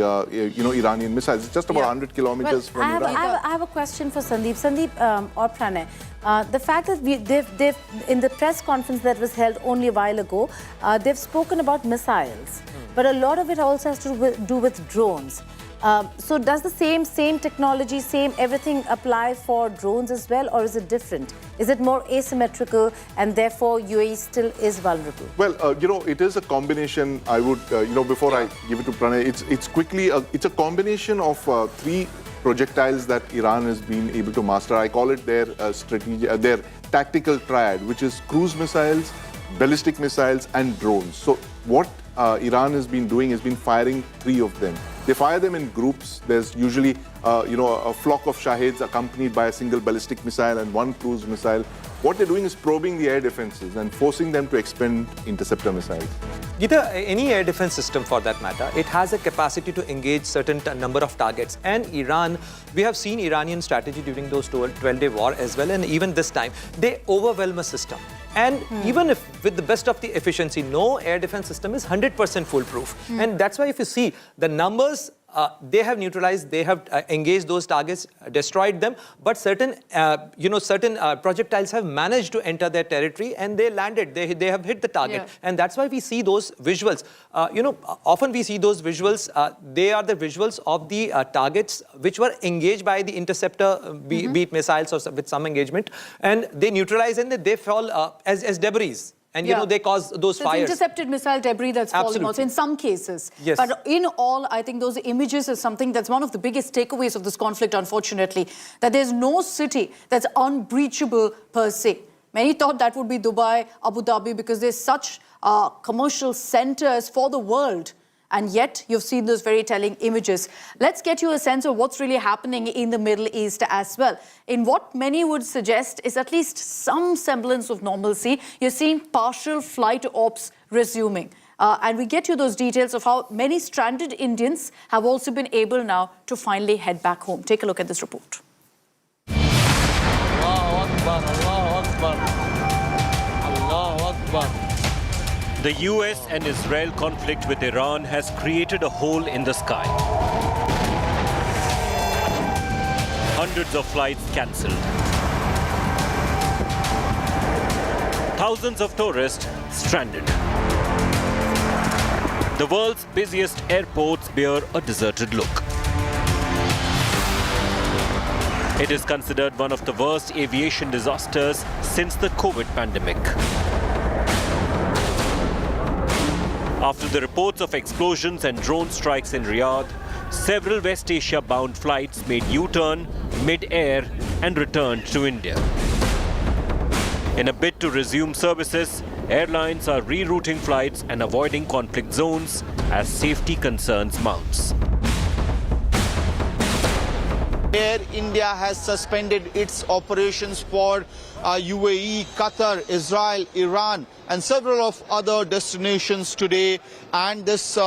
Iranian missiles. It's just about 100 kilometers from Iran. I have a question for Sandeep. Sandeep or Pranay, the fact that they've in the press conference that was held only a while ago, they've spoken about missiles, but a lot of it also has to do with drones. So does the same technology, same everything apply for drones as well, or is it different? Is it more asymmetrical and therefore UAE still is vulnerable? Well, it is a combination. I would, before I give it to Pranay, it's a combination of three projectiles that Iran has been able to master. I call it their their tactical triad, which is cruise missiles, ballistic missiles, and drones. So what Iran has been doing has been firing three of them. They fire them in groups. There's usually, a flock of Shaheeds accompanied by a single ballistic missile and one cruise missile. What they're doing is probing the air defenses and forcing them to expend interceptor missiles. Either any air defense system for that matter, it has a capacity to engage certain number of targets. And Iran, we have seen Iranian strategy during those 12-day war as well, and even this time, they overwhelm a system. And even if with the best of the efficiency, no air defense system is 100% foolproof. And that's why if you see the numbers, they have neutralized, they have engaged those targets, destroyed them, but certain projectiles have managed to enter their territory and they landed, they have hit the target. Yeah. And that's why we see those visuals. Often we see those visuals, they are the visuals of the targets which were engaged by the interceptor, be it missiles or with some engagement, and they neutralize and they fall as debris. And, they cause those fires. It's intercepted missile debris that's falling also in some cases. Yes. But in all, I think those images is something that's one of the biggest takeaways of this conflict, unfortunately, that there's no city that's unbreachable per se. Many thought that would be Dubai, Abu Dhabi, because there's such commercial centers for the world. And yet, you've seen those very telling images. Let's get you a sense of what's really happening in the Middle East as well. In what many would suggest is at least some semblance of normalcy, you're seeing partial flight ops resuming. And we get you those details of how many stranded Indians have also been able now to finally head back home. Take a look at this report. Allahu Akbar, Allahu Akbar, Allahu Akbar. The US and Israel conflict with Iran has created a hole in the sky. Hundreds of flights cancelled. Thousands of tourists stranded. The world's busiest airports bear a deserted look. It is considered one of the worst aviation disasters since the COVID pandemic. After the reports of explosions and drone strikes in Riyadh, several West Asia-bound flights made U-turn mid-air and returned to India. In a bid to resume services, airlines are rerouting flights and avoiding conflict zones as safety concerns mounts. Air India has suspended its operations for UAE, Qatar, Israel, Iran and several of other destinations today, and this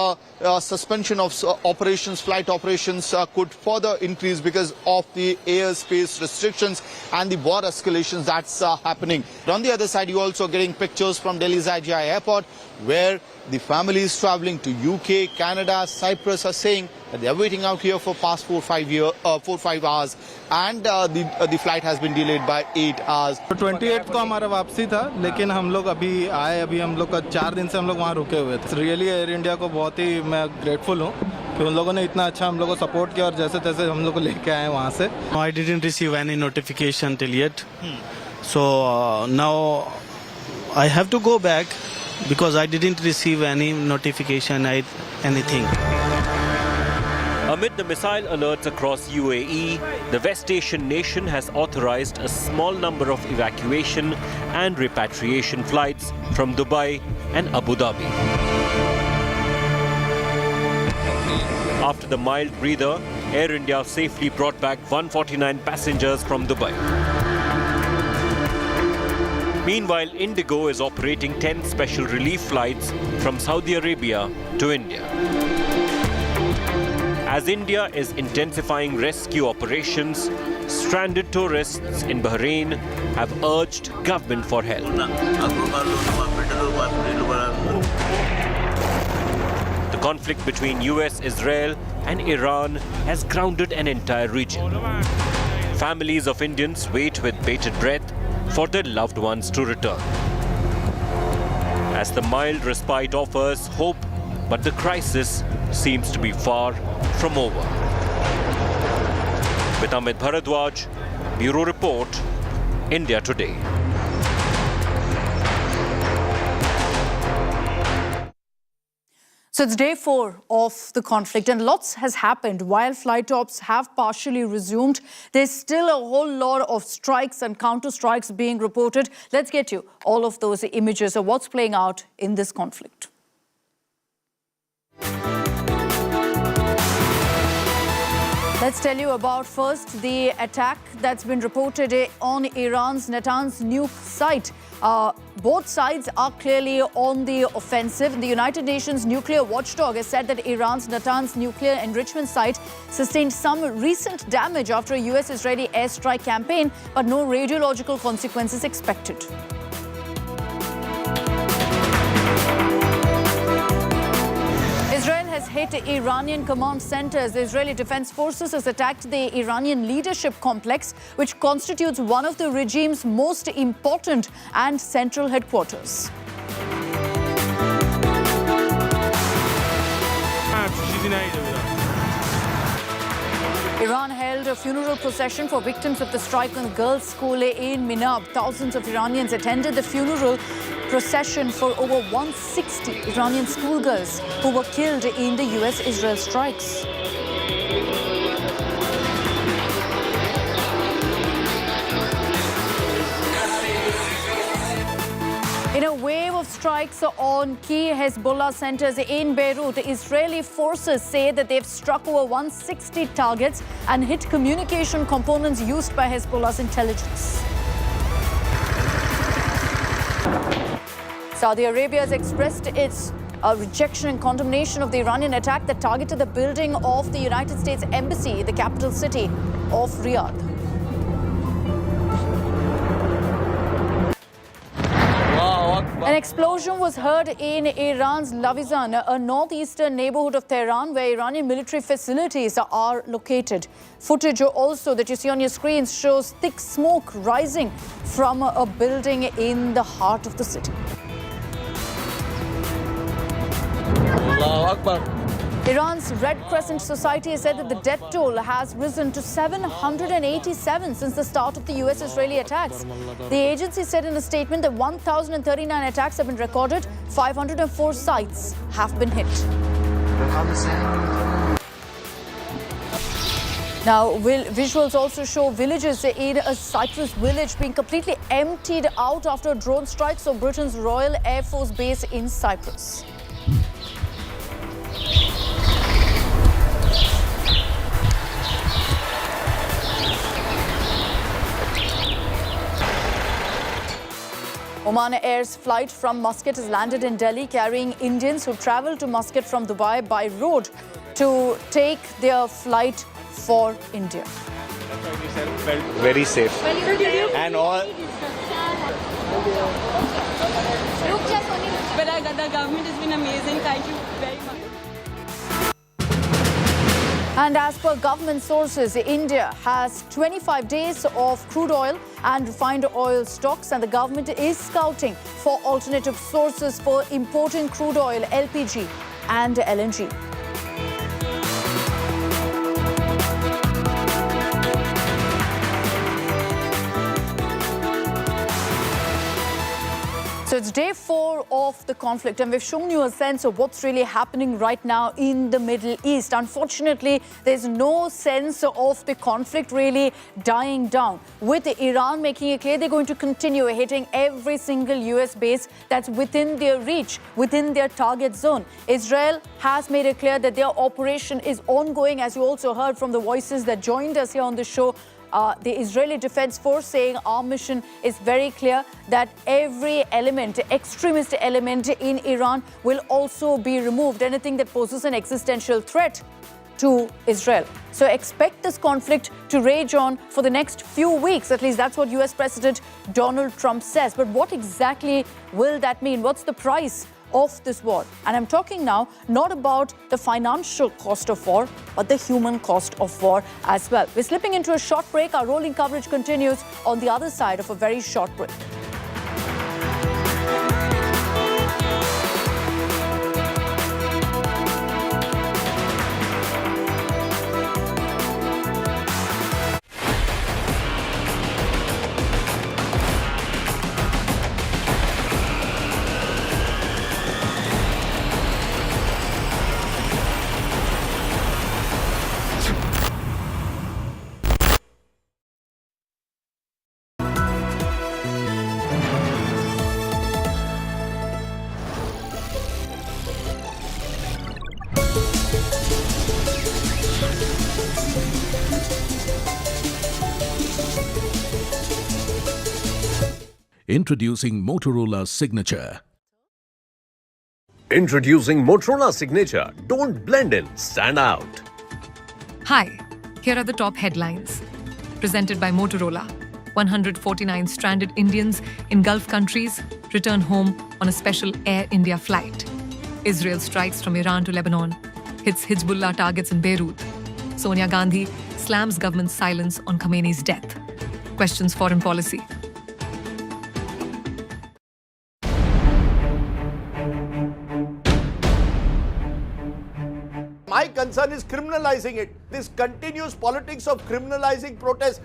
suspension of flight operations could further increase because of the airspace restrictions and the war escalations that's happening. But on the other side, you're also getting pictures from Delhi's IGI airport where the families traveling to UK, Canada, Cyprus are saying that they're waiting out here for past 4-5 hours, and the flight has been delayed by 8 hours. 28 को हमारा वापसी था, लेकिन हम लोग अभी आए, अभी हम लोग का 4 दिन से हम लोग वहाँ रुके हुए थे. रियली एयर इंडिया को बहुत ही मैं ग्रेटफुल हूँ कि उन लोगों ने इतना अच्छा हम लोग को सपोर्ट किया और जैसे तैसे हम लोग को लेके आए वहाँ से. I didn't receive any notification till yet, so now I have to go back because I didn't receive any notification, anything. Amid the missile alerts across UAE, the West Asian nation has authorized a small number of evacuation and repatriation flights from Dubai and Abu Dhabi. After the mild breather, Air India safely brought back 149 passengers from Dubai. Meanwhile, Indigo is operating 10 special relief flights from Saudi Arabia to India. As India is intensifying rescue operations, stranded tourists in Bahrain have urged government for help. The conflict between US, Israel and Iran has grounded an entire region. Families of Indians wait with bated breath for their loved ones to return. As the mild respite offers hope, but the crisis seems to be far from over. With Amit Bharadwaj, Bureau Report, India Today. So it's day 4 of the conflict and lots has happened. While flight ops have partially resumed, there's still a whole lot of strikes and counter-strikes being reported. Let's get you all of those images of what's playing out in this conflict. Let's tell you about first the attack that's been reported on Iran's Natanz nuke site. Both sides are clearly on the offensive. The United Nations nuclear watchdog has said that Iran's Natanz nuclear enrichment site sustained some recent damage after a US-Israeli airstrike campaign, but no radiological consequences expected. Israel has hit Iranian command centers. The Israeli Defense Forces has attacked the Iranian leadership complex, which constitutes one of the regime's most important and central headquarters. Iran held a funeral procession for victims of the strike on a girls' school in Minab. Thousands of Iranians attended the funeral procession for over 160 Iranian schoolgirls who were killed in the US-Israel strikes. In a wave of strikes on key Hezbollah centers in Beirut, Israeli forces say that they've struck over 160 targets and hit communication components used by Hezbollah's intelligence. Saudi Arabia has expressed its rejection and condemnation of the Iranian attack that targeted the building of the United States Embassy, the capital city of Riyadh. An explosion was heard in Iran's Lavizan, a northeastern neighborhood of Tehran where Iranian military facilities are located. Footage also that you see on your screens shows thick smoke rising from a building in the heart of the city. Allahu Akbar. Iran's Red Crescent Society has said that the death toll has risen to 787 since the start of the US-Israeli attacks. The agency said in a statement that 1,039 attacks have been recorded, 504 sites have been hit. Now, visuals also show villages in a Cyprus village being completely emptied out after a drone strikes on Britain's Royal Air Force base in Cyprus. Oman Air's flight from Muscat has landed in Delhi, carrying Indians who travel to Muscat from Dubai by road to take their flight for India. Felt very safe. And all. But the government has been amazing. Thank you very much. And as per government sources, India has 25 days of crude oil and refined oil stocks, and the government is scouting for alternative sources for importing crude oil, LPG and LNG. So it's day 4 of the conflict, and we've shown you a sense of what's really happening right now in the Middle East. Unfortunately, there's no sense of the conflict really dying down, with Iran making it clear they're going to continue hitting every single US base that's within their reach, within their target zone. Israel has made it clear that their operation is ongoing, as you also heard from the voices that joined us here on the show. The Israeli Defense Force saying our mission is very clear, that every element, extremist element in Iran will also be removed, anything that poses an existential threat to Israel. So expect this conflict to rage on for the next few weeks. At least that's what US President Donald Trump says. But what exactly will that mean? What's the price of this war. And I'm talking now not about the financial cost of war, but the human cost of war as well. We're slipping into a short break. Our rolling coverage continues on the other side of a very short break. Introducing Motorola Signature. Introducing Motorola Signature. Don't blend in, stand out. Hi, here are the top headlines. Presented by Motorola. 149 stranded Indians in Gulf countries return home on a special Air India flight. Israel strikes from Iran to Lebanon, hits Hezbollah targets in Beirut. Sonia Gandhi slams government's silence on Khamenei's death. Questions foreign policy. My concern is criminalizing it. This continuous politics of criminalizing protests.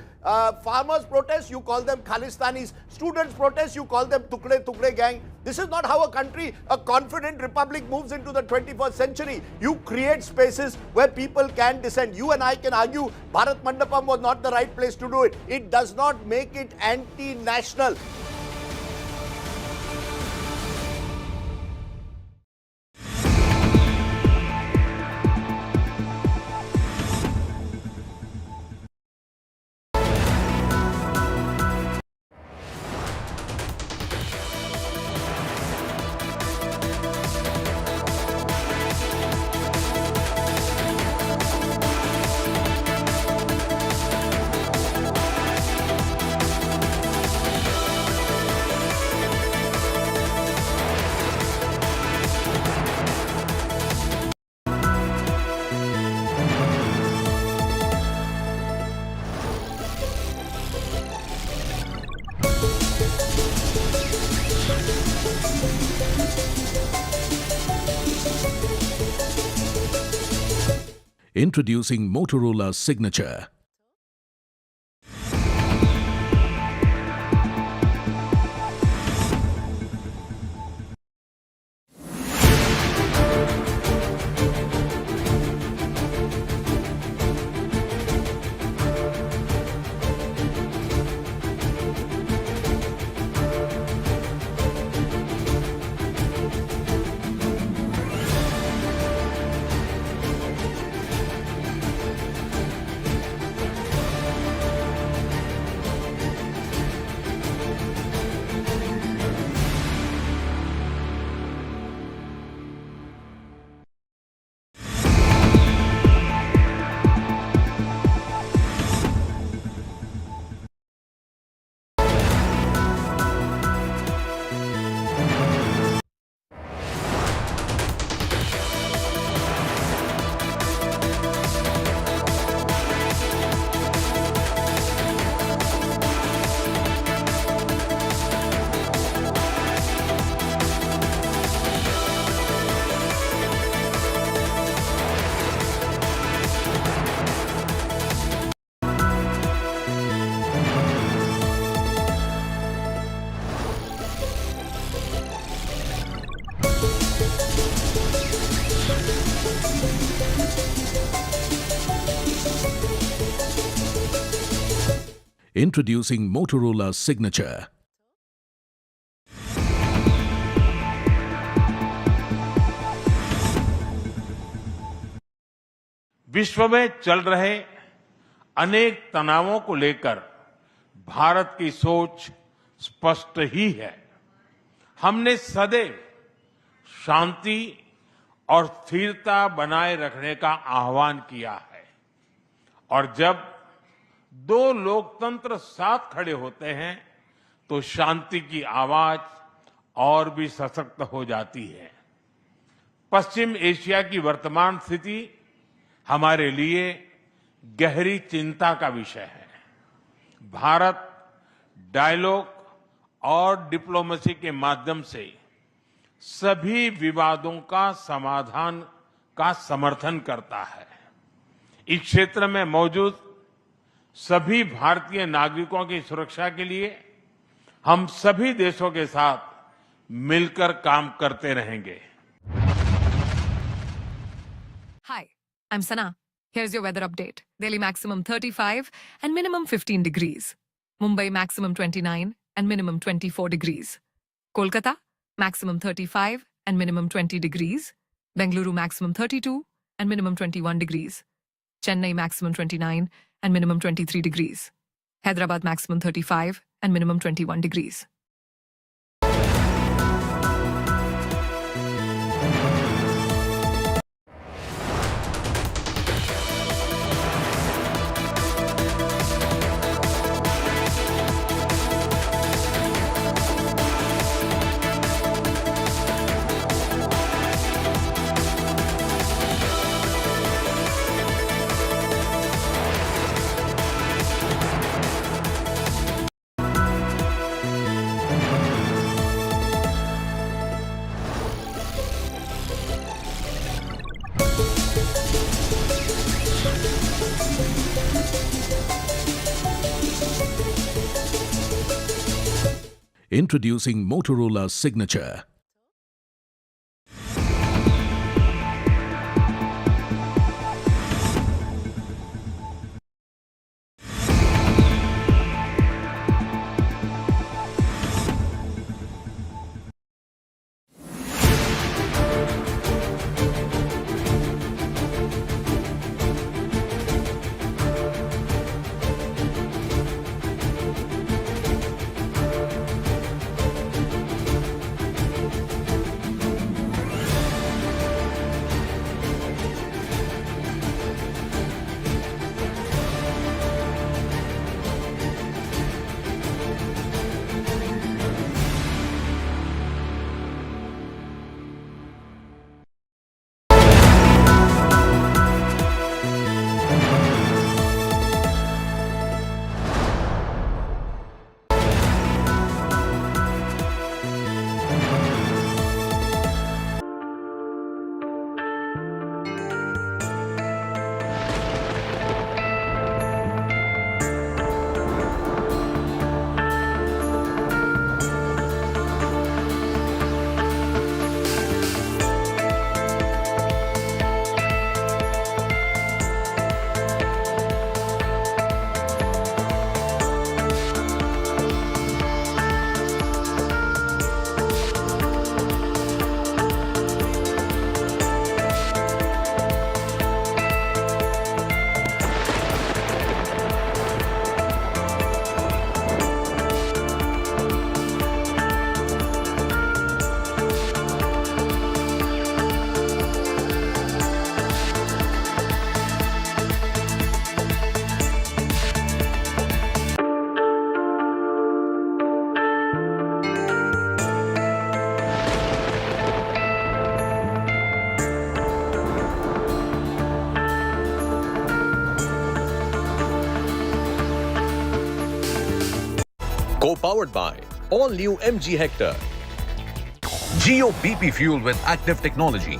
Farmers protest, you call them Khalistanis. Students protest, you call them Tukde gang. This is not how a confident republic moves into the 21st century. You create spaces where people can dissent. You and I can argue Bharat Mandapam was not the right place to do it. It does not make it anti-national. Introducing Motorola Signature. Introducing Motorola Signature. विश्व में चल रहे अनेक तनावों को लेकर भारत की सोच स्पष्ट ही है। हमने सदैव शांति और स्थिरता बनाए रखने का आह्वान किया है और जब दो लोकतंत्र साथ खड़े होते हैं तो शांति की आवाज और भी सशक्त हो जाती है। पश्चिम एशिया की वर्तमान स्थिति हमारे लिए गहरी चिंता का विषय है। भारत डायलॉग और डिप्लोमेसी के माध्यम से सभी विवादों का समाधान का समर्थन करता है। इस क्षेत्र में मौजूद सभी भारतीय नागरिकों की सुरक्षा के लिए हम सभी देशों के साथ मिलकर काम करते रहेंगे। Hi, I'm Sana. Here's your weather update. Daily maximum 35 and minimum 15 degrees. Mumbai maximum 29 and minimum 24 degrees. Kolkata maximum 35 and minimum 20 degrees. Bengaluru maximum 32 and minimum 21 degrees. Chennai maximum 29 and minimum 23 degrees. Hyderabad maximum 35 and minimum 21 degrees. Introducing Motorola's signature. Co-powered by all-new MG Hector. Geo BP fuel with active technology.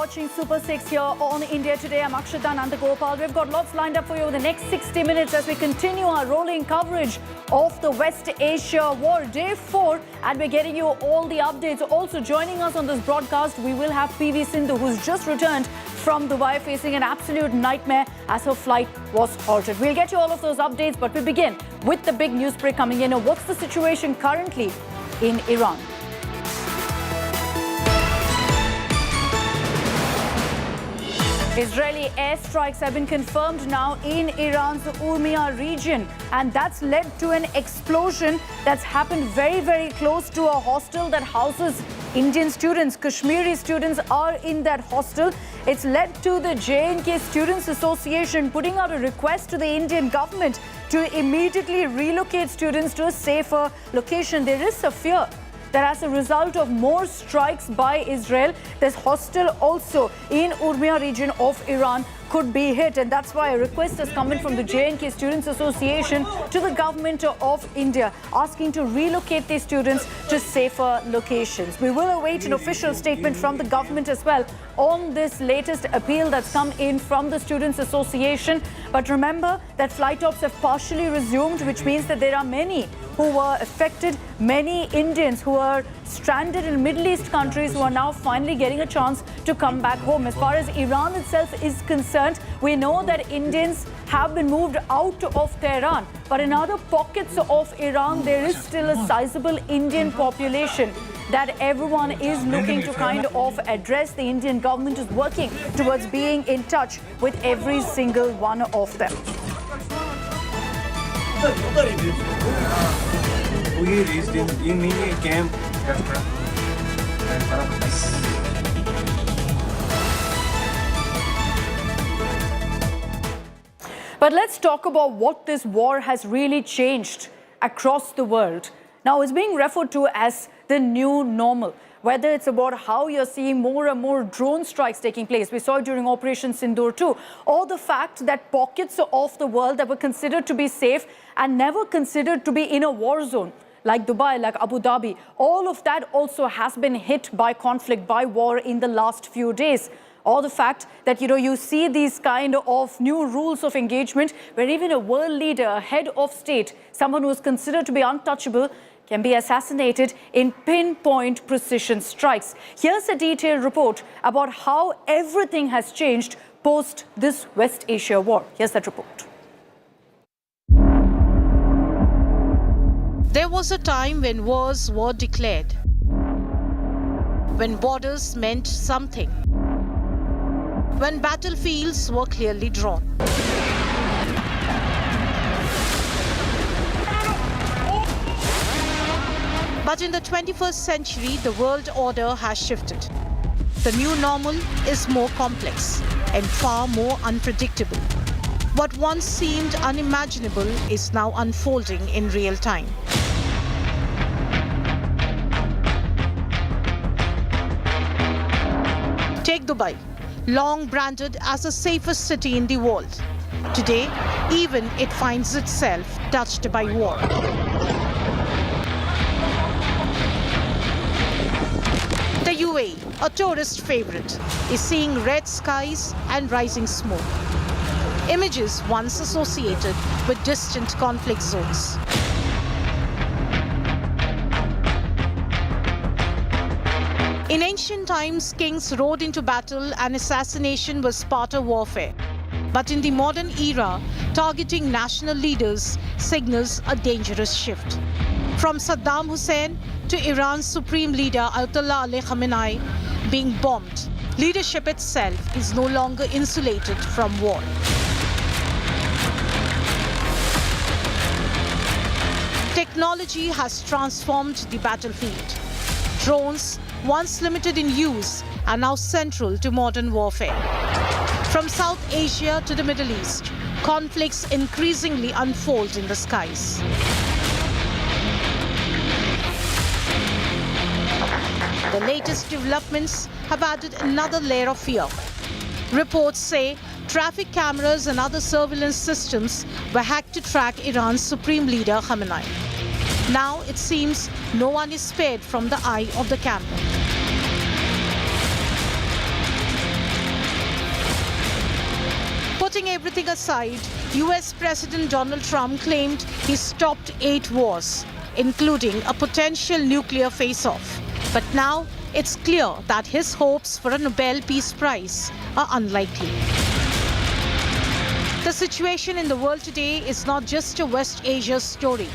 watching Super 6 here on India Today. I'm Akshita Nandagopal. We've got lots lined up for you over the next 60 minutes as we continue our rolling coverage of the West Asia War, Day 4, and we're getting you all the updates. Also joining us on this broadcast, we will have PV Sindhu, who's just returned from Dubai, facing an absolute nightmare as her flight was halted. We'll get you all of those updates, but we begin with the big news break coming in. What's the situation currently in Iran? Israeli airstrikes have been confirmed now in Iran's Urmia region, and that's led to an explosion that's happened very, very close to a hostel that houses Indian students. Kashmiri students are in that hostel. It's led to the J&K Students Association putting out a request to the Indian government to immediately relocate students to a safer location. There is a fear that as a result of more strikes by Israel, this hostel also in Urmia region of Iran could be hit. And that's why a request has come in from the J&K Students Association to the government of India, asking to relocate these students to safer locations. We will await an official statement from the government as well on this latest appeal that's come in from the Students Association. But remember that flight ops have partially resumed, which means that there are many who were affected, many Indians who are stranded in Middle East countries who are now finally getting a chance to come back home. As far as Iran itself is concerned, we know that Indians have been moved out of Tehran, but in other pockets of Iran, there is still a sizable Indian population that everyone is looking to kind of address. The Indian government is working towards being in touch with every single one of them. We reached in a camp. But let's talk about what this war has really changed across the world. Now, it's being referred to as the new normal. Whether it's about how you're seeing more and more drone strikes taking place, we saw it during Operation Sindoor too, or the fact that pockets of the world that were considered to be safe and never considered to be in a war zone, like Dubai, like Abu Dhabi, all of that also has been hit by conflict, by war in the last few days. Or the fact that, you see these kind of new rules of engagement where even a world leader, a head of state, someone who is considered to be untouchable, can be assassinated in pinpoint precision strikes. Here's a detailed report about how everything has changed post this West Asia war. Here's that report. There was a time when wars were declared, when borders meant something, when battlefields were clearly drawn. But in the 21st century, the world order has shifted. The new normal is more complex and far more unpredictable. What once seemed unimaginable is now unfolding in real time. Take Dubai, long branded as the safest city in the world. Today, even it finds itself touched by war. The UAE, a tourist favorite, is seeing red skies and rising smoke. Images once associated with distant conflict zones. In ancient times, kings rode into battle and assassination was part of warfare. But in the modern era, targeting national leaders signals a dangerous shift. From Saddam Hussein to Iran's supreme leader Ayatollah Ali Khamenei being bombed, leadership itself is no longer insulated from war. Technology has transformed the battlefield. Drones, once limited in use, are now central to modern warfare. From South Asia to the Middle East, conflicts increasingly unfold in the skies. The latest developments have added another layer of fear. Reports say traffic cameras and other surveillance systems were hacked to track Iran's supreme leader Khamenei. Now it seems no one is spared from the eye of the camera. everything aside, US President Donald Trump claimed he stopped 8 wars, including a potential nuclear face-off. But now it's clear that his hopes for a Nobel Peace Prize are unlikely. The situation in the world today is not just a West Asia story.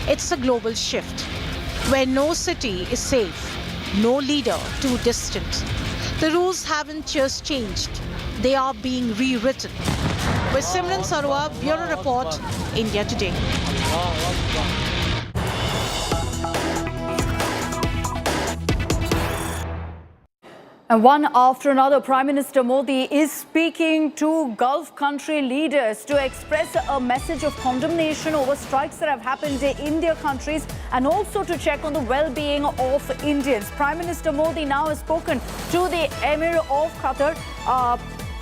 It's a global shift, where no city is safe, no leader too distant. The rules haven't just changed, they are being rewritten. With Simran Sarwa, Bureau Report, India Today. And one after another, Prime Minister Modi is speaking to Gulf country leaders to express a message of condemnation over strikes that have happened in their countries and also to check on the well-being of Indians. Prime Minister Modi now has spoken to the Emir of Qatar,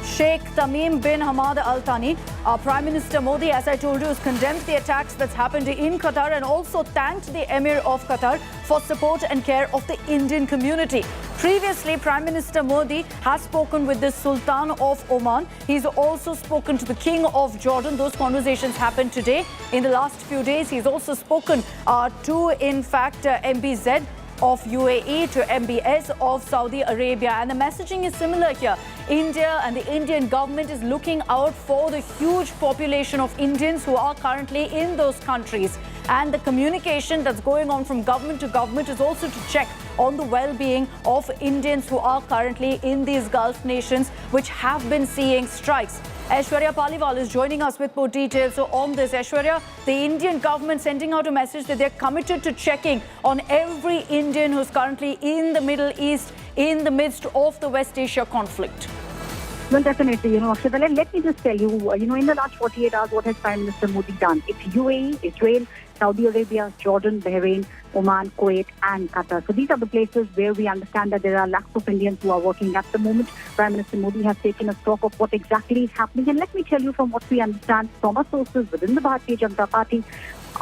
Sheikh Tamim bin Hamad Al Thani. Prime Minister Modi, as I told you, has condemned the attacks that's happened in Qatar and also thanked the Emir of Qatar for support and care of the Indian community. Previously, Prime Minister Modi has spoken with the Sultan of Oman. He's also spoken to the King of Jordan. Those conversations happened today. In the last few days, he's also spoken to, in fact, MBZ of UAE, to MBS of Saudi Arabia. And the messaging is similar here. India and the Indian government is looking out for the huge population of Indians who are currently in those countries. And the communication that's going on from government to government is also to check on the well-being of Indians who are currently in these Gulf nations, which have been seeing strikes. Aishwarya Paliwal is joining us with more details. So on this, Aishwarya, the Indian government sending out a message that they're committed to checking on every Indian who's currently in the Middle East in the midst of the West Asia conflict. Well, definitely, Akshita, let me just tell you, in the last 48 hours, what has Prime Minister Modi done? It's UAE, Israel, Saudi Arabia, Jordan, Bahrain, Oman, Kuwait, and Qatar. So these are the places where we understand that there are lakhs of Indians who are working at the moment. Prime Minister Modi has taken a stock of what exactly is happening. And let me tell you from what we understand from our sources within the Bharatiya Janata Party,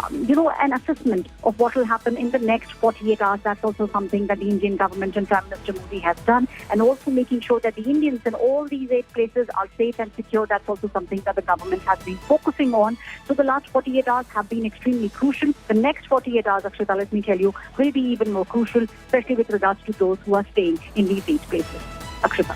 an assessment of what will happen in the next 48 hours. That's also something that the Indian government and Prime Minister Modi has done. And also making sure that the Indians in all these 8 places are safe and secure. That's also something that the government has been focusing on. So the last 48 hours have been extremely crucial. The next 48 hours, Akshita, let me tell you, will be even more crucial, especially with regards to those who are staying in these 8 places. Akshita.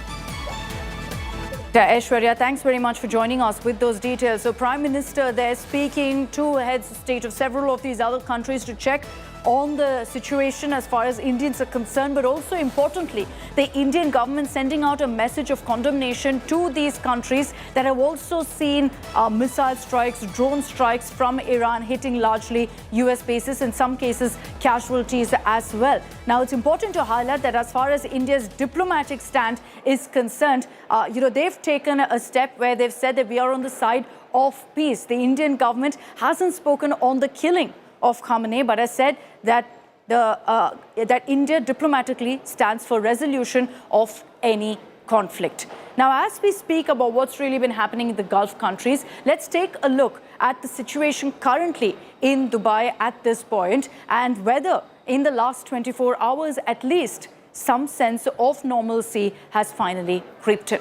Aishwarya, thanks very much for joining us with those details. So Prime Minister there speaking to heads of state of several of these other countries to check on the situation as far as Indians are concerned, but also importantly, the Indian government sending out a message of condemnation to these countries that have also seen missile strikes, drone strikes from Iran hitting largely US bases, in some cases casualties as well. Now, it's important to highlight that as far as India's diplomatic stand is concerned, they've taken a step where they've said that we are on the side of peace. The Indian government hasn't spoken on the killing of Khamenei, but has said that that India diplomatically stands for resolution of any conflict. Now, as we speak about what's really been happening in the Gulf countries, let's take a look at the situation currently in Dubai at this point and whether in the last 24 hours at least some sense of normalcy has finally crept in.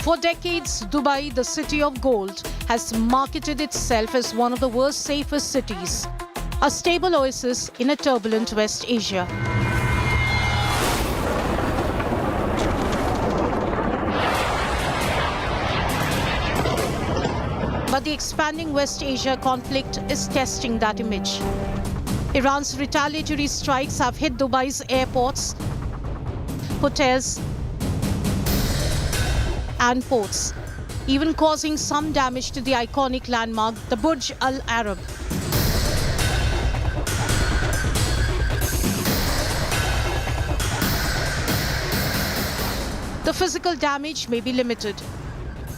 For decades, Dubai, the city of gold, has marketed itself as one of the world's safest cities, a stable oasis in a turbulent West Asia. But the expanding West Asia conflict is testing that image. Iran's retaliatory strikes have hit Dubai's airports, hotels, and ports, even causing some damage to the iconic landmark, the Burj Al Arab. The physical damage may be limited,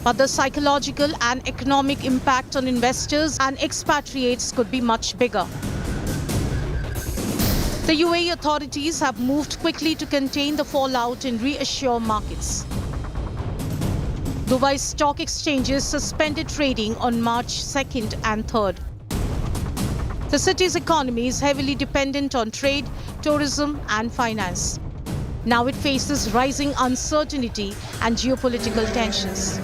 but the psychological and economic impact on investors and expatriates could be much bigger. The UAE authorities have moved quickly to contain the fallout and reassure markets. Dubai's stock exchanges suspended trading on March 2nd and 3rd. The city's economy is heavily dependent on trade, tourism and finance. Now it faces rising uncertainty and geopolitical tensions.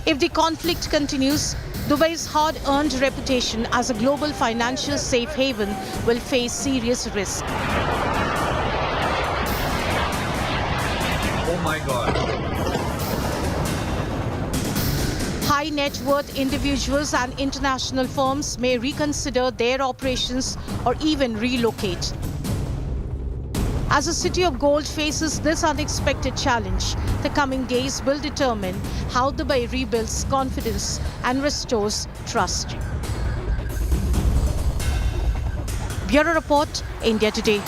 If the conflict continues, Dubai's hard-earned reputation as a global financial safe haven will face serious risk. Oh my God. High net worth individuals and international firms may reconsider their operations or even relocate. As the city of gold faces this unexpected challenge, the coming days will determine how Dubai rebuilds confidence and restores trust. Bureau Report, India Today.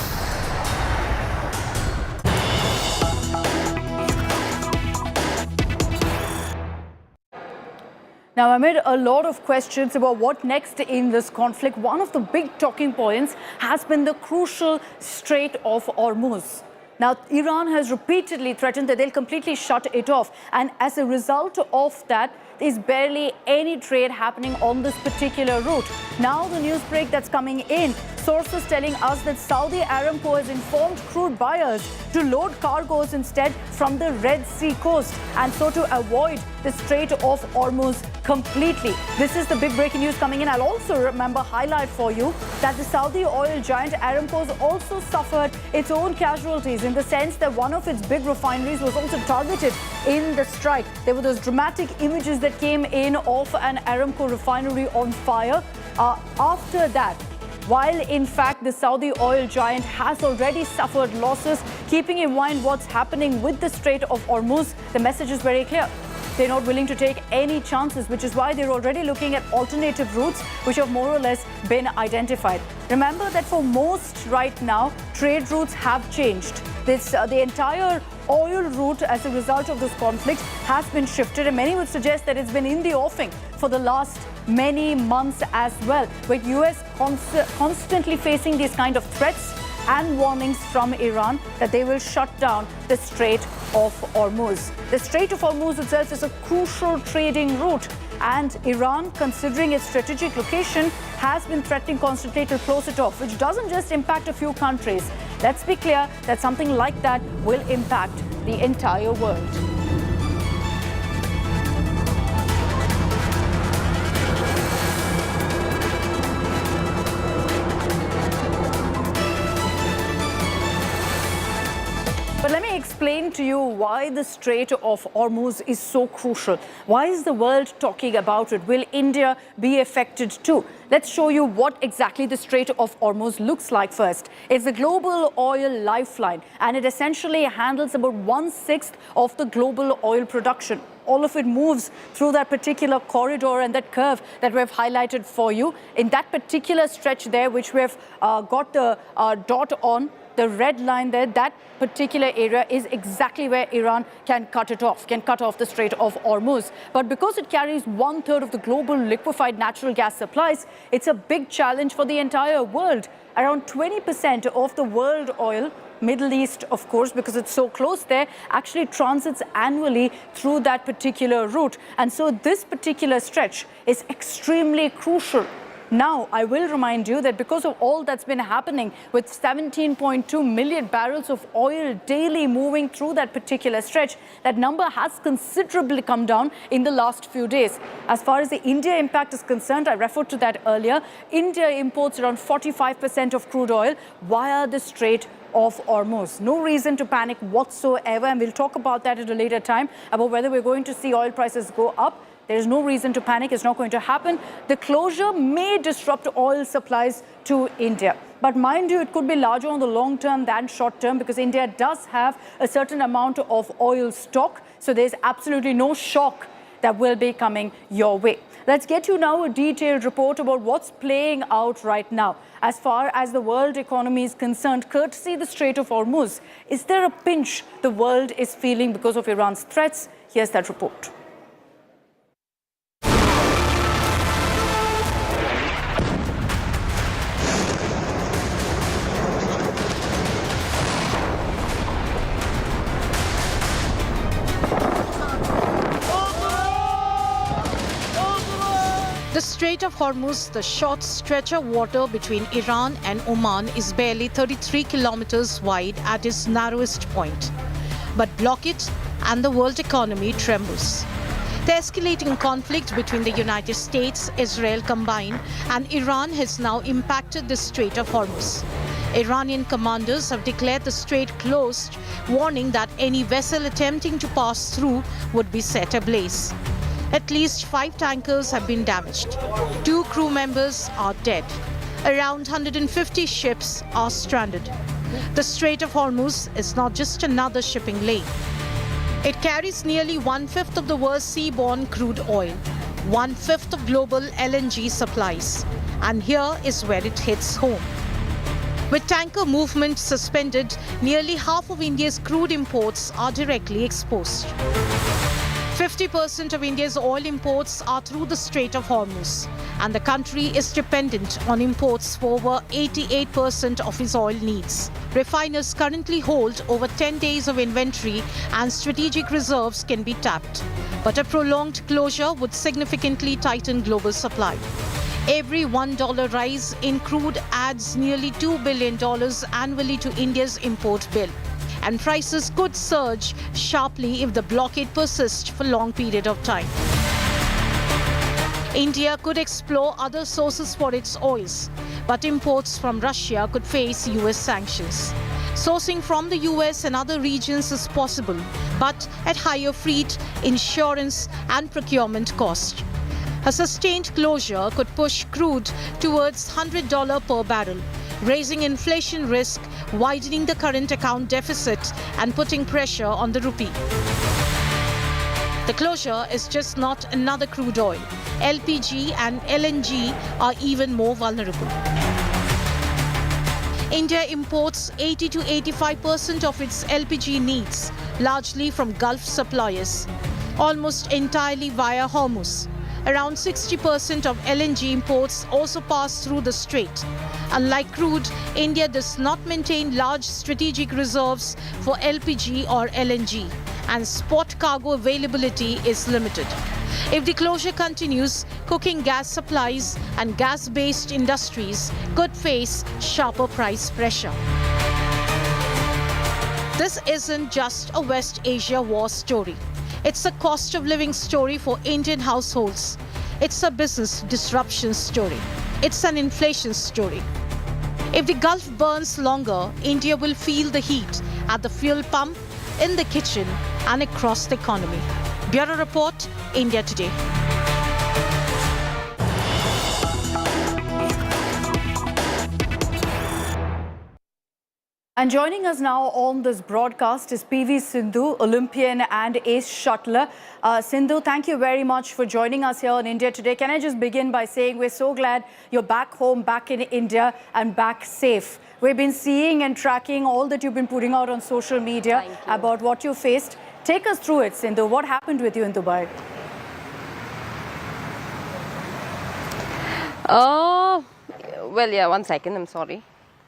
Now, amid a lot of questions about what next in this conflict, one of the big talking points has been the crucial Strait of Hormuz. Now, Iran has repeatedly threatened that they'll completely shut it off. And as a result of that, there's barely any trade happening on this particular route. Now, the news break that's coming in, sources telling us that Saudi Aramco has informed crude buyers to load cargoes instead from the Red Sea coast, and so to avoid the Strait of Hormuz completely. This is the big breaking news coming in. I'll also highlight for you that the Saudi oil giant Aramco has also suffered its own casualties, in the sense that one of its big refineries was also targeted in the strike. There were those dramatic images that came in of an Aramco refinery on fire. After that, while in fact the Saudi oil giant has already suffered losses, keeping in mind what's happening with the Strait of Hormuz, the message is very clear. They're not willing to take any chances, which is why they're already looking at alternative routes which have more or less been identified. Remember that for most right now, trade routes have changed. The entire oil route as a result of this conflict has been shifted, and many would suggest that it's been in the offing for the last many months as well, with US constantly facing these kind of threats and warnings from Iran that they will shut down the Strait of Hormuz. The Strait of Hormuz itself is a crucial trading route, and Iran, considering its strategic location, has been threatening constantly to close it off, which doesn't just impact a few countries. Let's be clear that something like that will impact the entire world. But let me explain to you why the Strait of Hormuz is so crucial. Why is the world talking about it? Will India be affected too? Let's show you what exactly the Strait of Hormuz looks like first. It's a global oil lifeline, and it essentially handles about 1/6 of the global oil production. All of it moves through that particular corridor and that curve that we've highlighted for you. In that particular stretch there, which we've got the dot on, the red line there, that particular area is exactly where Iran can cut off the Strait of Hormuz. But because it carries 1/3 of the global liquefied natural gas supplies, it's a big challenge for the entire world. Around 20% of the world oil, Middle East, of course, because it's so close there, actually transits annually through that particular route. And so this particular stretch is extremely crucial. Now, I will remind you that because of all that's been happening, with 17.2 million barrels of oil daily moving through that particular stretch, that number has considerably come down in the last few days. As far as the India impact is concerned, I referred to that earlier. India imports around 45% of crude oil via the Strait of Hormuz. No reason to panic whatsoever, and we'll talk about that at a later time, about whether we're going to see oil prices go up. There is no reason to panic. It's not going to happen. The closure may disrupt oil supplies to India. But mind you, it could be larger on the long term than short term, because India does have a certain amount of oil stock. So there's absolutely no shock that will be coming your way. Let's get you now a detailed report about what's playing out right now. As far as the world economy is concerned, courtesy the Strait of Hormuz, is there a pinch the world is feeling because of Iran's threats? Here's that report. Strait of Hormuz, the short stretch of water between Iran and Oman, is barely 33 kilometers wide at its narrowest point. But block it and the world economy trembles. The escalating conflict between the United States, Israel combined, and Iran has now impacted the Strait of Hormuz. Iranian commanders have declared the strait closed, warning that any vessel attempting to pass through would be set ablaze. At least 5 tankers have been damaged. 2 crew members are dead. Around 150 ships are stranded. The Strait of Hormuz is not just another shipping lane. It carries nearly 1/5 of the world's seaborne crude oil, 1/5 of global LNG supplies. And here is where it hits home. With tanker movement suspended, nearly half of India's crude imports are directly exposed. 50% of India's oil imports are through the Strait of Hormuz, and the country is dependent on imports for over 88% of its oil needs. Refiners currently hold over 10 days of inventory, and strategic reserves can be tapped. But a prolonged closure would significantly tighten global supply. Every $1 rise in crude adds nearly $2 billion annually to India's import bill. And prices could surge sharply if the blockade persists for a long period of time. India could explore other sources for its oils, but imports from Russia could face US sanctions. Sourcing from the US and other regions is possible, but at higher freight, insurance and procurement cost. A sustained closure could push crude towards $100 per barrel, raising inflation risk, widening the current account deficit and putting pressure on the rupee. The closure is just not another crude oil. LPG and LNG are even more vulnerable. India imports 80 to 85% of its LPG needs, largely from Gulf suppliers, almost entirely via Hormuz. Around 60% of LNG imports also pass through the strait. Unlike crude, India does not maintain large strategic reserves for LPG or LNG, and spot cargo availability is limited. If the closure continues, cooking gas supplies and gas-based industries could face sharper price pressure. This isn't just a West Asia war story. It's a cost of living story for Indian households. It's a business disruption story. It's an inflation story. If the Gulf burns longer, India will feel the heat at the fuel pump, in the kitchen, and across the economy. Bureau Report, India Today. And joining us now on this broadcast is PV Sindhu, Olympian and ace shuttler. Sindhu, thank you very much for joining us here on India Today. Can I just begin by saying we're so glad you're back home, back in India, and back safe. We've been seeing and tracking all that you've been putting out on social media about what you faced. Take us through it, Sindhu. What happened with you in Dubai? Well, yeah, 1 second, I'm sorry.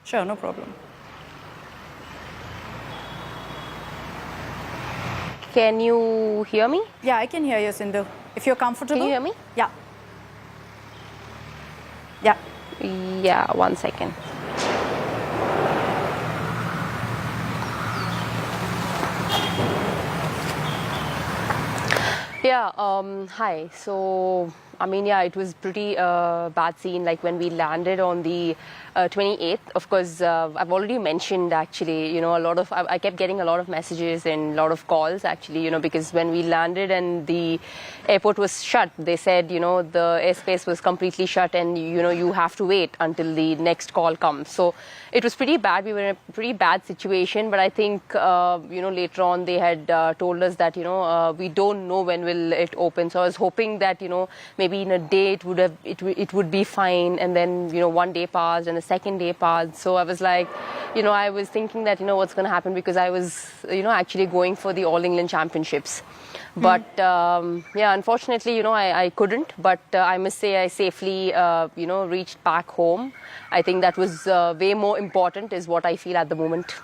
Sure, no problem. Can you hear me? Yeah, I can hear you, Sindhu. If you're comfortable. Can you hear me? Yeah. Yeah. Yeah, 1 second. Yeah, hi. So, I mean, yeah, it was pretty bad scene, like when we landed on the 28th. Of course, I've already mentioned, actually, you know, I kept getting a lot of messages and a lot of calls, actually, you know, because when we landed and the airport was shut, they said, you know, the airspace was completely shut and, you know, you have to wait until the next call comes. So it was pretty bad. We were in a pretty bad situation, but I think, you know, later on they had told us that, you know, we don't know when will it open. So I was hoping that, you know, maybe in a day it would be fine. And then, you know, 1 day passed and a second day passed. So I was like, you know, I was thinking that, you know, what's going to happen, because I was, you know, actually going for the All England Championships. But yeah, unfortunately, you know, I couldn't. But I must say I safely, you know, reached back home. I think that was way more important, is what I feel at the moment.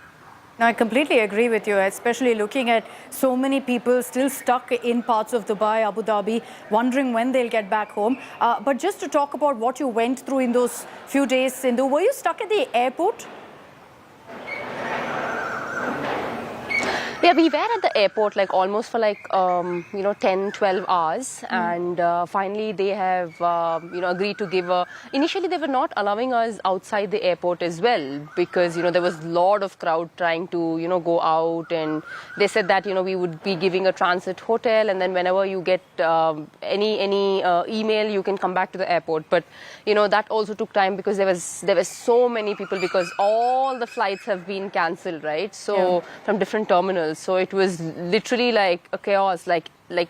No, I completely agree with you, especially looking at so many people still stuck in parts of Dubai, Abu Dhabi, wondering when they'll get back home. But just to talk about what you went through in those few days, Sindhu, were you stuck at the airport? Yeah, we were at the airport like almost for like 10, 12 hours, and finally they have agreed to give a. Initially, they were not allowing us outside the airport as well because there was a lot of crowd trying to go out, and they said that we would be giving a transit hotel, and then whenever you get any email, you can come back to the airport. But that also took time because there were so many people because all the flights have been cancelled, right? So from different terminals. So it was literally like a chaos, there's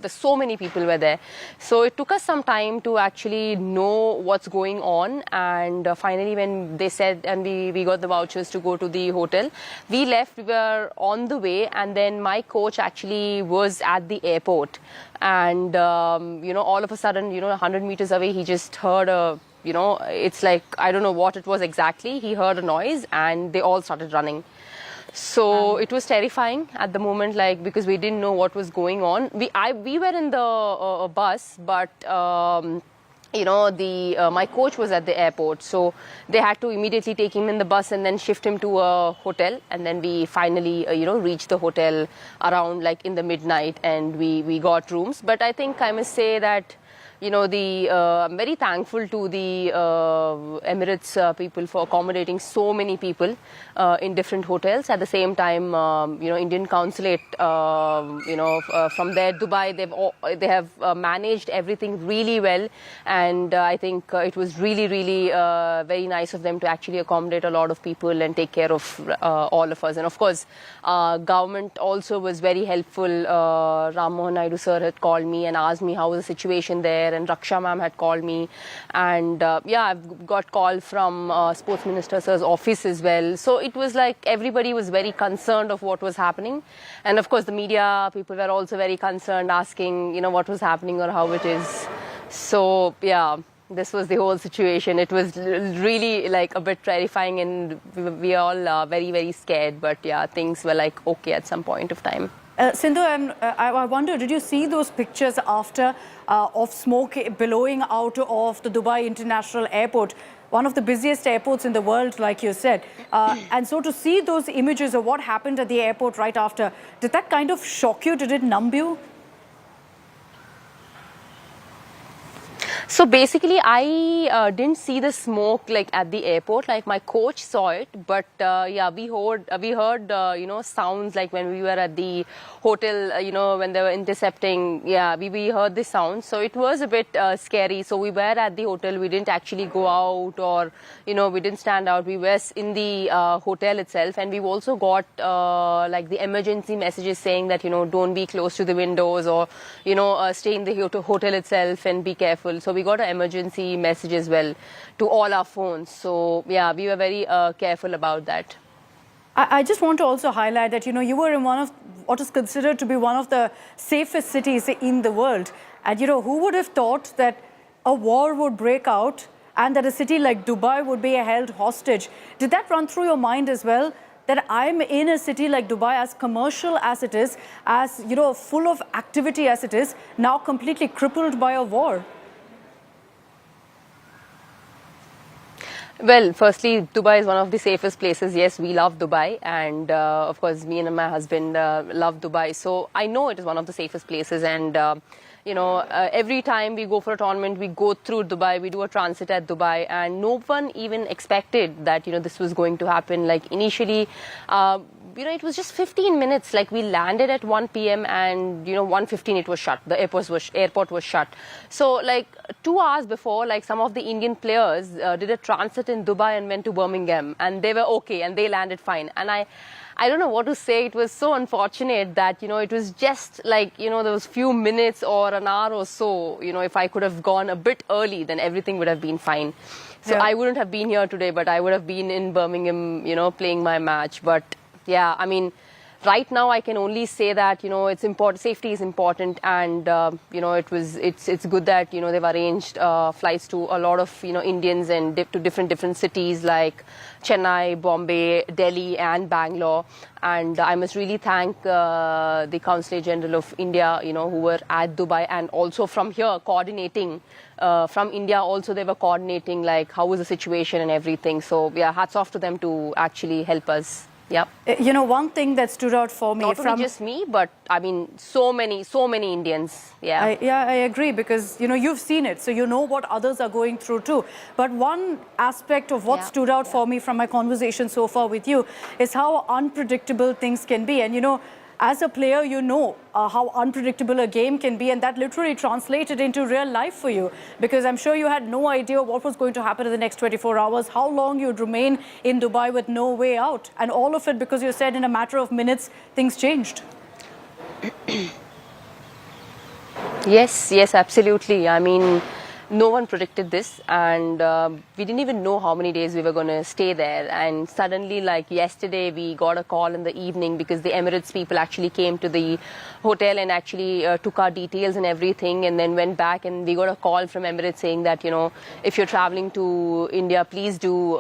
so many people were there. So it took us some time to actually know what's going on, and finally when they said and we got the vouchers to go to the hotel, we left, we were on the way, and then my coach actually was at the airport, and all of a sudden 100 meters away he just heard a it's like I don't know what it was exactly, he heard a noise and they all started running. So it was terrifying at the moment, because we didn't know what was going on. We were in the bus, but my coach was at the airport, so they had to immediately take him in the bus and then shift him to a hotel. And then we finally, reached the hotel around in the midnight, and we got rooms. But I think I must say that I'm very thankful to the Emirates people for accommodating so many people in different hotels. At the same time, Indian consulate, from there, Dubai, they have managed everything really well, and I think it was really, really very nice of them to actually accommodate a lot of people and take care of all of us. And of course, government also was very helpful. Ram Mohan Naidu sir had called me and asked me how was the situation there, and Raksha ma'am had called me, and I've got call from Sports Minister sir's office as well. So it was like everybody was very concerned of what was happening, and of course the media people were also very concerned, asking what was happening or how it is. So this was the whole situation. It was really a bit terrifying, and we are all very, very scared, but things were okay at some point of time. Sindhu, I wonder, did you see those pictures after of smoke billowing out of the Dubai International Airport, one of the busiest airports in the world, like you said? And so to see those images of what happened at the airport right after, did that kind of shock you? Did it numb you? So basically, I didn't see the smoke at the airport. My coach saw it, but we heard sounds when we were at the hotel. When they were intercepting, we heard the sounds. So it was a bit scary. So we were at the hotel. We didn't actually go out, or we didn't stand out. We were in the hotel itself, and we've also got the emergency messages saying that don't be close to the windows, or stay in the hotel itself and be careful. So we got an emergency message as well to all our phones. So we were very careful about that. I just want to also highlight that you were in one of what is considered to be one of the safest cities in the world, and who would have thought that a war would break out and that a city like Dubai would be held hostage? Did that run through your mind as well, that I'm in a city like Dubai, as commercial as it is, as full of activity as it is, now completely crippled by a war? Well, firstly, Dubai is one of the safest places. Yes, we love Dubai, and of course, me and my husband love Dubai. So I know it is one of the safest places, and every time we go for a tournament, we go through Dubai, we do a transit at Dubai, and no one even expected that this was going to happen. Initially, it was just 15 minutes. We landed at 1 p.m. and 1:15 it was shut. The airport was shut. So 2 hours before, some of the Indian players did a transit in Dubai and went to Birmingham, and they were okay and they landed fine. And I don't know what to say. It was so unfortunate that it was just there was few minutes or an hour or so. If I could have gone a bit early, then everything would have been fine. So I wouldn't have been here today, but I would have been in Birmingham, playing my match. But I mean, right now I can only say that, it's important, safety is important, and, it's good that, they've arranged flights to a lot of, Indians and to different cities like Chennai, Bombay, Delhi and Bangalore. And I must really thank the Consulate General of India, who were at Dubai, and also from here coordinating. From India also they were coordinating, like how was the situation and everything. So yeah, hats off to them to actually help us. Yep. One thing that stood out for me not only just me, but I mean so many Indians. Yeah. I agree, because you've seen it, so you know what others are going through too. But one aspect of what stood out for me from my conversation so far with you is how unpredictable things can be. And as a player, how unpredictable a game can be, and that literally translated into real life for you, because I'm sure you had no idea what was going to happen in the next 24 hours, how long you'd remain in Dubai with no way out, and all of it because you said in a matter of minutes things changed. Yes, absolutely. I mean, no one predicted this, and we didn't even know how many days we were going to stay there. And suddenly, like yesterday, we got a call in the evening because the Emirates people actually came to the hotel and actually took our details and everything, and then went back, and we got a call from Emirates saying that, if you're traveling to India, please do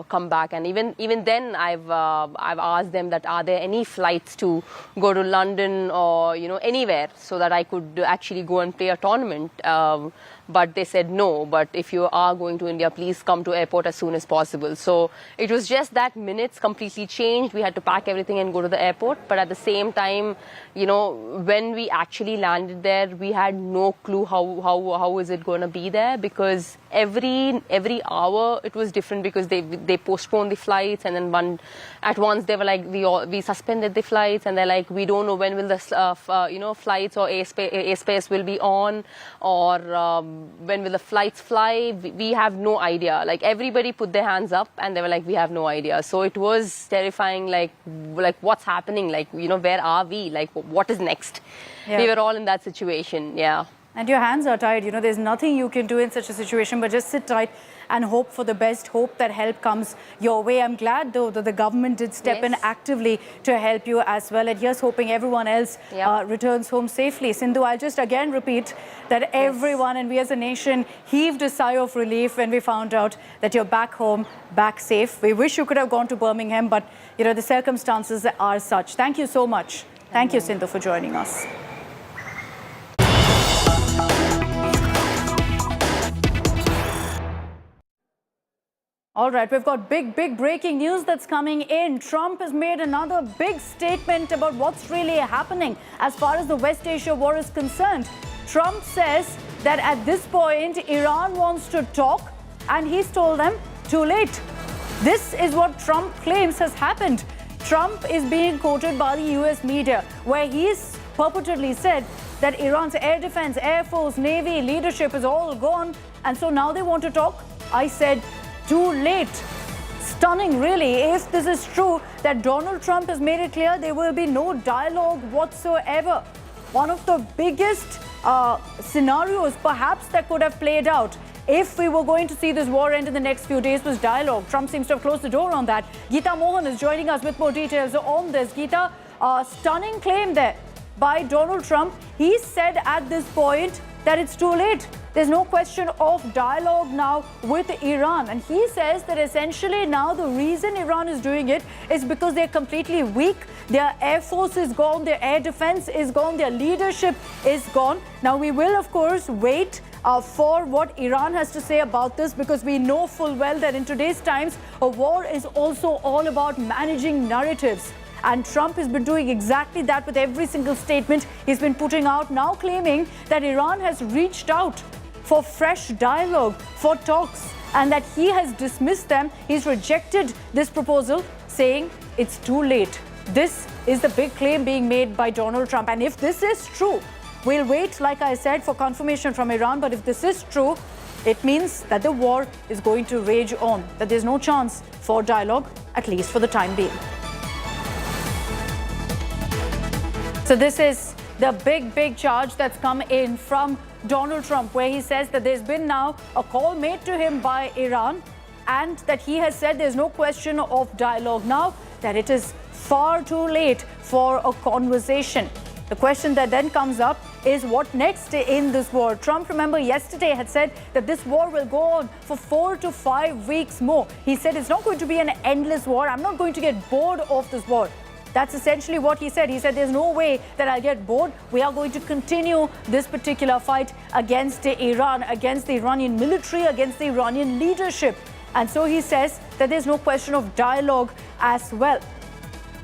come back. And even then, I've asked them that are there any flights to go to London or anywhere, so that I could actually go and play a tournament. But they said no, but if you are going to India, please come to airport as soon as possible. So it was just that minutes completely changed. We had to pack everything and go to the airport. But at the same time, when we actually landed there, we had no clue how is it going to be there, because every hour it was different, because they postponed the flights, and then at once they were like, we suspended the flights, and they're like, we don't know when will the flights or airspace will be on, or when will the flights fly. We have no idea. Like everybody put their hands up and they were like, we have no idea. So it was terrifying, like what's happening, like where are we, like what is next. We were all in that situation. And your hands are tied. There's nothing you can do in such a situation but just sit tight and hope for the best, hope that help comes your way. I'm glad, though, that the government did step in actively to help you as well. And here's hoping everyone else returns home safely. Sindhu, I'll just again repeat that everyone, and we as a nation, heaved a sigh of relief when we found out that you're back home, back safe. We wish you could have gone to Birmingham, but, the circumstances are such. Thank you so much. Thank you, Sindhu, for joining us. All right, we've got big breaking news that's coming in. Trump has made another big statement about what's really happening as far as the West Asia war is concerned. Trump says that at this point, Iran wants to talk, and he's told them, too late. This is what Trump claims has happened. Trump is being quoted by the US media, where he's purportedly said that Iran's air defense, air force, navy, leadership is all gone, and so now they want to talk. I said, too late. Stunning, really, if this is true, that Donald Trump has made it clear there will be no dialogue whatsoever. One of the biggest scenarios perhaps that could have played out if we were going to see this war end in the next few days was dialogue. Trump seems to have closed the door on that. Geeta Mohan is joining us with more details on this. Geeta, stunning claim there by Donald Trump. He said at this point that it's too late. There's no question of dialogue now with Iran. And he says that essentially now the reason Iran is doing it is because they're completely weak. Their air force is gone, their air defense is gone, their leadership is gone. Now we will, of course, wait for what Iran has to say about this, because we know full well that in today's times, a war is also all about managing narratives. And Trump has been doing exactly that with every single statement he's been putting out, now claiming that Iran has reached out for fresh dialogue, for talks, and that he has dismissed them. He's rejected this proposal, saying it's too late. This is the big claim being made by Donald Trump. And if this is true, we'll wait, like I said, for confirmation from Iran. But if this is true, it means that the war is going to rage on, that there's no chance for dialogue, at least for the time being. So this is the big charge that's come in from Donald Trump, where he says that there's been now a call made to him by Iran, and that he has said there's no question of dialogue now, that it is far too late for a conversation. The question that then comes up is what next in this war? Trump, remember, yesterday had said that this war will go on for 4 to 5 weeks more. He said it's not going to be an endless war. I'm not going to get bored of this war. That's essentially what he said. He said there's no way that I'll get bored. We are going to continue this particular fight against Iran, against the Iranian military, against the Iranian leadership. And so he says that there's no question of dialogue as well.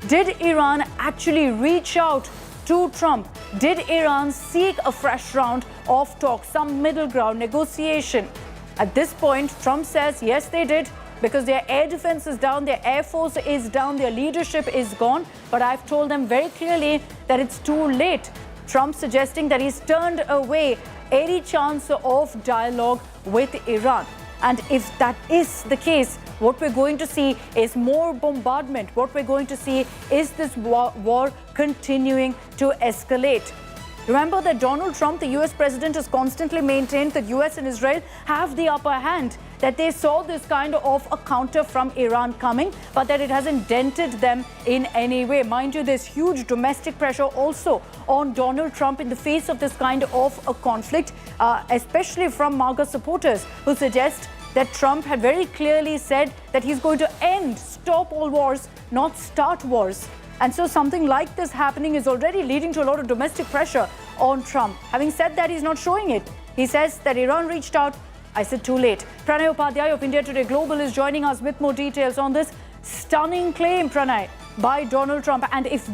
Did Iran actually reach out to Trump? Did Iran seek a fresh round of talks, some middle ground negotiation? At this point, Trump says, yes, they did, because their air defense is down, their air force is down, their leadership is gone. But I've told them very clearly that it's too late. Trump suggesting that he's turned away any chance of dialogue with Iran. And if that is the case, what we're going to see is more bombardment. What we're going to see is this war continuing to escalate. Remember that Donald Trump, the US president, has constantly maintained that US and Israel have the upper hand, that they saw this kind of a counter from Iran coming, but that it hasn't dented them in any way. Mind you, there's huge domestic pressure also on Donald Trump in the face of this kind of a conflict, especially from MAGA supporters who suggest that Trump had very clearly said that he's going to stop all wars, not start wars. And so something like this happening is already leading to a lot of domestic pressure on Trump. Having said that, he's not showing it. He says that Iran reached out. I said too late. Pranay Upadhyay of India Today Global is joining us with more details on this stunning claim, Pranay, by Donald Trump. And if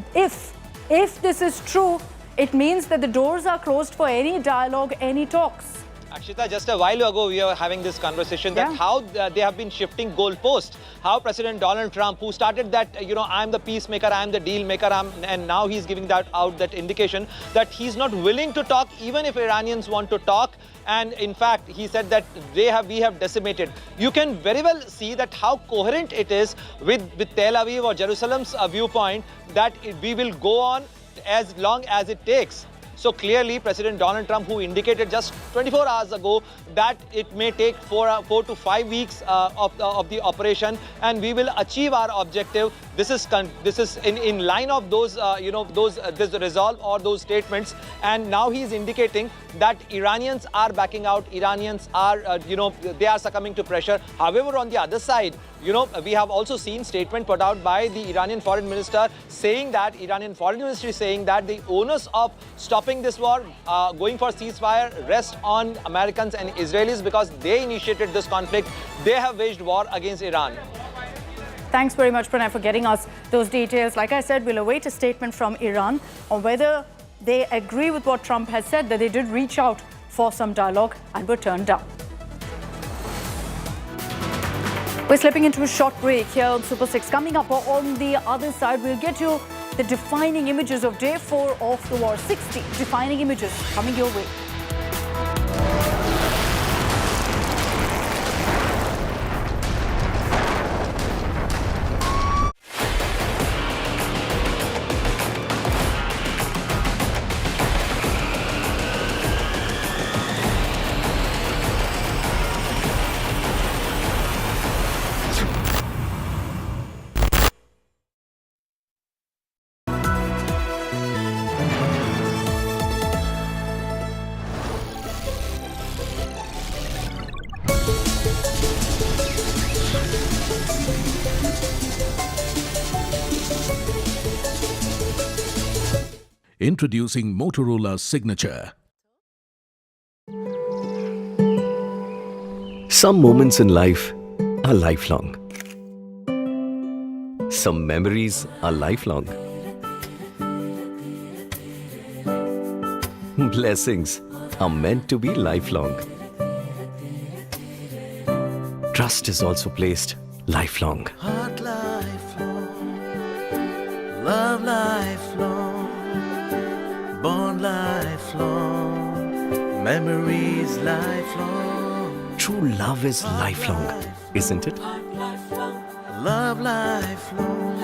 this is true, it means that the doors are closed for any dialogue, any talks. Akshita, just a while ago, we were having this conversation that how they have been shifting goalposts. How President Donald Trump, who started that, I'm the peacemaker, I'm the deal maker, and now he's giving that indication that he's not willing to talk, even if Iranians want to talk. And in fact, he said that we have decimated. You can very well see that how coherent it is with Tel Aviv or Jerusalem's viewpoint that we will go on as long as it takes. So clearly, President Donald Trump, who indicated just 24 hours ago that it may take 4 to 5 weeks of the operation, and we will achieve our objective. This is in line of those this resolve or those statements. And now he is indicating that Iranians are backing out. Iranians are they are succumbing to pressure. However, on the other side, we have also seen statement put out by the Iranian foreign minister saying that the onus of stopping this war, going for ceasefire, rests on Americans and Israelis because they initiated this conflict. They have waged war against Iran. Thanks very much, Pranay, for getting us those details. Like I said, we'll await a statement from Iran on whether they agree with what Trump has said, that they did reach out for some dialogue and were turned down. We're slipping into a short break here on Super 6. Coming up on the other side, we'll get you the defining images of day 4 of the war. 60 defining images coming your way. Introducing Motorola's signature. Some moments in life are lifelong. Some memories are lifelong. Blessings are meant to be lifelong. Trust is also placed lifelong. Heart lifelong, love lifelong, bond lifelong, memories lifelong. True love is lifelong, isn't it? Love lifelong,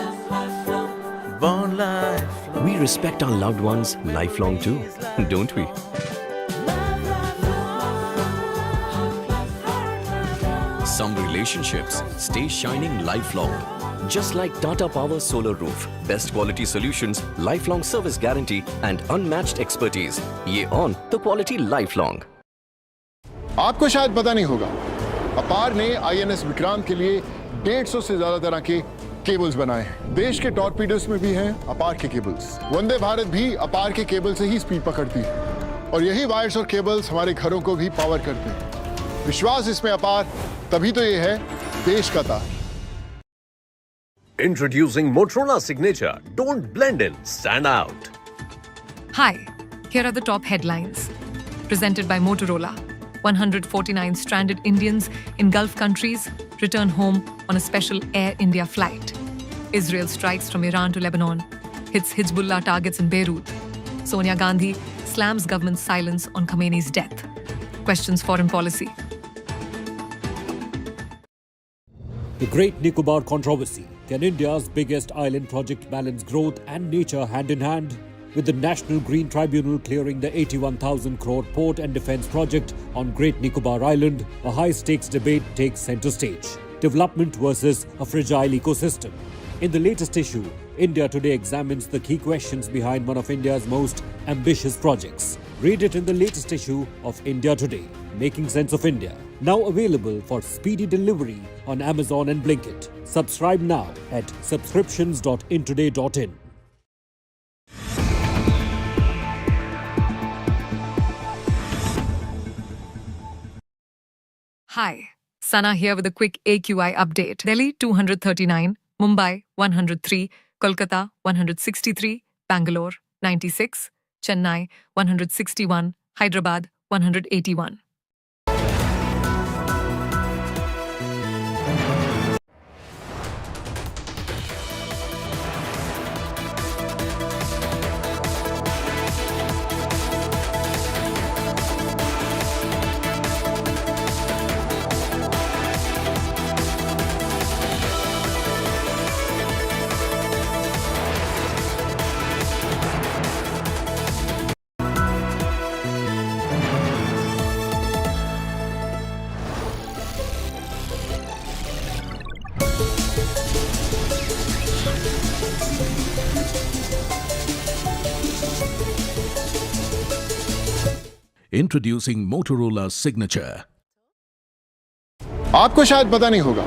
bond lifelong. We respect our loved ones lifelong too, don't we? Some relationships stay shining lifelong. Just like Tata Power Solar Roof, best quality solutions, lifelong service guarantee and unmatched expertise. ये on the quality lifelong. आपको शायद पता नहीं होगा, अपार ने INS Vikrant के लिए 150 से ज्यादा तरह के केबल्स बनाए हैं। देश के टॉर्पीडोस में भी हैं अपार के केबल्स। वंदे भारत भी अपार के केबल से ही स्पीड पकड़ती है और यही वायर्स और केबल्स हमारे घरों को भी पावर करते हैं। विश्वास इसमें अपार, तभी तो ये है देश का तार। Introducing Motorola Signature. Don't blend in, stand out. Hi, here are the top headlines. Presented by Motorola. 149 stranded Indians in Gulf countries return home on a special Air India flight. Israel strikes from Iran to Lebanon, hits Hezbollah targets in Beirut. Sonia Gandhi slams government's silence on Khamenei's death. Questions foreign policy. The Great Nicobar Controversy. Can India's biggest island project balance growth and nature hand in hand? With the National Green Tribunal clearing the 81,000 crore port and defence project on Great Nicobar Island, a high-stakes debate takes centre stage. Development versus a fragile ecosystem. In the latest issue, India Today examines the key questions behind one of India's most ambitious projects. Read it in the latest issue of India Today, Making Sense of India. Now available for speedy delivery on Amazon and Blinkit. Subscribe now at subscriptions.intoday.in. Hi, Sana here with a quick AQI update. Delhi 239, Mumbai 103, Kolkata 163, Bangalore 96, Chennai 161, Hyderabad 181. Introducing Motorola Signature. आपको शायद पता नहीं होगा,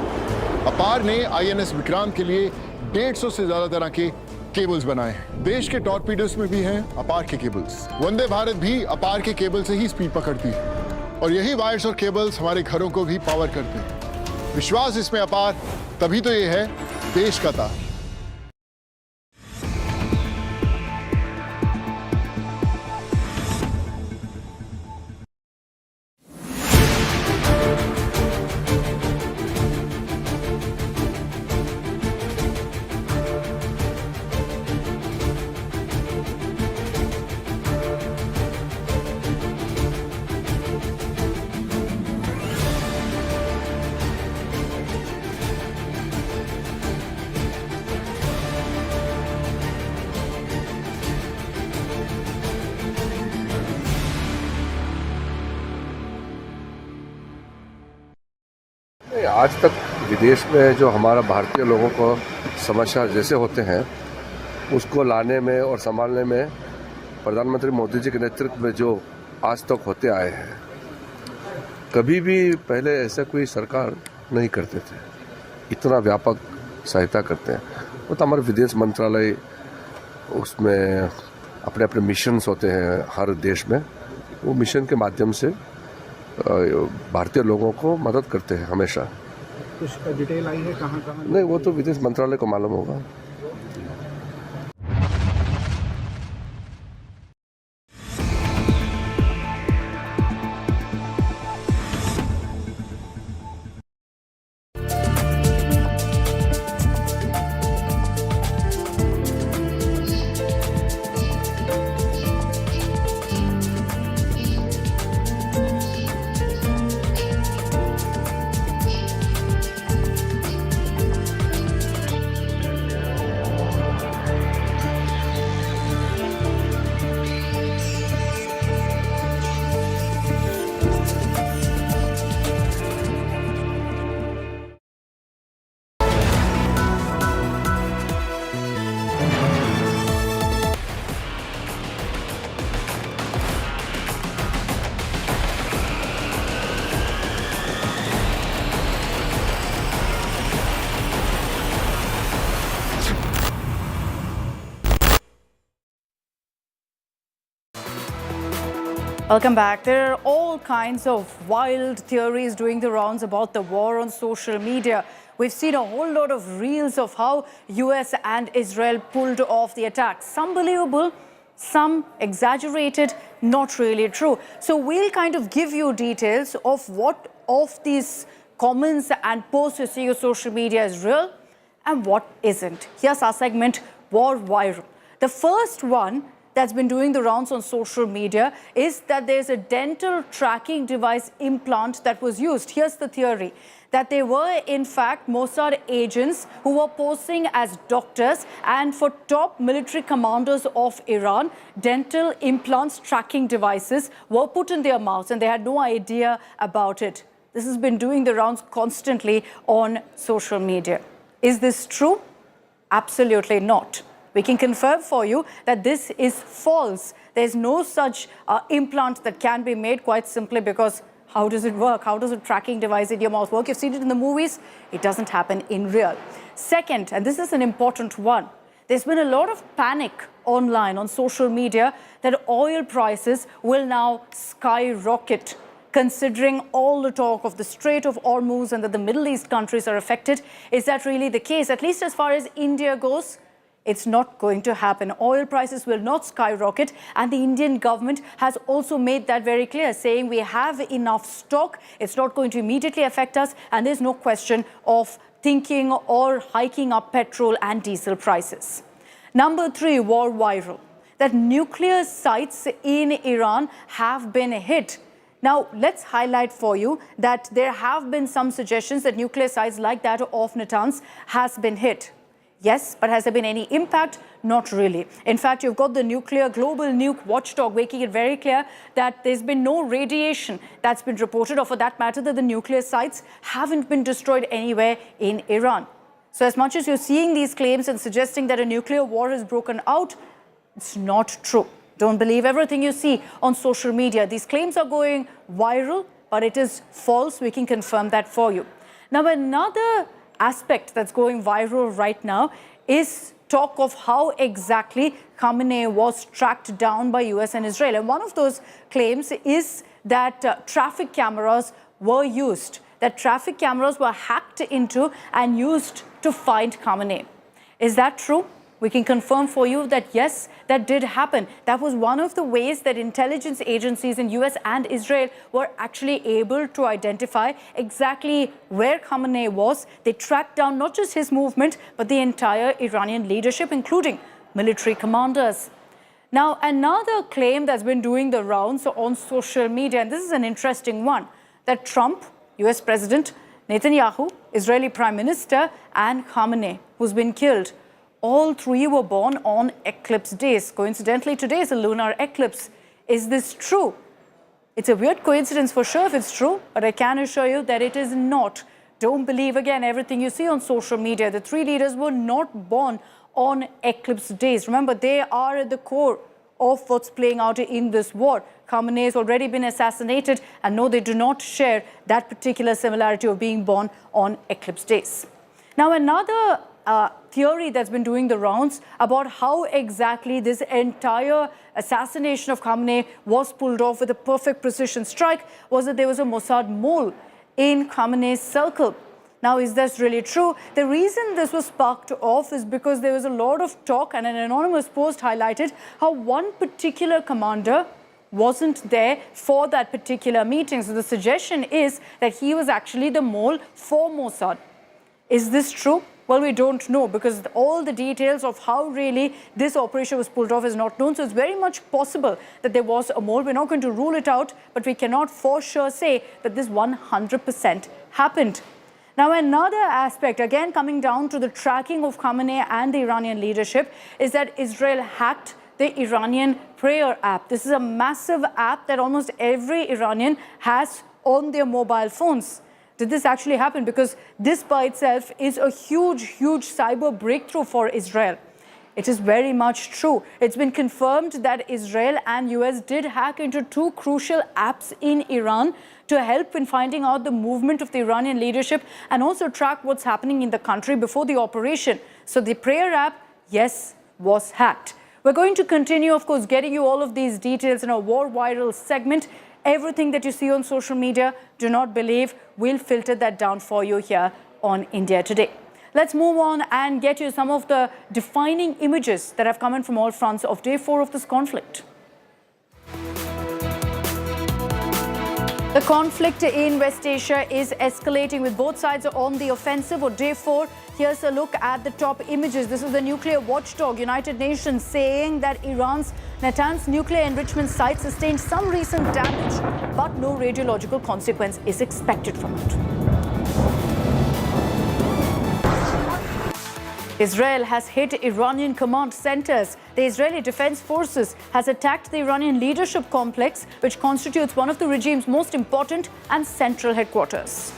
अपार ने INS Vikrant के लिए 150 से ज्यादा तरह के केबल्स बनाए हैं। देश के टॉर्पीडोस में भी हैं अपार के केबल्स। वंदे भारत भी अपार के केबल से ही स्पीड पकड़ती है और यही वायर्स और केबल्स हमारे घरों को भी पावर करते हैं। विश्वास इसमें अपार, तभी तो ये है देश का तार। आज तक विदेश में जो हमारा भारतीय लोगों को समस्या जैसे होते हैं उसको लाने में और संभालने में प्रधानमंत्री मोदी जी के नेतृत्व में जो आज तक होते आए हैं, कभी भी पहले ऐसा कोई सरकार नहीं करते थे। इतना व्यापक सहायता करते हैं। वो तो हमारे विदेश मंत्रालय उसमें अपने अपने मिशंस होते हैं हर देश में, वो मिशन के माध्यम से भारतीय लोगों को मदद करते हैं हमेशा। कुछ डिटेल आई है कहाँ नहीं, वो तो विदेश मंत्रालय को मालूम होगा। Welcome back. There are all kinds of wild theories doing the rounds about the war on social media. We've seen a whole lot of reels of how US and Israel pulled off the attack. Some believable, some exaggerated, not really true. So we'll kind of give you details of what of these comments and posts you see on social media is real and what isn't. Here's our segment, War Viral. The first one that's been doing the rounds on social media is that there's a dental tracking device implant that was used. Here's the theory, that they were in fact Mossad agents who were posing as doctors, and for top military commanders of Iran, dental implants tracking devices were put in their mouths and they had no idea about it. This has been doing the rounds constantly on social media. Is this true? Absolutely not. We can confirm for you that this is false. There's no such implant that can be made, quite simply because how does it work? How does a tracking device in your mouth work? You've seen it in the movies. It doesn't happen in real. Second, and this is an important one, there's been a lot of panic online on social media that oil prices will now skyrocket. Considering all the talk of the Strait of Hormuz and that the Middle East countries are affected, is that really the case? At least as far as India goes, it's not going to happen. Oil prices will not skyrocket, and the Indian government has also made that very clear, saying we have enough stock, it's not going to immediately affect us, and there's no question of thinking or hiking up petrol and diesel prices. Number 3, war viral, that nuclear sites in Iran have been hit. Now, let's highlight for you that there have been some suggestions that nuclear sites like that of Natanz has been hit. Yes, but has there been any impact? Not really. In fact, you've got the global nuke watchdog making it very clear that there's been no radiation that's been reported, or for that matter, that the nuclear sites haven't been destroyed anywhere in Iran. So as much as you're seeing these claims and suggesting that a nuclear war has broken out, it's not true. Don't believe everything you see on social media. These claims are going viral, but it is false. We can confirm that for you. Now, another aspect that's going viral right now is talk of how exactly Khamenei was tracked down by US and Israel. And one of those claims is that traffic cameras were used, that traffic cameras were hacked into and used to find Khamenei. Is that true? We can confirm for you that yes, that did happen. That was one of the ways that intelligence agencies in US and Israel were actually able to identify exactly where Khamenei was. They tracked down not just his movement, but the entire Iranian leadership, including military commanders. Now, another claim that's been doing the rounds on social media, and this is an interesting one, that Trump, US President, Netanyahu, Israeli Prime Minister, and Khamenei, who's been killed, all three were born on eclipse days. Coincidentally, today is a lunar eclipse. Is this true? It's a weird coincidence for sure if it's true, but I can assure you that it is not. Don't believe, again, everything you see on social media. The three leaders were not born on eclipse days. Remember, they are at the core of what's playing out in this war. Khamenei has already been assassinated, and no, they do not share that particular similarity of being born on eclipse days. Now, another theory that's been doing the rounds about how exactly this entire assassination of Khamenei was pulled off with a perfect precision strike was that there was a Mossad mole in Khamenei's circle. Now, is this really true? The reason this was sparked off is because there was a lot of talk, and an anonymous post highlighted how one particular commander wasn't there for that particular meeting. So the suggestion is that he was actually the mole for Mossad. Is this true? Well, we don't know, because all the details of how really this operation was pulled off is not known. So it's very much possible that there was a mole. We're not going to rule it out, but we cannot for sure say that this 100% happened. Now, another aspect, again coming down to the tracking of Khamenei and the Iranian leadership, is that Israel hacked the Iranian prayer app. This is a massive app that almost every Iranian has on their mobile phones. Did this actually happen? Because this by itself is a huge, huge cyber breakthrough for Israel. It is very much true. It's been confirmed that Israel and US did hack into two crucial apps in Iran to help in finding out the movement of the Iranian leadership and also track what's happening in the country before the operation. So the prayer app, yes, was hacked. We're going to continue, of course, getting you all of these details in our War Viral segment. Everything that you see on social media, do not believe. We'll filter that down for you here on India Today. Let's move on and get you some of the defining images that have come in from all fronts of day 4 of this conflict. The conflict in West Asia is escalating with both sides on the offensive. On day 4, here's a look at the top images. This is the nuclear watchdog, United Nations, saying that Iran's Natanz nuclear enrichment site sustained some recent damage, but no radiological consequence is expected from it. Israel has hit Iranian command centers. The Israeli Defense Forces has attacked the Iranian leadership complex, which constitutes one of the regime's most important and central headquarters.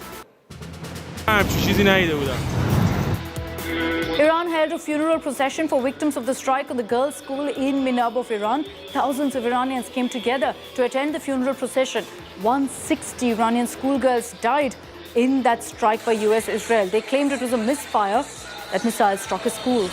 Iran held a funeral procession for victims of the strike on the girls' school in Minab of Iran. Thousands of Iranians came together to attend the funeral procession. 160 Iranian schoolgirls died in that strike by US-Israel. They claimed it was a misfire, that missiles struck a school.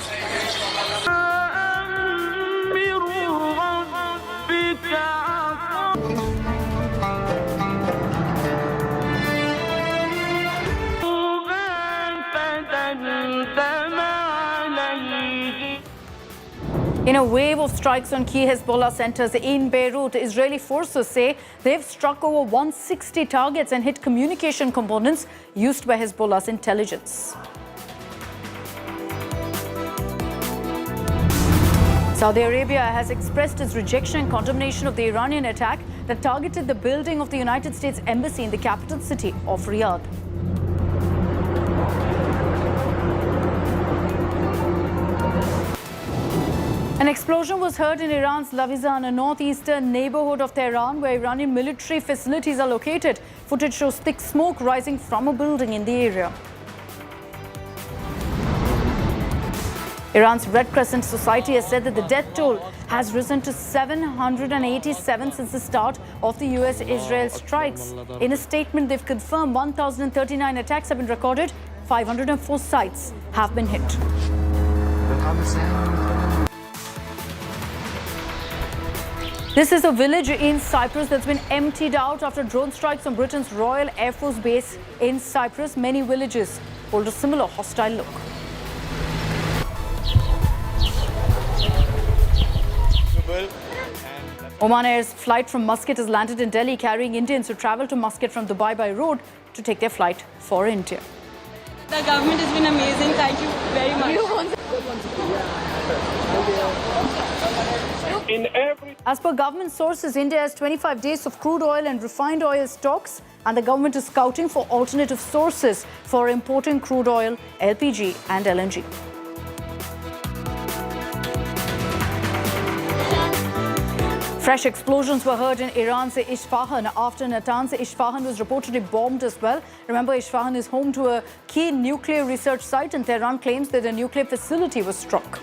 In a wave of strikes on key Hezbollah centers in Beirut, Israeli forces say they've struck over 160 targets and hit communication components used by Hezbollah's intelligence. Saudi Arabia has expressed its rejection and condemnation of the Iranian attack that targeted the building of the United States Embassy in the capital city of Riyadh. An explosion was heard in Iran's Lavizan, a northeastern neighborhood of Tehran, where Iranian military facilities are located. Footage shows thick smoke rising from a building in the area. Iran's Red Crescent Society has said that the death toll has risen to 787 since the start of the US-Israel strikes. In a statement, they've confirmed 1,039 attacks have been recorded, 504 sites have been hit. This is a village in Cyprus that's been emptied out after drone strikes on Britain's Royal Air Force Base in Cyprus. Many villages hold a similar hostile look. Oman Air's flight from Muscat has landed in Delhi, carrying Indians who travel to Muscat from Dubai by road to take their flight for India. The government has been amazing. Thank you very much. As per government sources, India has 25 days of crude oil and refined oil stocks, and the government is scouting for alternative sources for importing crude oil, LPG and LNG. Fresh explosions were heard in Iran's Isfahan after Natanz. Isfahan was reportedly bombed as well. Remember, Isfahan is home to a key nuclear research site, and Tehran claims that a nuclear facility was struck.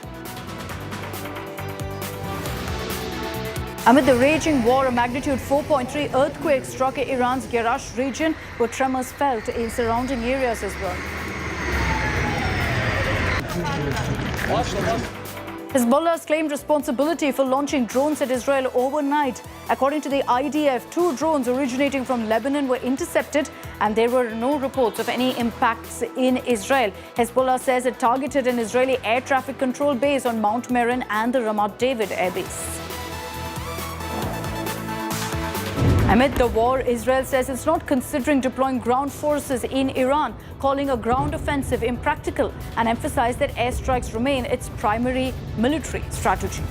Amid the raging war, a magnitude 4.3 earthquake struck Iran's Gerash region, where tremors felt in surrounding areas as well. Hezbollah has claimed responsibility for launching drones at Israel overnight. According to the IDF, 2 drones originating from Lebanon were intercepted, and there were no reports of any impacts in Israel. Hezbollah says it targeted an Israeli air traffic control base on Mount Meron and the Ramat David air base. Amid the war, Israel says it's not considering deploying ground forces in Iran, calling a ground offensive impractical, and emphasized that airstrikes remain its primary military strategy.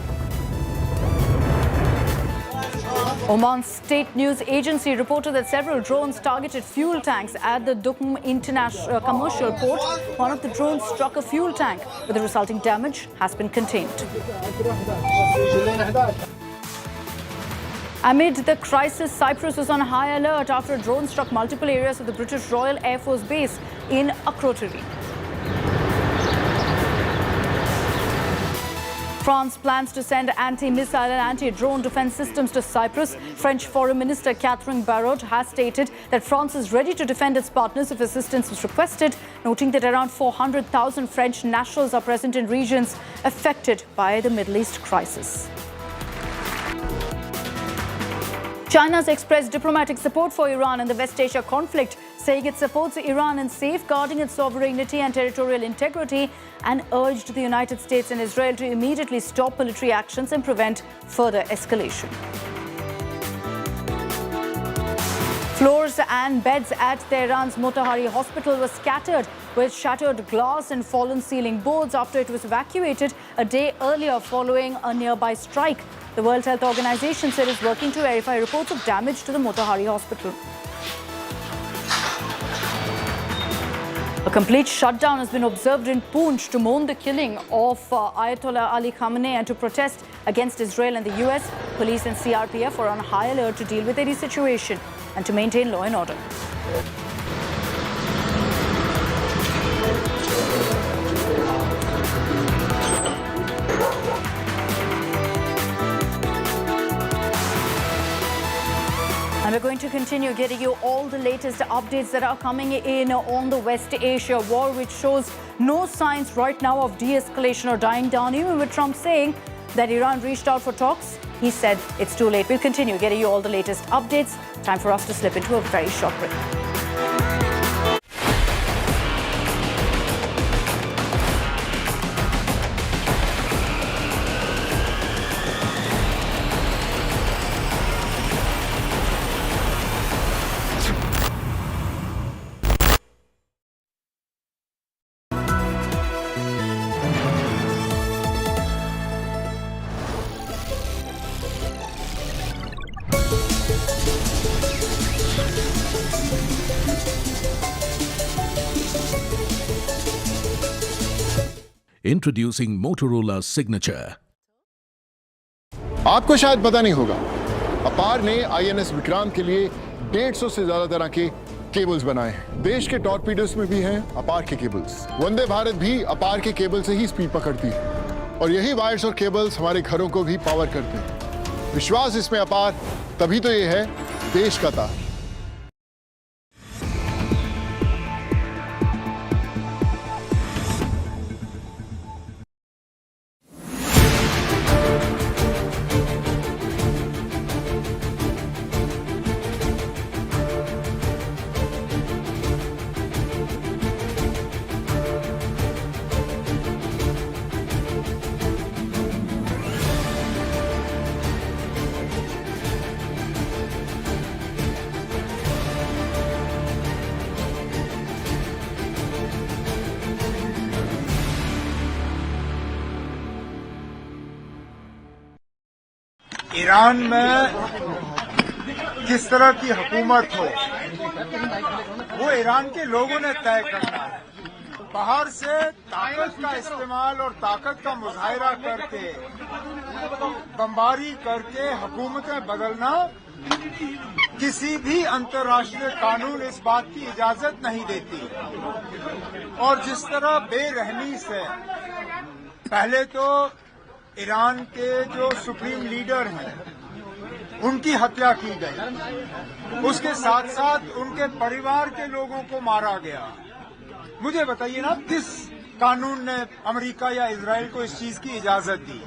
Oman's state news agency reported that several drones targeted fuel tanks at the Duqm International Commercial Port. One of the drones struck a fuel tank, but the resulting damage has been contained. Amid the crisis, Cyprus was on high alert after a drone struck multiple areas of the British Royal Air Force Base in Akrotiri. France plans to send anti-missile and anti-drone defense systems to Cyprus. French Foreign Minister Catherine Barrot has stated that France is ready to defend its partners if assistance is requested, noting that around 400,000 French nationals are present in regions affected by the Middle East crisis. China has expressed diplomatic support for Iran in the West Asia conflict, saying it supports Iran in safeguarding its sovereignty and territorial integrity, and urged the United States and Israel to immediately stop military actions and prevent further escalation. Floors and beds at Tehran's Motahari hospital were scattered with shattered glass and fallen ceiling boards after it was evacuated a day earlier following a nearby strike. The World Health Organization said it's working to verify reports of damage to the Motahari hospital. A complete shutdown has been observed in Poonch to mourn the killing of Ayatollah Ali Khamenei and to protest against Israel and the US. Police and CRPF are on high alert to deal with any situation and to maintain law and order. And we're going to continue getting you all the latest updates that are coming in on the West Asia war, which shows no signs right now of de-escalation or dying down, even with Trump saying that Iran reached out for talks. He said it's too late. We'll continue getting you all the latest updates. Time for us to slip into a very short break. Introducing Motorola's signature. आपको शायद पता नहीं होगा, अपार ने INS Vikrant के लिए 150 से ज्यादा तरह के केबल्स बनाए हैं। देश के टॉर्पीडोस में भी हैं अपार के केबल्स। वंदे भारत भी अपार के केबल से ही स्पीड पकड़ती है और यही वायर्स और केबल्स हमारे घरों को भी पावर करते हैं। विश्वास इसमें अपार, तभी तो ये है देश का तार। ईरान में किस तरह की हुकूमत हो वो ईरान के लोगों ने तय करना है। बाहर से ताकत का इस्तेमाल और ताकत का मुजाहिरा करके बमबारी करके हुकूमतें बदलना किसी भी अंतर्राष्ट्रीय कानून इस बात की इजाजत नहीं देती। और जिस तरह बेरहमी से पहले तो ईरान के जो सुप्रीम लीडर हैं उनकी हत्या की गई, उसके साथ साथ उनके परिवार के लोगों को मारा गया। मुझे बताइए ना, किस कानून ने अमेरिका या इजराइल को इस चीज की इजाजत दी?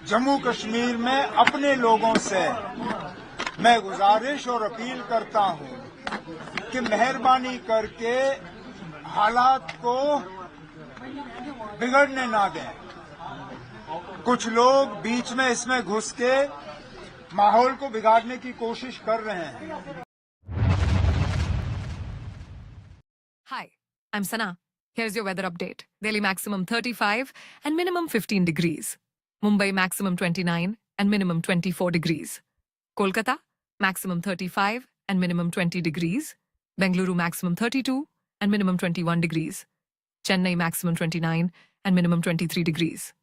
जम्मू कश्मीर में अपने लोगों से मैं गुजारिश और अपील करता हूं कि मेहरबानी करके हालात को बिगड़ने ना दें। कुछ लोग बीच में इसमें घुस के माहौल को बिगाड़ने की कोशिश कर रहे हैं। Hi, I'm Sana. Here's your weather update. Delhi maximum 35 and minimum 15 degrees. Mumbai maximum 29 and minimum 24 degrees. Kolkata maximum 35 and minimum 20 degrees. Bengaluru maximum 32 and minimum 21 degrees. Chennai maximum 29 and minimum 23 degrees.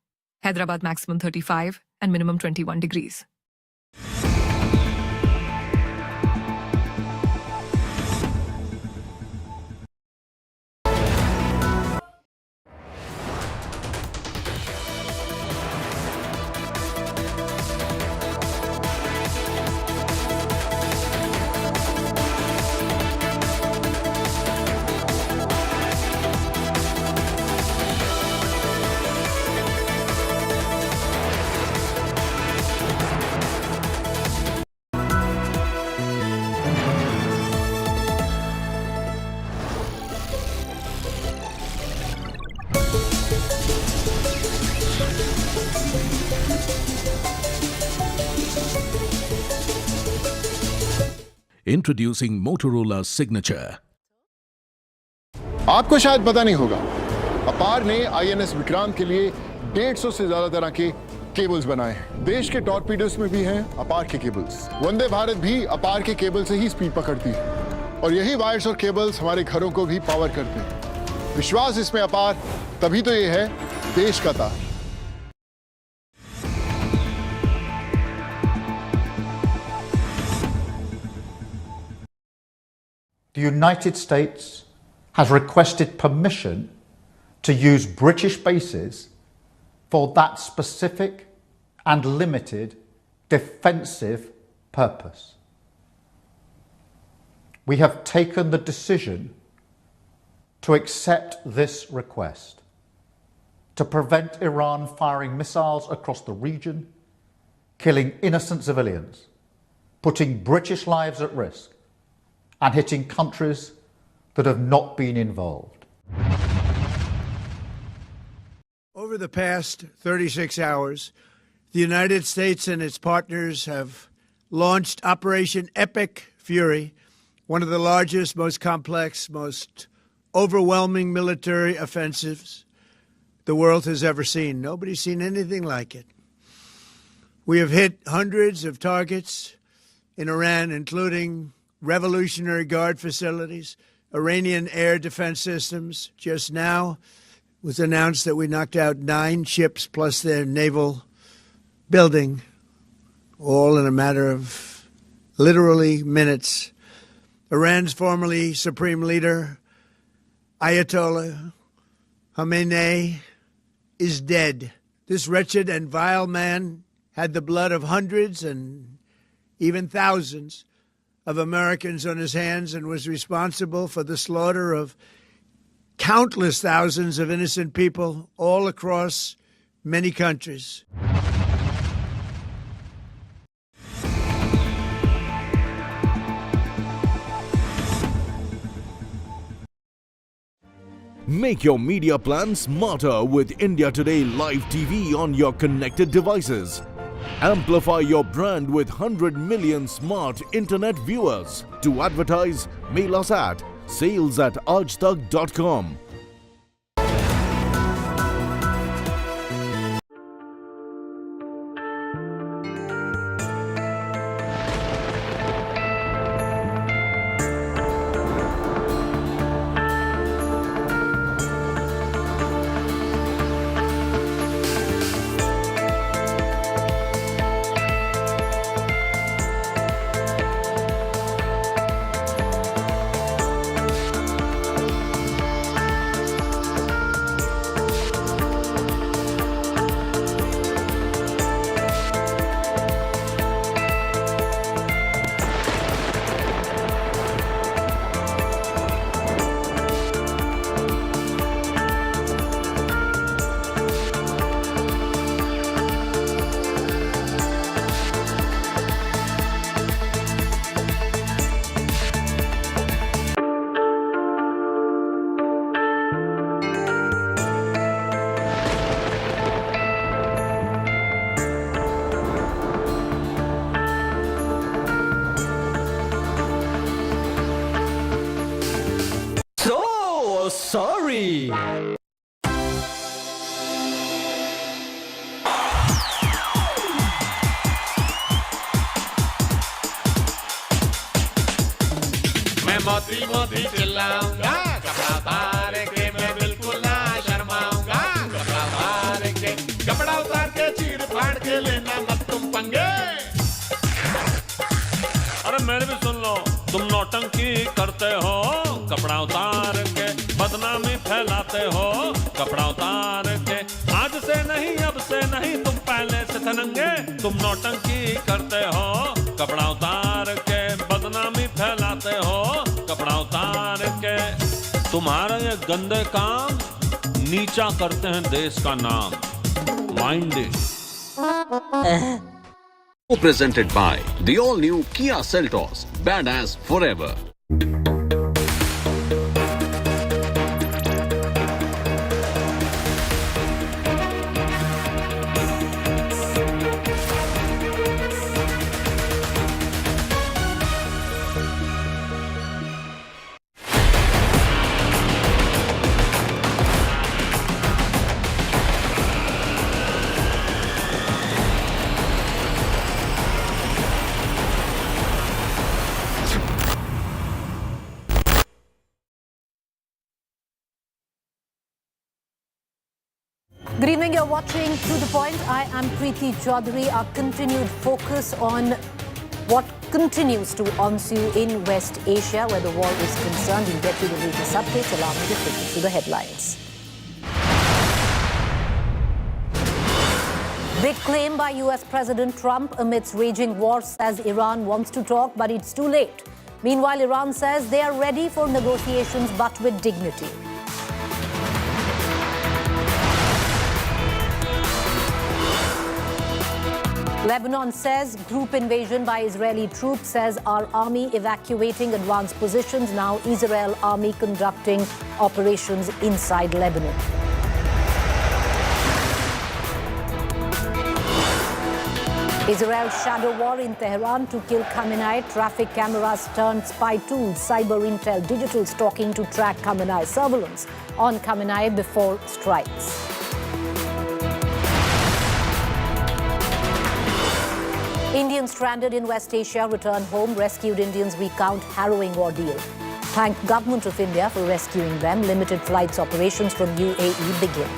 Hyderabad maximum 35 and minimum 21 degrees. Introducing Motorola's signature. आपको शायद पता नहीं होगा, अपार ने INS Vikrant के लिए 150 से ज्यादा तरह के केबल्स बनाए हैं। देश के टॉर्पीडोस में भी हैं अपार के केबल्स। वंदे भारत भी अपार के केबल से ही स्पीड पकड़ती है और यही वायर्स और केबल्स हमारे घरों को भी पावर करते हैं। विश्वास इसमें अपार, तभी तो ये है देश का तार। The United States has requested permission to use British bases for that specific and limited defensive purpose. We have taken the decision to accept this request to prevent Iran firing missiles across the region, killing innocent civilians, putting British lives at risk, and hitting countries that have not been involved. Over the past 36 hours, the United States and its partners have launched Operation Epic Fury, one of the largest, most complex, most overwhelming military offensives the world has ever seen. Nobody's seen anything like it. We have hit hundreds of targets in Iran, including Revolutionary Guard facilities, Iranian air defense systems. Just now it was announced that we knocked out 9 ships plus their naval building, all in a matter of literally minutes. Iran's formerly supreme leader, Ayatollah Khamenei, is dead. This wretched and vile man had the blood of hundreds and even thousands of Americans on his hands and was responsible for the slaughter of countless thousands of innocent people all across many countries. Make your media plan smarter with India Today Live TV on your connected devices. Amplify your brand with 100 million smart internet viewers. To advertise, mail us at sales@aajtak.com. Sorry. मैं मोती मोती चिल्लाऊंगा, कपड़ा उतार के मैं बिल्कुल ना शर्माऊंगा। कपड़ा उतार के, कपड़ा उतार के चीर फाड़ के लेना मत तुम पंगे। अरे मेरे भी सुन लो, तुम नौटंकी करते हो, कपड़ा उतार के बदनामी फैलाते हो, कपड़ा उतार के। आज से नहीं, अब से नहीं, तुम पहले से थे नंगे। तुम नौटंकी करते हो, कपड़ा उतार के बदनामी फैलाते हो, कपड़ा उतार के। तुम्हारे ये गंदे काम नीचा करते हैं देश का नाम। Mind it. Presented by the all-new Kia Seltos, badass forever. You're watching To The Point. I am Preeti Chaudhary. Our continued focus on what continues to ensue in West Asia, where the war is concerned. We'll get you the latest updates. Allow me to take you through the headlines. Big claim by US President Trump amidst raging war, says Iran wants to talk, but it's too late. Meanwhile, Iran says they are ready for negotiations, but with dignity. Lebanon says group invasion by Israeli troops, says our army evacuating advanced positions. Now Israel army conducting operations inside Lebanon. Israel shadow war in Tehran to kill Khamenei. Traffic cameras turned spy tools. Cyber intel digital stalking to track Khamenei. Surveillance on Khamenei before strikes. Indians stranded in West Asia return home. Rescued Indians recount harrowing ordeal. Thank Government of India for rescuing them. Limited flights operations from UAE begin.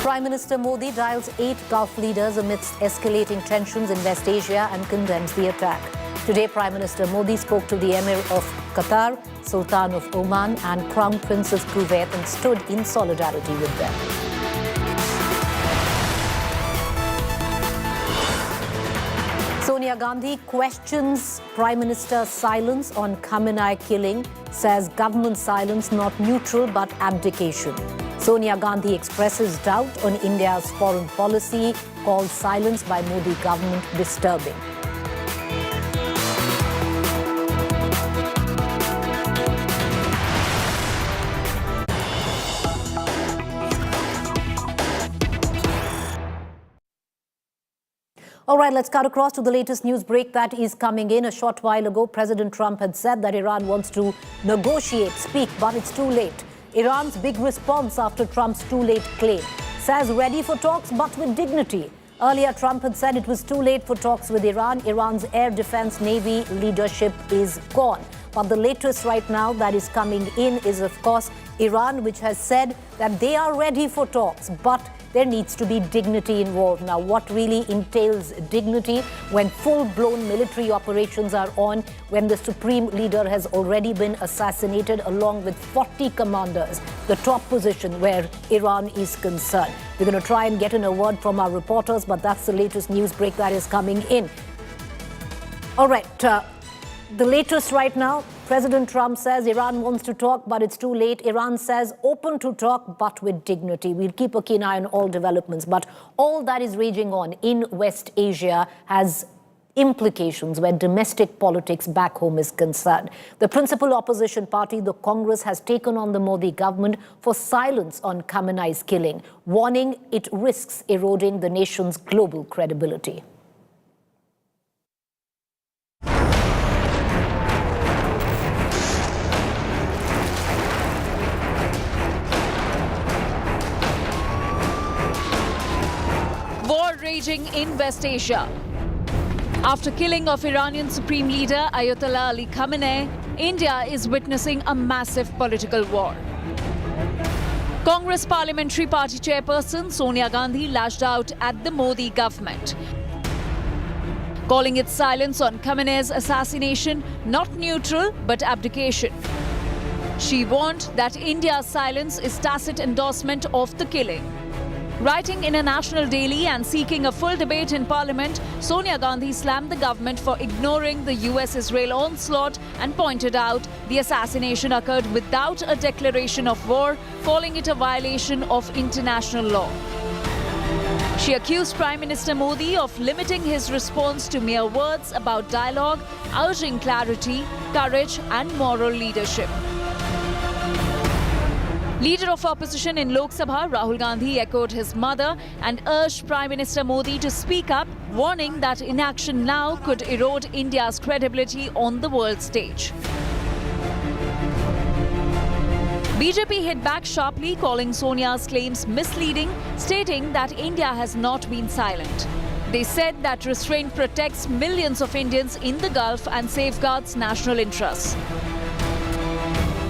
Prime Minister Modi dials 8 Gulf leaders amidst escalating tensions in West Asia and condemns the attack. Today, Prime Minister Modi spoke to the Emir of Qatar, Sultan of Oman and Crown Prince of Kuwait and stood in solidarity with them. Sonia Gandhi questions Prime Minister's silence on Khamenei killing, says government silence not neutral but abdication. Sonia Gandhi expresses doubt on India's foreign policy, calls silence by Modi government disturbing. All right, let's cut across to the latest news break that is coming in. A short while ago, President Trump had said that Iran wants to negotiate, speak, but it's too late. Iran's big response after Trump's too late claim, says ready for talks but with dignity. Earlier, Trump had said it was too late for talks with Iran. Iran's air defense navy leadership is gone. But the latest right now that is coming in is, of course, Iran, which has said that they are ready for talks, but there needs to be dignity involved. Now, what really entails dignity when full-blown military operations are on, when the supreme leader has already been assassinated along with 40 commanders, the top position where Iran is concerned. We're going to try and get in a word from our reporters, but that's the latest news break that is coming in. All right, the latest right now, President Trump says Iran wants to talk, but it's too late. Iran says open to talk, but with dignity. We'll keep a keen eye on all developments. But all that is raging on in West Asia has implications where domestic politics back home is concerned. The principal opposition party, the Congress, has taken on the Modi government for silence on Khamenei's killing, warning it risks eroding the nation's global credibility. War raging in West Asia. After killing of Iranian Supreme Leader Ayatollah Ali Khamenei, India is witnessing a massive political war. Congress Parliamentary Party Chairperson Sonia Gandhi lashed out at the Modi government, calling its silence on Khamenei's assassination not neutral but abdication. She warned that India's silence is tacit endorsement of the killing. Writing in a national daily and seeking a full debate in Parliament, Sonia Gandhi slammed the government for ignoring the US-Israel onslaught and pointed out the assassination occurred without a declaration of war, calling it a violation of international law. She accused Prime Minister Modi of limiting his response to mere words about dialogue, urging clarity, courage and moral leadership. Leader of opposition in Lok Sabha, Rahul Gandhi, echoed his mother and urged Prime Minister Modi to speak up, warning that inaction now could erode India's credibility on the world stage. BJP hit back sharply, calling Sonia's claims misleading, stating that India has not been silent. They said that restraint protects millions of Indians in the Gulf and safeguards national interests.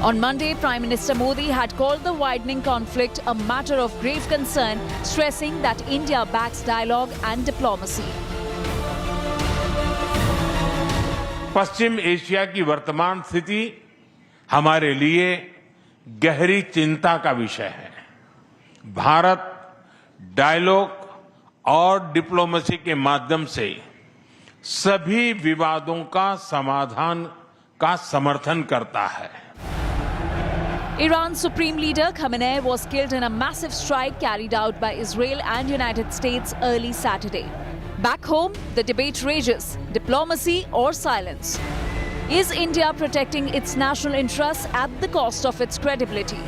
On Monday, Prime Minister Modi had called the widening conflict a matter of grave concern, stressing that India backs dialogue and diplomacy. Paschim Asia की वर्तमान स्थिति हमारे लिए गहरी चिंता का विषय है। भारत डायलॉग और डिप्लोमेसी के माध्यम से सभी विवादों का समाधान का समर्थन करता है। Iran's Supreme Leader Khamenei was killed in a massive strike carried out by Israel and United States early Saturday. Back home, the debate rages: diplomacy or silence. Is India protecting its national interests at the cost of its credibility?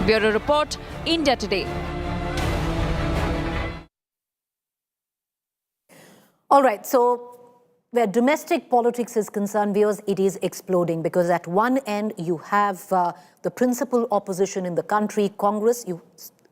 Bureau Report, India Today. All right, so where domestic politics is concerned, viewers, it is exploding because at one end you have the principal opposition in the country, Congress. You've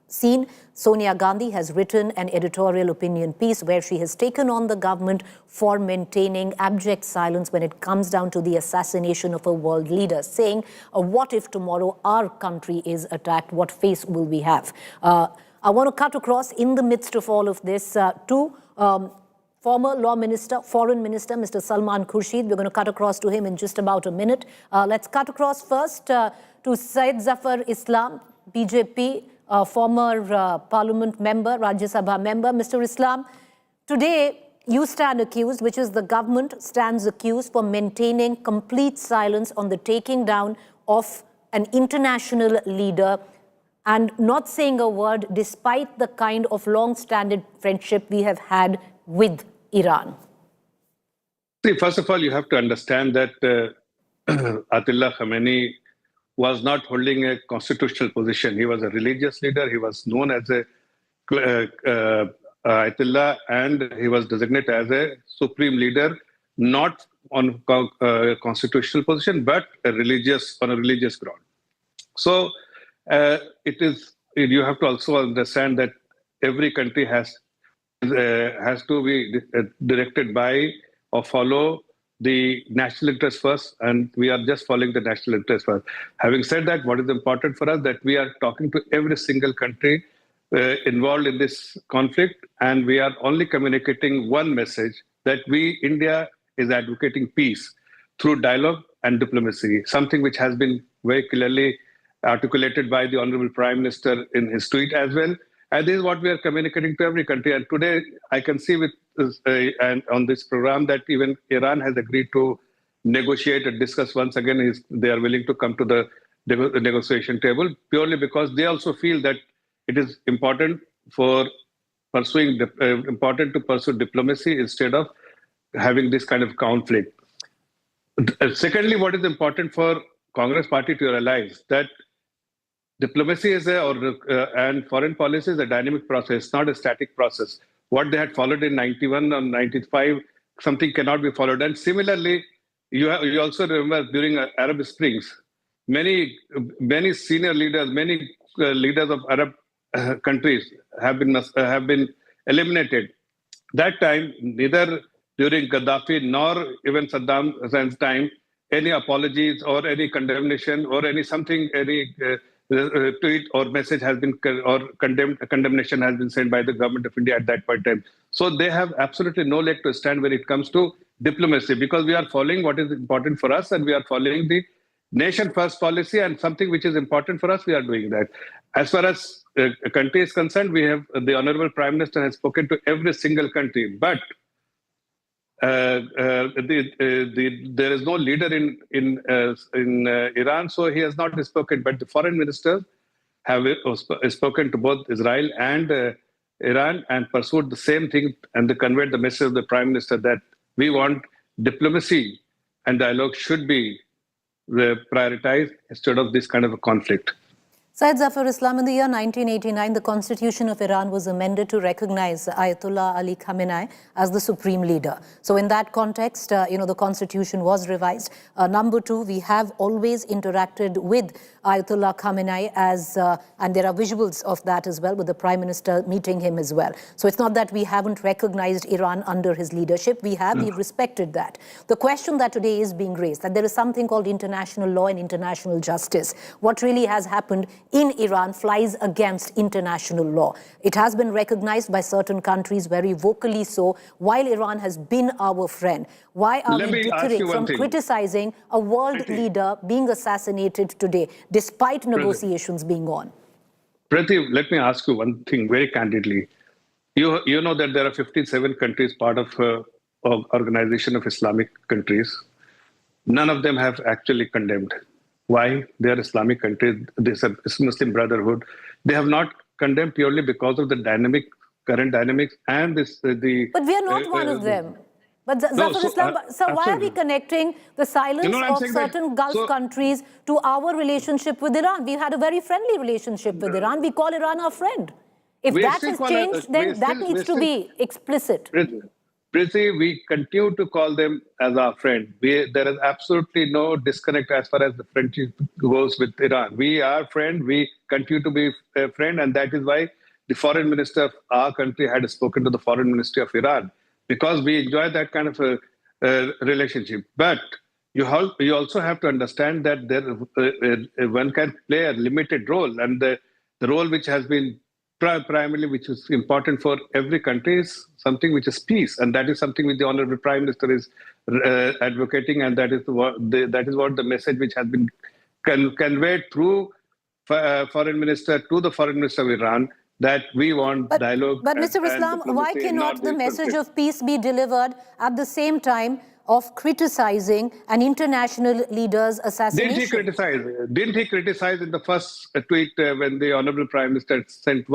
seen Sonia Gandhi has written an editorial opinion piece where she has taken on the government for maintaining abject silence when it comes down to the assassination of a world leader, saying, what if tomorrow our country is attacked? What face will we have? I want to cut across in the midst of all of this to former Law Minister, Foreign Minister, Mr. Salman Khurshid. We're going to cut across to him in just about a minute. Let's cut across first to Syed Zafar Islam, BJP, former Parliament member, Rajya Sabha member. Mr. Islam, today you stand accused, which is the government stands accused for maintaining complete silence on the taking down of an international leader and not saying a word despite the kind of long-standing friendship we have had with Iran. See, first of all, you have to understand that Ayatollah Khamenei was not holding a constitutional position. He was a religious leader. He was known as a Ayatollah, and he was designated as a supreme leader, not on a constitutional position, but on a religious ground. So you have to also understand that every country has to be directed by or follow the national interest first, and we are just following the national interest first. Having said that, what is important for us that we are talking to every single country involved in this conflict, and we are only communicating one message, that India is advocating peace through dialogue and diplomacy, something which has been very clearly articulated by the Honorable Prime Minister in his tweet as well. And this is what we are communicating to every country. And today, I can see and on this program that even Iran has agreed to negotiate and discuss once again. They are willing to come to the negotiation table purely because they also feel that it is important to pursue diplomacy instead of having this kind of conflict. Secondly, what is important for Congress Party to realize that diplomacy and foreign policy is a dynamic process, not a static process. What they had followed in 91 or 95, something cannot be followed. And similarly, you also remember during Arab Springs, many senior leaders, many leaders of Arab countries have been eliminated. That time, neither during Gaddafi nor even Saddam Hussein's time, any apologies or any condemnation or any tweet or message has been condemnation has been sent by the government of India at that point in time. So they have absolutely no leg to stand when it comes to diplomacy, because we are following what is important for us and we are following the nation first policy, and something which is important for us, we are doing that. As far as a country is concerned, we have the Honorable Prime Minister has spoken to every single country, but there is no leader in Iran, so he has not spoken. But the foreign ministers have spoken to both Israel and Iran and pursued the same thing, and they conveyed the message of the Prime Minister that we want diplomacy and dialogue should be prioritized instead of this kind of a conflict. Syed Zafar Islam, in the year 1989, the constitution of Iran was amended to recognize Ayatollah Ali Khamenei as the supreme leader. So in that context, the constitution was revised. Number two, we have always interacted with Ayatollah Khamenei and there are visuals of that as well, with the prime minister meeting him as well. So it's not that we haven't recognized Iran under his leadership. We have, we've respected that. The question that today is being raised, that there is something called international law and international justice. What really has happened in Iran flies against international law. It has been recognized by certain countries very vocally so, while Iran has been our friend. Why are we deterring from criticizing a world leader being assassinated today, despite negotiations being on? Prati, let me ask you one thing very candidly. You know that there are 57 countries part of Organization of Islamic Countries. None of them have actually condemned. Why? They are Islamic countries. This is Muslim Brotherhood. They have not condemned purely because of the current dynamics and the. But we are not one of them. But Zafar Islam, so why are we connecting the silence of certain Gulf countries to our relationship with Iran? We've had a very friendly relationship with Iran. We call Iran our friend. If that has changed, then that needs to be explicit. Priti, we continue to call them as our friend. There is absolutely no disconnect as far as the friendship goes with Iran. We are friend. We continue to be a friend, and that is why the foreign minister of our country had spoken to the foreign ministry of Iran, because we enjoy that kind of a relationship. But you also have to understand that one can play a limited role, and the role which has been primarily, which is important for every country, is something which is peace, and that is something which the Honorable Prime Minister is advocating, and that is what the message which has been conveyed through Foreign Minister to the Foreign Minister of Iran, that we want dialogue. But Mr. Islam, why cannot the message of peace be delivered at the same time of criticizing an international leader's assassination? Didn't he criticize in the first tweet when the Honorable Prime Minister sent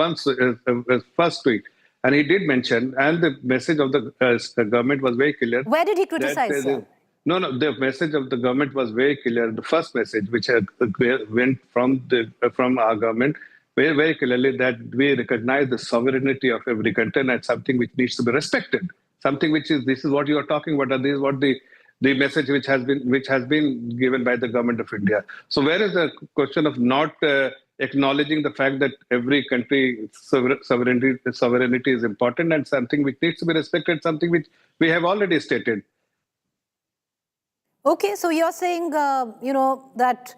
first tweet? And he did mention, and the message of the government was very clear. Where did he criticize, sir? No, the message of the government was very clear. The first message, which went from our government, very, very clearly, that we recognize the sovereignty of every country, and that's something which needs to be respected. Something which is, this is what you are talking about, and this is what the message which has been given by the government of India. So where is the question of not acknowledging the fact that every country sovereignty is important and something which needs to be respected, something which we have already stated. Okay, so you're saying, that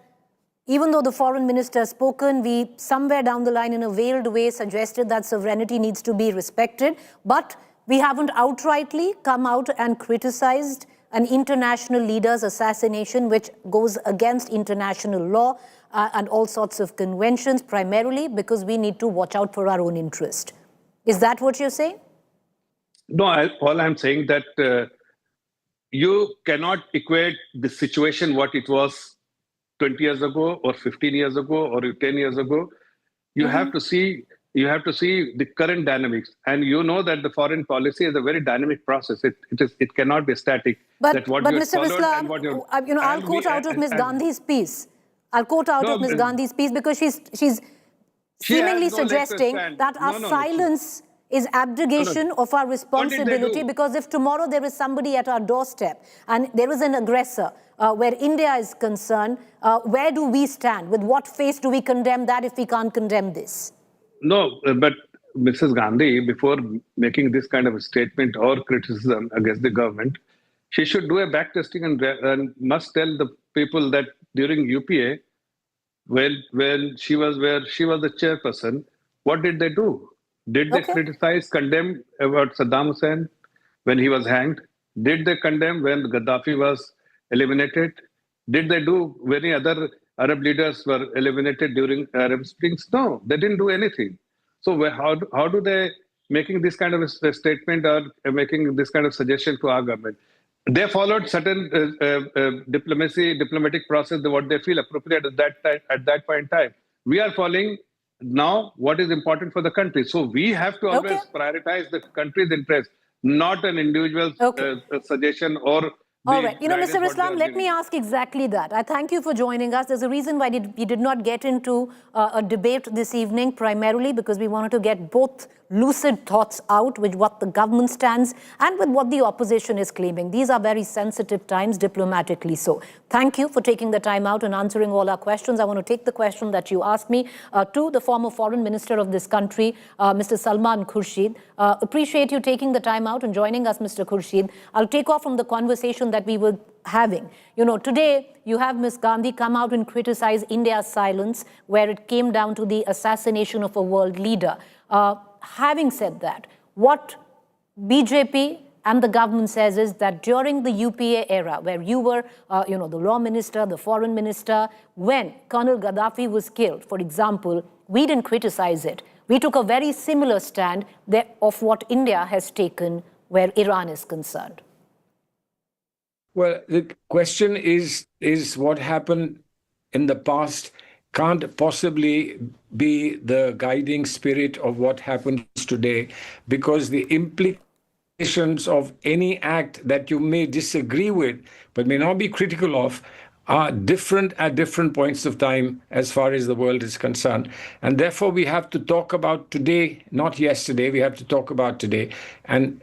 even though the foreign minister has spoken, we somewhere down the line in a veiled way suggested that sovereignty needs to be respected, but we haven't outrightly come out and criticized an international leader's assassination, which goes against international law and all sorts of conventions, primarily because we need to watch out for our own interest. Is that what you're saying? No, all I'm saying that you cannot equate the situation what it was 20 years ago or 15 years ago or 10 years ago. You have to see the current dynamics, and you know that the foreign policy is a very dynamic process. It cannot be static. But Mr. Islam, I'll quote out of Ms. Gandhi's piece. I'll quote out of Ms. Gandhi's piece because she's seemingly suggesting that our silence is abdication of our responsibility, because if tomorrow there is somebody at our doorstep and there is an aggressor where India is concerned, where do we stand? With what face do we condemn that if we can't condemn this? No, but Mrs. Gandhi, before making this kind of a statement or criticism against the government, she should do a backtesting and must tell the people that during UPA, when she was the chairperson, what did they do? Did they criticize, condemn about Saddam Hussein when he was hanged? Did they condemn when Gaddafi was eliminated? Did they do when any other Arab leaders were eliminated during Arab Springs? No, they didn't do anything. So how do they making this kind of a statement or making this kind of suggestion to our government? They followed certain diplomatic process, what they feel appropriate at that point in time. We are following now what is important for the country. So we have to always prioritize the country's interest, not an individual suggestion or All right. guidance Mr. what they Islam, are let me giving. ask exactly that. I thank you for joining us. There's a reason why we did not get into a debate this evening, primarily because we wanted to get both lucid thoughts out with what the government stands and with what the opposition is claiming. These are very sensitive times, diplomatically so. Thank you for taking the time out and answering all our questions. I want to take the question that you asked me to the former foreign minister of this country, Mr. Salman Khurshid. Appreciate you taking the time out and joining us, Mr. Khurshid. I'll take off from the conversation that we were having. Today you have Ms. Gandhi come out and criticize India's silence, where it came down to the assassination of a world leader. Having said that, what BJP and the government says is that during the UPA era, where you were, the law minister, the foreign minister, when Colonel Gaddafi was killed, for example, we didn't criticize it. We took a very similar stand of what India has taken where Iran is concerned. Well, the question is what happened in the past can't possibly be the guiding spirit of what happens today, because the implications of any act that you may disagree with but may not be critical of are different at different points of time as far as the world is concerned. And therefore we have to talk about today, not yesterday. We have to talk about today. And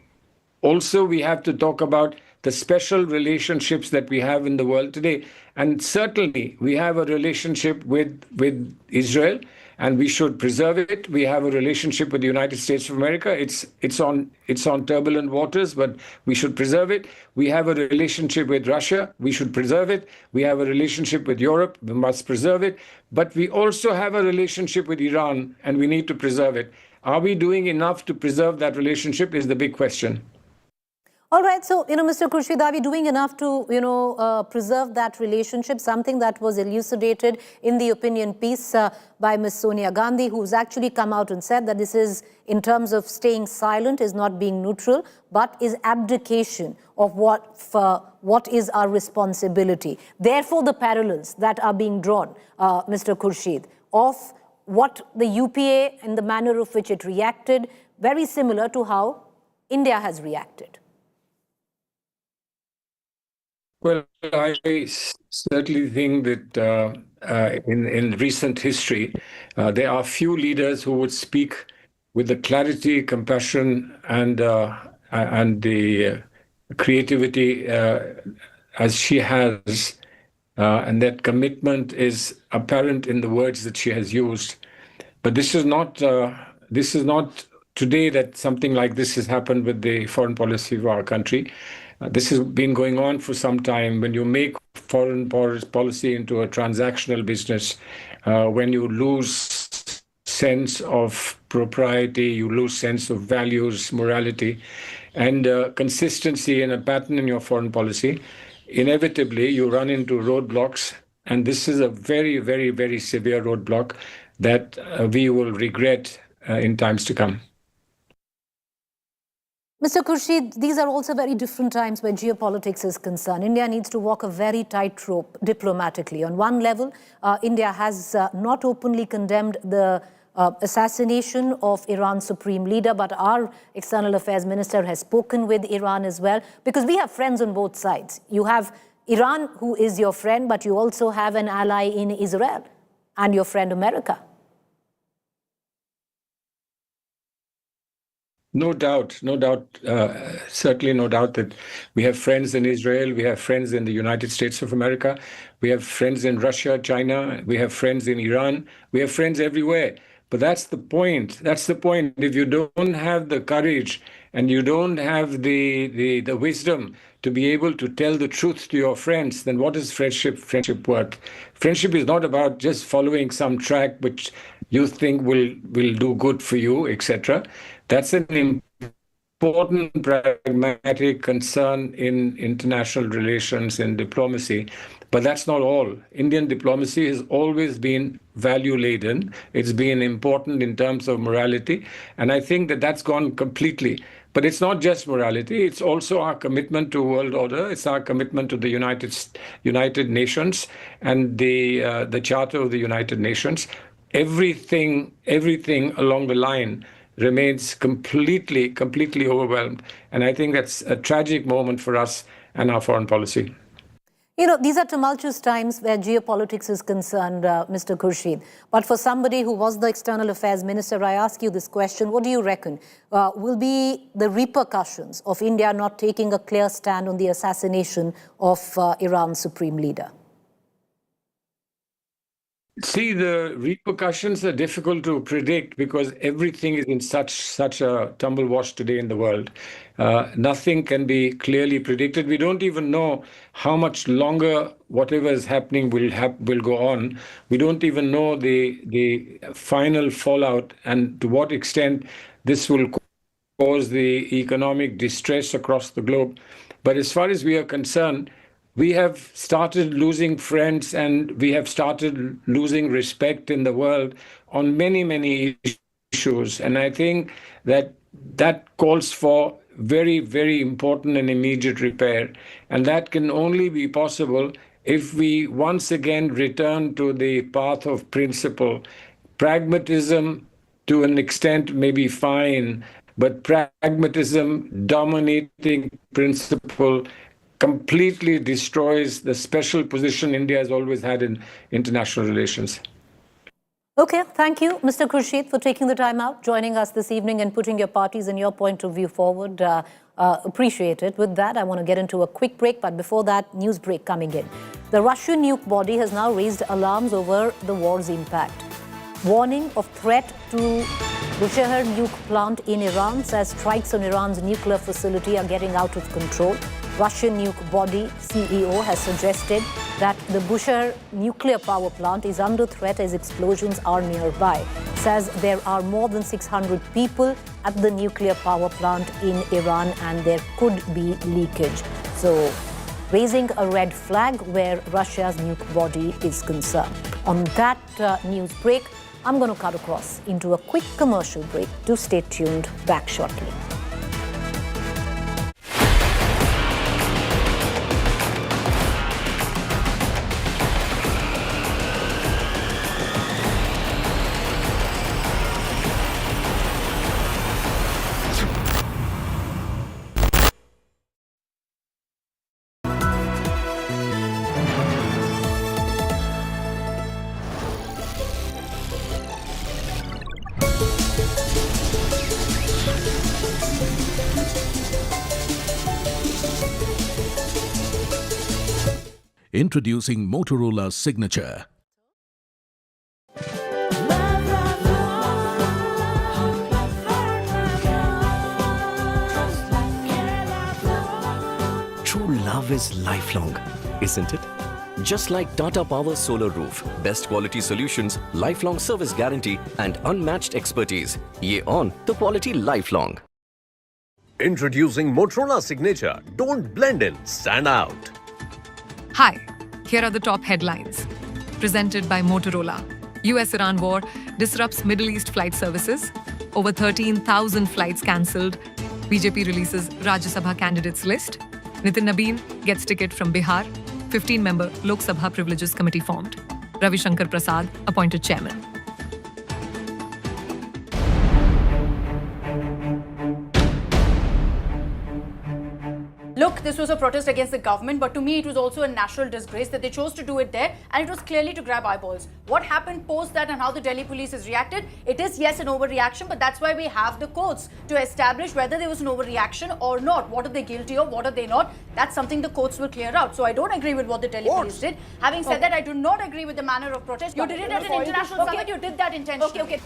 also we have to talk about the special relationships that we have in the world today. And certainly we have a relationship with Israel, and we should preserve it. We have a relationship with the United States of America. It's on turbulent waters, but we should preserve it. We have a relationship with Russia. We should preserve it. We have a relationship with Europe. We must preserve it. But we also have a relationship with Iran, and we need to preserve it. Are we doing enough to preserve that relationship is the big question. All right, so, Mr. Khurshid, are we doing enough to, preserve that relationship, something that was elucidated in the opinion piece by Ms. Sonia Gandhi, who's actually come out and said that this is, in terms of staying silent, is not being neutral, but is abdication of what is our responsibility. Therefore, the parallels that are being drawn, Mr. Khurshid, of what the UPA and the manner of which it reacted, very similar to how India has reacted. Well, I certainly think that in recent history, there are few leaders who would speak with the clarity, compassion, and the creativity as she has, and that commitment is apparent in the words that she has used. But this is not today that something like this has happened with the foreign policy of our country. This has been going on for some time. When you make foreign policy into a transactional business, when you lose sense of propriety, you lose sense of values, morality, and consistency and a pattern in your foreign policy, inevitably you run into roadblocks. And this is a very, very, very severe roadblock that we will regret in times to come. Mr. Khurshid, these are also very different times where geopolitics is concerned. India needs to walk a very tightrope diplomatically. On one level, India has not openly condemned the assassination of Iran's supreme leader, but our external affairs minister has spoken with Iran as well, because we have friends on both sides. You have Iran, who is your friend, but you also have an ally in Israel and your friend America. No doubt, certainly no doubt that we have friends in Israel, we have friends in the United States of America, we have friends in Russia, China, we have friends in Iran, we have friends everywhere. But that's the point. That's the point. If you don't have the courage and you don't have the wisdom to be able to tell the truth to your friends, then what is friendship worth? Friendship is not about just following some track which you think will do good for you, etc. That's an important pragmatic concern in international relations and diplomacy. But that's not all. Indian diplomacy has always been value-laden. It's been important in terms of morality. And I think that that's gone completely. But it's not just morality. It's also our commitment to world order. It's our commitment to the United Nations and the Charter of the United Nations. Everything along the line remains completely overwhelmed. And I think that's a tragic moment for us. and our foreign policy. You know, these are tumultuous times where geopolitics is concerned, Mr. Khurshid. But for somebody who was the External Affairs Minister, I ask you this question. What do you reckon will be the repercussions of India not taking a clear stand on the assassination of Iran's supreme leader? See, the repercussions are difficult to predict because everything is in such a tumble wash today in the world. Nothing can be clearly predicted. We don't even know how much longer whatever is happening will go on. We don't even know the final fallout and to what extent this will cause the economic distress across the globe. But as far as we are concerned, we have started losing friends and we have started losing respect in the world on many, many issues. And I think that calls for very, very important and immediate repair. And that can only be possible if we once again return to the path of principle. Pragmatism, to an extent, may be fine, but pragmatism dominating principle completely destroys the special position India has always had in international relations. Okay, thank you, Mr. Khurshid, for taking the time out, joining us this evening and putting your parties and your point of view forward. Appreciate it. With that, I want to get into a quick break, but before that, news break coming in. The Russian nuke body has now raised alarms over the war's impact. Warning of threat to Bushehr nuke plant in Iran says strikes on Iran's nuclear facility are getting out of control. Russian nuke body CEO has suggested that the Bushehr nuclear power plant is under threat as explosions are nearby. Says there are more than 600 people at the nuclear power plant in Iran and there could be leakage. So, raising a red flag where Russia's nuke body is concerned. On that news break, I'm going to cut across into a quick commercial break. Do stay tuned. Back shortly. Introducing Motorola's signature. True love is lifelong, isn't it? Just like Tata Power Solar Roof, best quality solutions, lifelong service guarantee and unmatched expertise. Ye on the quality lifelong. Introducing Motorola Signature. Don't blend in, stand out. Hi, here are the top headlines. Presented by Motorola. US-Iran war disrupts Middle East flight services. Over 13,000 flights cancelled. BJP releases Rajya Sabha candidates list. Nitin Nabeen gets ticket from Bihar. 15-member Lok Sabha Privileges Committee formed. Ravi Shankar Prasad appointed chairman. Look, this was a protest against the government, but to me it was also a national disgrace that they chose to do it there, and it was clearly to grab eyeballs. What happened post that and how the Delhi police has reacted, it is, yes, an overreaction, but that's why we have the courts to establish whether there was an overreaction or not. What are they guilty of? What are they not? That's something the courts will clear out. So I don't agree with what the Delhi police did. Having said that, I do not agree with the manner of protest. You did it at an international summit, you did that intentionally. Okay.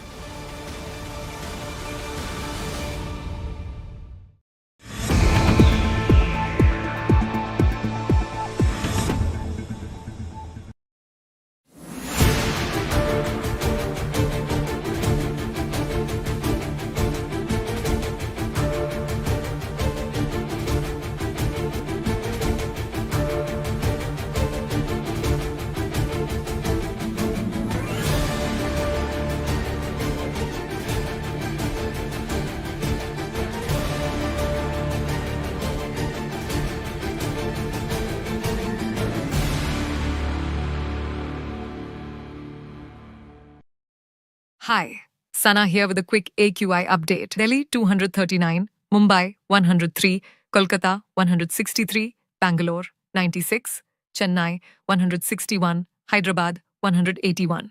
Hi, Sana here with a quick AQI update. Delhi 239, Mumbai 103, Kolkata 163, Bangalore 96, Chennai 161, Hyderabad 181.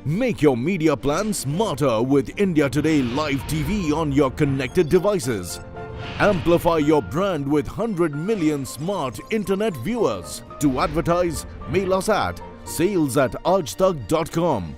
Make your media plan smarter with India Today Live TV on your connected devices. Amplify your brand with 100 million smart internet viewers. To advertise, mail us at sales@aajtak.com.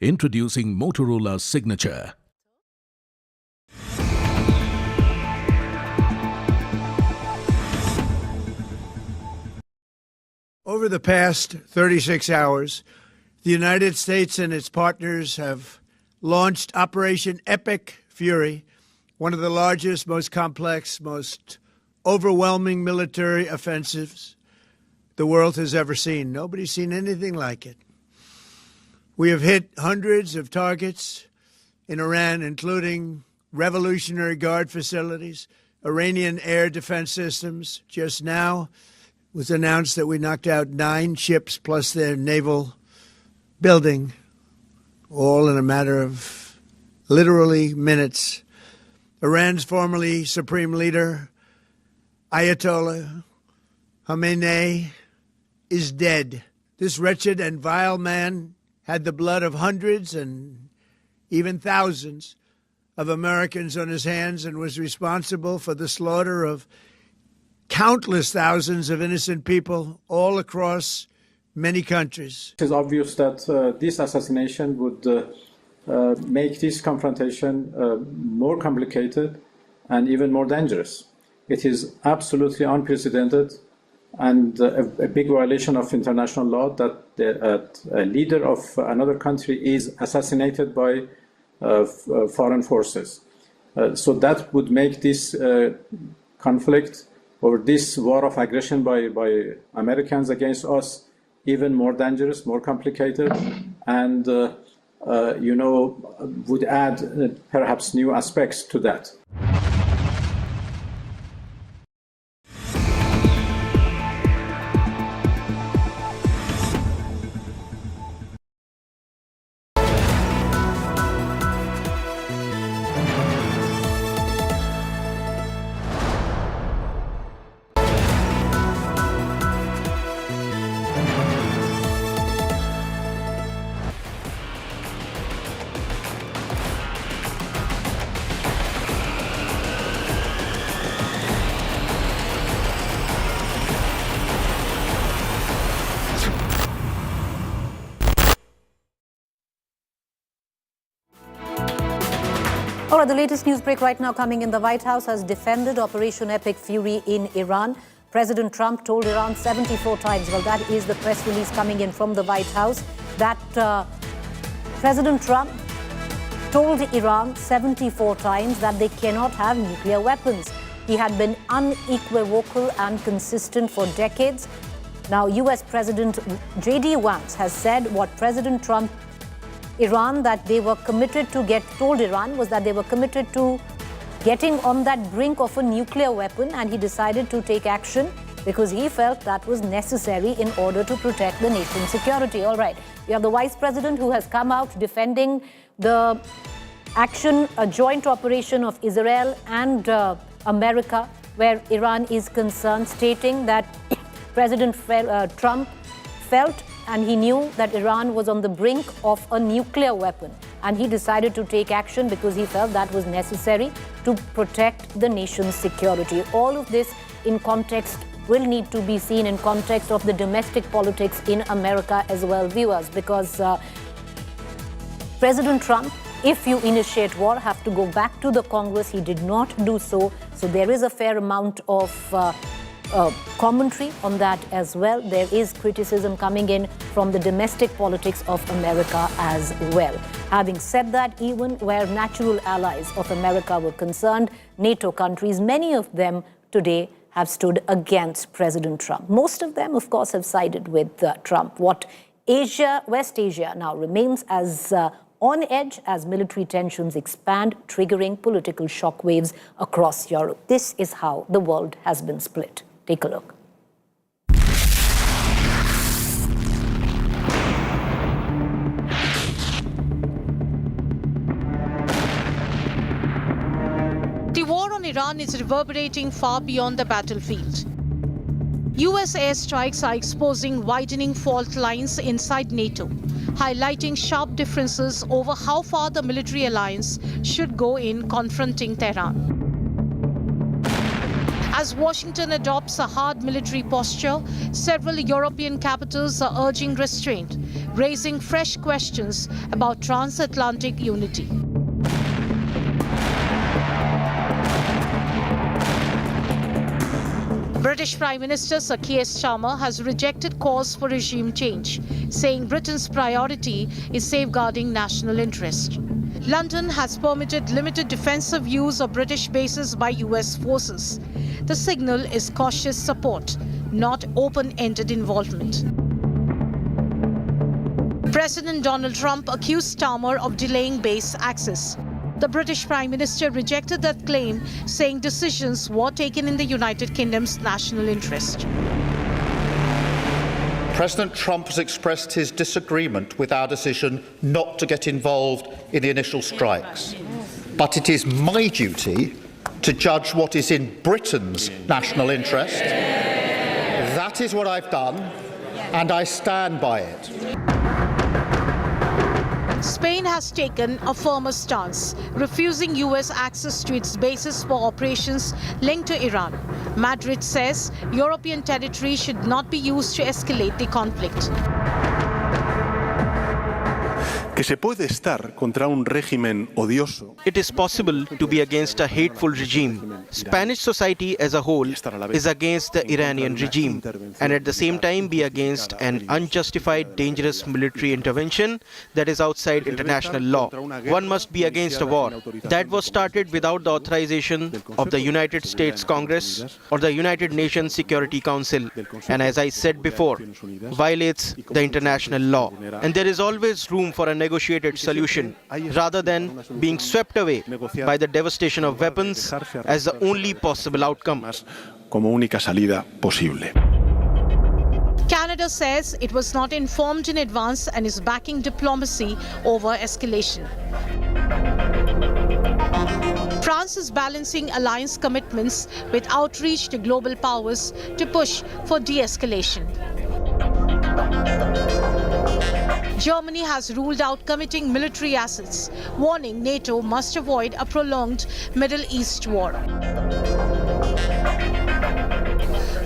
Introducing Motorola Signature. Over the past 36 hours, the United States and its partners have launched Operation Epic Fury, one of the largest, most complex, most overwhelming military offensives the world has ever seen. Nobody's seen anything like it. We have hit hundreds of targets in Iran, including Revolutionary Guard facilities, Iranian air defense systems. Just now it was announced that we knocked out 9 ships plus their naval building, all in a matter of literally minutes. Iran's formerly supreme leader, Ayatollah Khamenei, is dead. This wretched and vile man had the blood of hundreds and even thousands of Americans on his hands and was responsible for the slaughter of countless thousands of innocent people all across many countries. It is obvious that this assassination would make this confrontation more complicated and even more dangerous. It is absolutely unprecedented and a big violation of international law that a leader of another country is assassinated by foreign forces. So that would make this conflict or this war of aggression by Americans against us even more dangerous, more complicated, and would add perhaps new aspects to that. All right, the latest news break right now coming in. The White House has defended Operation Epic Fury in Iran. President Trump told Iran 74 times, well, that is the press release coming in from the White House, that President Trump told Iran 74 times that they cannot have nuclear weapons. He had been unequivocal and consistent for decades. Now, U.S. President J.D. Vance has said what President Trump Iran that they were committed to told Iran was that they were committed to getting on that brink of a nuclear weapon, and he decided to take action because he felt that was necessary in order to protect the nation's security. All right, we have the Vice President who has come out defending the action, a joint operation of Israel and America, where Iran is concerned, stating that President Trump felt and he knew that Iran was on the brink of a nuclear weapon, and he decided to take action because he felt that was necessary to protect the nation's security. All of this in context will need to be seen in context of the domestic politics in America as well, viewers, because President Trump, if you initiate war, have to go back to the Congress. He did not do so. So there is a fair amount of commentary on that as well. There is criticism coming in from the domestic politics of America as well. Having said that, even where natural allies of America were concerned, NATO countries, many of them today have stood against President Trump. Most of them, of course, have sided with Trump. What West Asia now remains as on edge as military tensions expand, triggering political shockwaves across Europe. This is how the world has been split. Take a look. The war on Iran is reverberating far beyond the battlefield. US airstrikes are exposing widening fault lines inside NATO, highlighting sharp differences over how far the military alliance should go in confronting Tehran. As Washington adopts a hard military posture, several European capitals are urging restraint, raising fresh questions about transatlantic unity. British Prime Minister Sir Keir Starmer has rejected calls for regime change, saying Britain's priority is safeguarding national interest. London has permitted limited defensive use of British bases by US forces. The signal is cautious support, not open-ended involvement. President Donald Trump accused Starmer of delaying base access. The British Prime Minister rejected that claim, saying decisions were taken in the United Kingdom's national interest. President Trump has expressed his disagreement with our decision not to get involved in the initial strikes. But it is my duty to judge what is in Britain's national interest. That is what I've done, and I stand by it. Spain has taken a firmer stance, refusing US access to its bases for operations linked to Iran. Madrid says European territory should not be used to escalate the conflict. Que se puede estar contra un régimen odioso. It is possible to be against a hateful regime. Spanish society as a whole is against the Iranian regime and at the same time be against an unjustified, dangerous military intervention that is outside international law. One must be against a war that was started without the authorization of the United States Congress or the United Nations Security Council, and as I said before, violates the international law. And there is always room for a negotiated solution rather than being swept away by the devastation of weapons as the only possible outcome. Como única salida posible. Canada says it was not informed in advance and is backing diplomacy over escalation. France is balancing alliance commitments with outreach to global powers to push for de-escalation. Germany has ruled out committing military assets, warning NATO must avoid a prolonged Middle East war.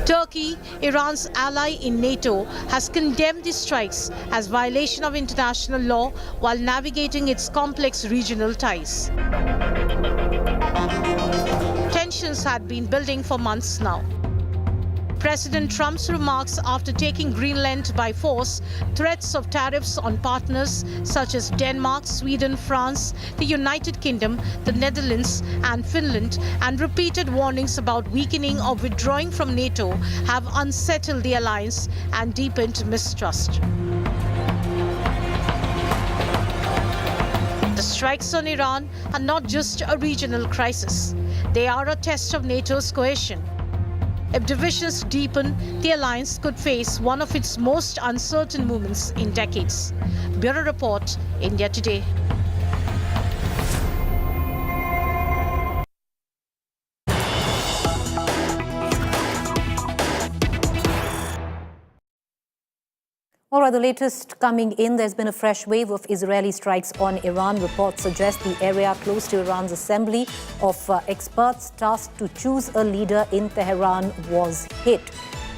Turkey, Iran's ally in NATO, has condemned the strikes as violation of international law while navigating its complex regional ties. Tensions had been building for months now. President Trump's remarks after taking Greenland by force, threats of tariffs on partners such as Denmark, Sweden, France, the United Kingdom, the Netherlands and Finland, and repeated warnings about weakening or withdrawing from NATO have unsettled the alliance and deepened mistrust. The strikes on Iran are not just a regional crisis. They are a test of NATO's cohesion. If divisions deepen, the alliance could face one of its most uncertain moments in decades. Bureau Report, India Today. All right, the latest coming in, there's been a fresh wave of Israeli strikes on Iran. Reports suggest the area close to Iran's assembly of experts tasked to choose a leader in Tehran was hit.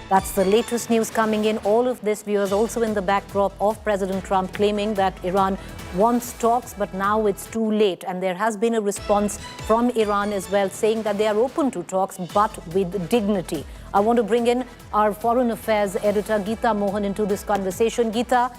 That's the latest news coming in. All of this, viewers, also in the backdrop of President Trump claiming that Iran wants talks, but now it's too late. And there has been a response from Iran as well, saying that they are open to talks, but with dignity. I want to bring in our Foreign Affairs editor, Geeta Mohan, into this conversation. Geeta,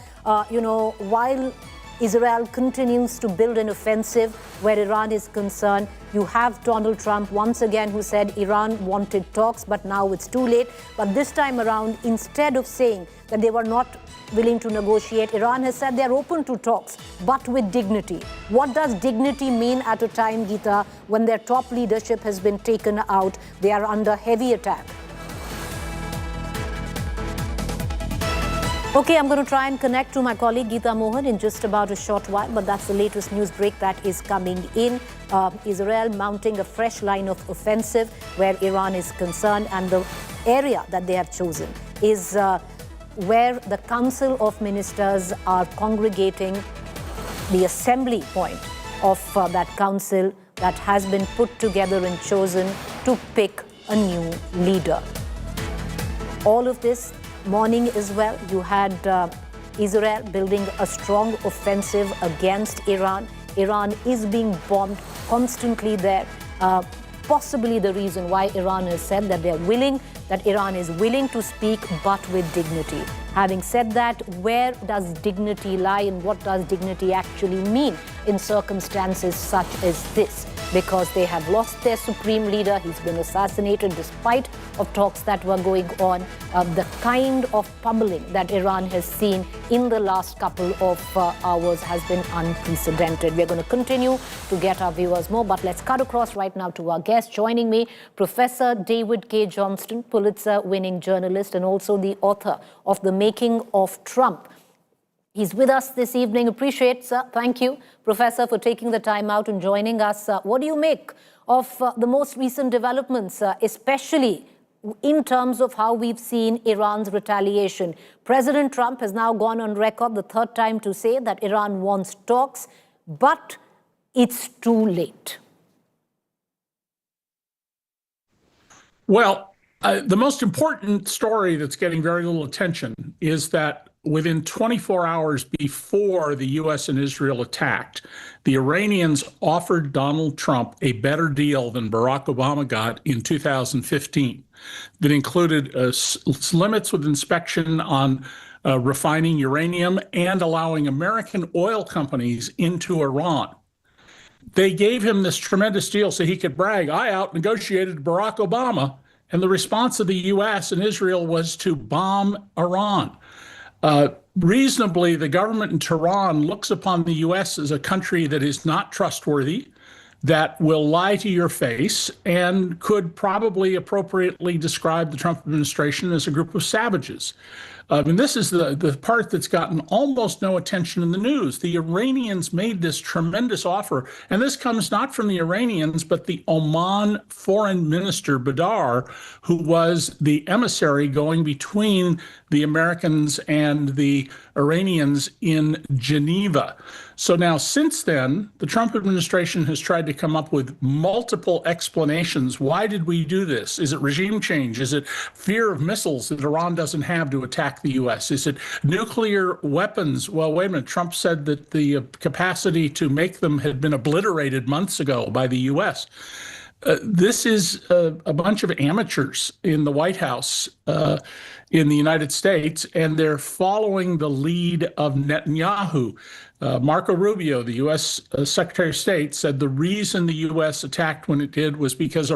while Israel continues to build an offensive where Iran is concerned, you have Donald Trump once again who said Iran wanted talks, but now it's too late. But this time around, instead of saying that they were not willing to negotiate, Iran has said they're open to talks, but with dignity. What does dignity mean at a time, Geeta, when their top leadership has been taken out? They are under heavy attack. Okay, I'm going to try and connect to my colleague Geeta Mohan in just about a short while, but that's the latest news break that is coming in. Israel mounting a fresh line of offensive where Iran is concerned, and the area that they have chosen is where the Council of Ministers are congregating, the assembly point of that council that has been put together and chosen to pick a new leader. All of this morning as well, you had Israel building a strong offensive against Iran. Iran is being bombed constantly there. Possibly the reason why Iran has said that Iran is willing to speak, but with dignity. Having said that, where does dignity lie and what does dignity actually mean in circumstances such as this? Because they have lost their supreme leader. He's been assassinated despite of talks that were going on. The kind of pummeling that Iran has seen in the last couple of hours has been unprecedented. We're going to continue to get our viewers more, but let's cut across right now to our guest. Joining me, Professor David K. Johnston, Pulitzer-winning journalist and also the author of The Making of Trump. He's with us this evening. Appreciate, sir. Thank you, Professor, for taking the time out and joining us. What do you make of the most recent developments, especially in terms of how we've seen Iran's retaliation? President Trump has now gone on record the third time to say that Iran wants talks, but it's too late. Well, the most important story that's getting very little attention is that within 24 hours before the U.S. and Israel attacked, the Iranians offered Donald Trump a better deal than Barack Obama got in 2015 that included limits with inspection on refining uranium and allowing American oil companies into Iran. They gave him this tremendous deal so he could brag, I out-negotiated Barack Obama, and the response of the U.S. and Israel was to bomb Iran. Reasonably, the government in Tehran looks upon the U.S. as a country that is not trustworthy, that will lie to your face, and could probably appropriately describe the Trump administration as a group of savages. And this is the part that's gotten almost no attention in the news. The Iranians made this tremendous offer, and this comes not from the Iranians, but the Oman foreign minister, Badar, who was the emissary going between the Americans and the Iranians in Geneva. So now, since then, the Trump administration has tried to come up with multiple explanations. Why did we do this? Is it regime change? Is it fear of missiles that Iran doesn't have to attack the U.S.? Is it nuclear weapons? Well, wait a minute. Trump said that the capacity to make them had been obliterated months ago by the U.S. This is a bunch of amateurs in the White House in the United States, and they're following the lead of Netanyahu. Marco Rubio, the U.S. Secretary of State, said the reason the U.S. attacked when it did was because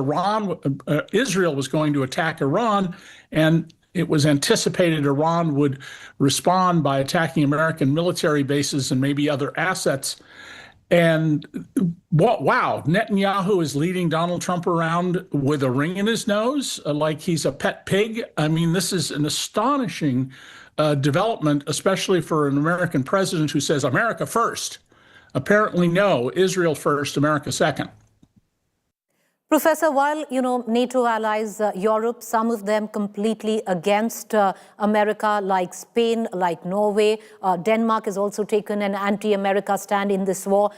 Israel was going to attack Iran, and it was anticipated Iran would respond by attacking American military bases and maybe other assets. And wow, Netanyahu is leading Donald Trump around with a ring in his nose, like he's a pet pig. I mean, this is an astonishing development, especially for an American president who says America first. Apparently, no, Israel first, America second. Professor, while, NATO allies, Europe, some of them completely against America, like Spain, like Norway, Denmark has also taken an anti-America stand in this war.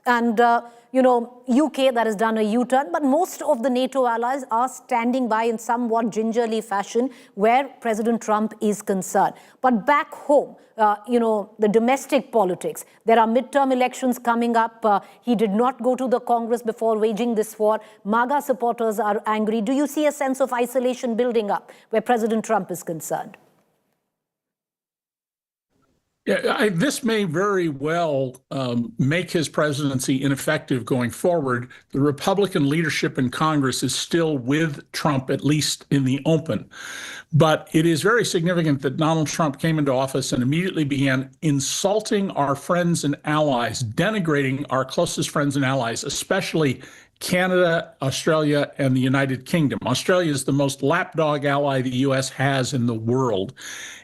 and UK that has done a U-turn, but most of the NATO allies are standing by in somewhat gingerly fashion where President Trump is concerned. But back home, the domestic politics, there are midterm elections coming up. He did not go to the Congress before waging this war. MAGA supporters are angry. Do you see a sense of isolation building up where President Trump is concerned? Yeah, this may very well make his presidency ineffective going forward. The Republican leadership in Congress is still with Trump, at least in the open. But it is very significant that Donald Trump came into office and immediately began insulting our friends and allies, denigrating our closest friends and allies, especially Canada, Australia, and the United Kingdom. Australia is the most lapdog ally the U.S. has in the world.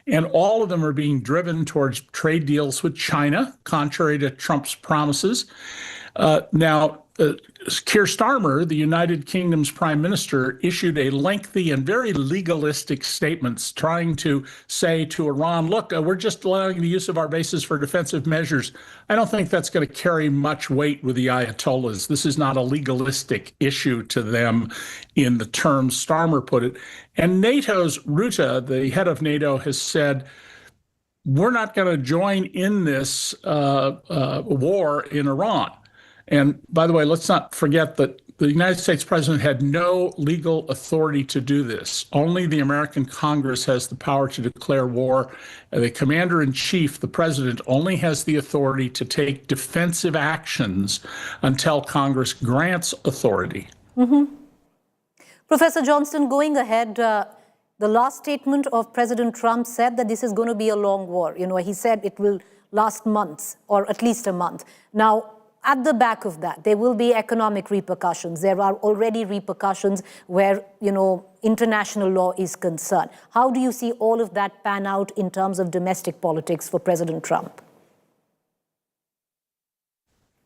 And all of them are being driven towards trade deals with China, contrary to Trump's promises. Keir Starmer, the United Kingdom's prime minister, issued a lengthy and very legalistic statements trying to say to Iran, look, we're just allowing the use of our bases for defensive measures. I don't think that's going to carry much weight with the Ayatollahs. This is not a legalistic issue to them in the terms Starmer put it. And NATO's Rutte, the head of NATO, has said, we're not going to join in this war in Iran. And by the way, let's not forget that the United States president had no legal authority to do this. Only the American Congress has the power to declare war. The commander-in-chief, the president, only has the authority to take defensive actions until Congress grants authority. Mm-hmm. Professor Johnston, going ahead, the last statement of President Trump said that this is going to be a long war. He said it will last months, or at least a month. Now, at the back of that, there will be economic repercussions. There are already repercussions where, international law is concerned. How do you see all of that pan out in terms of domestic politics for President Trump?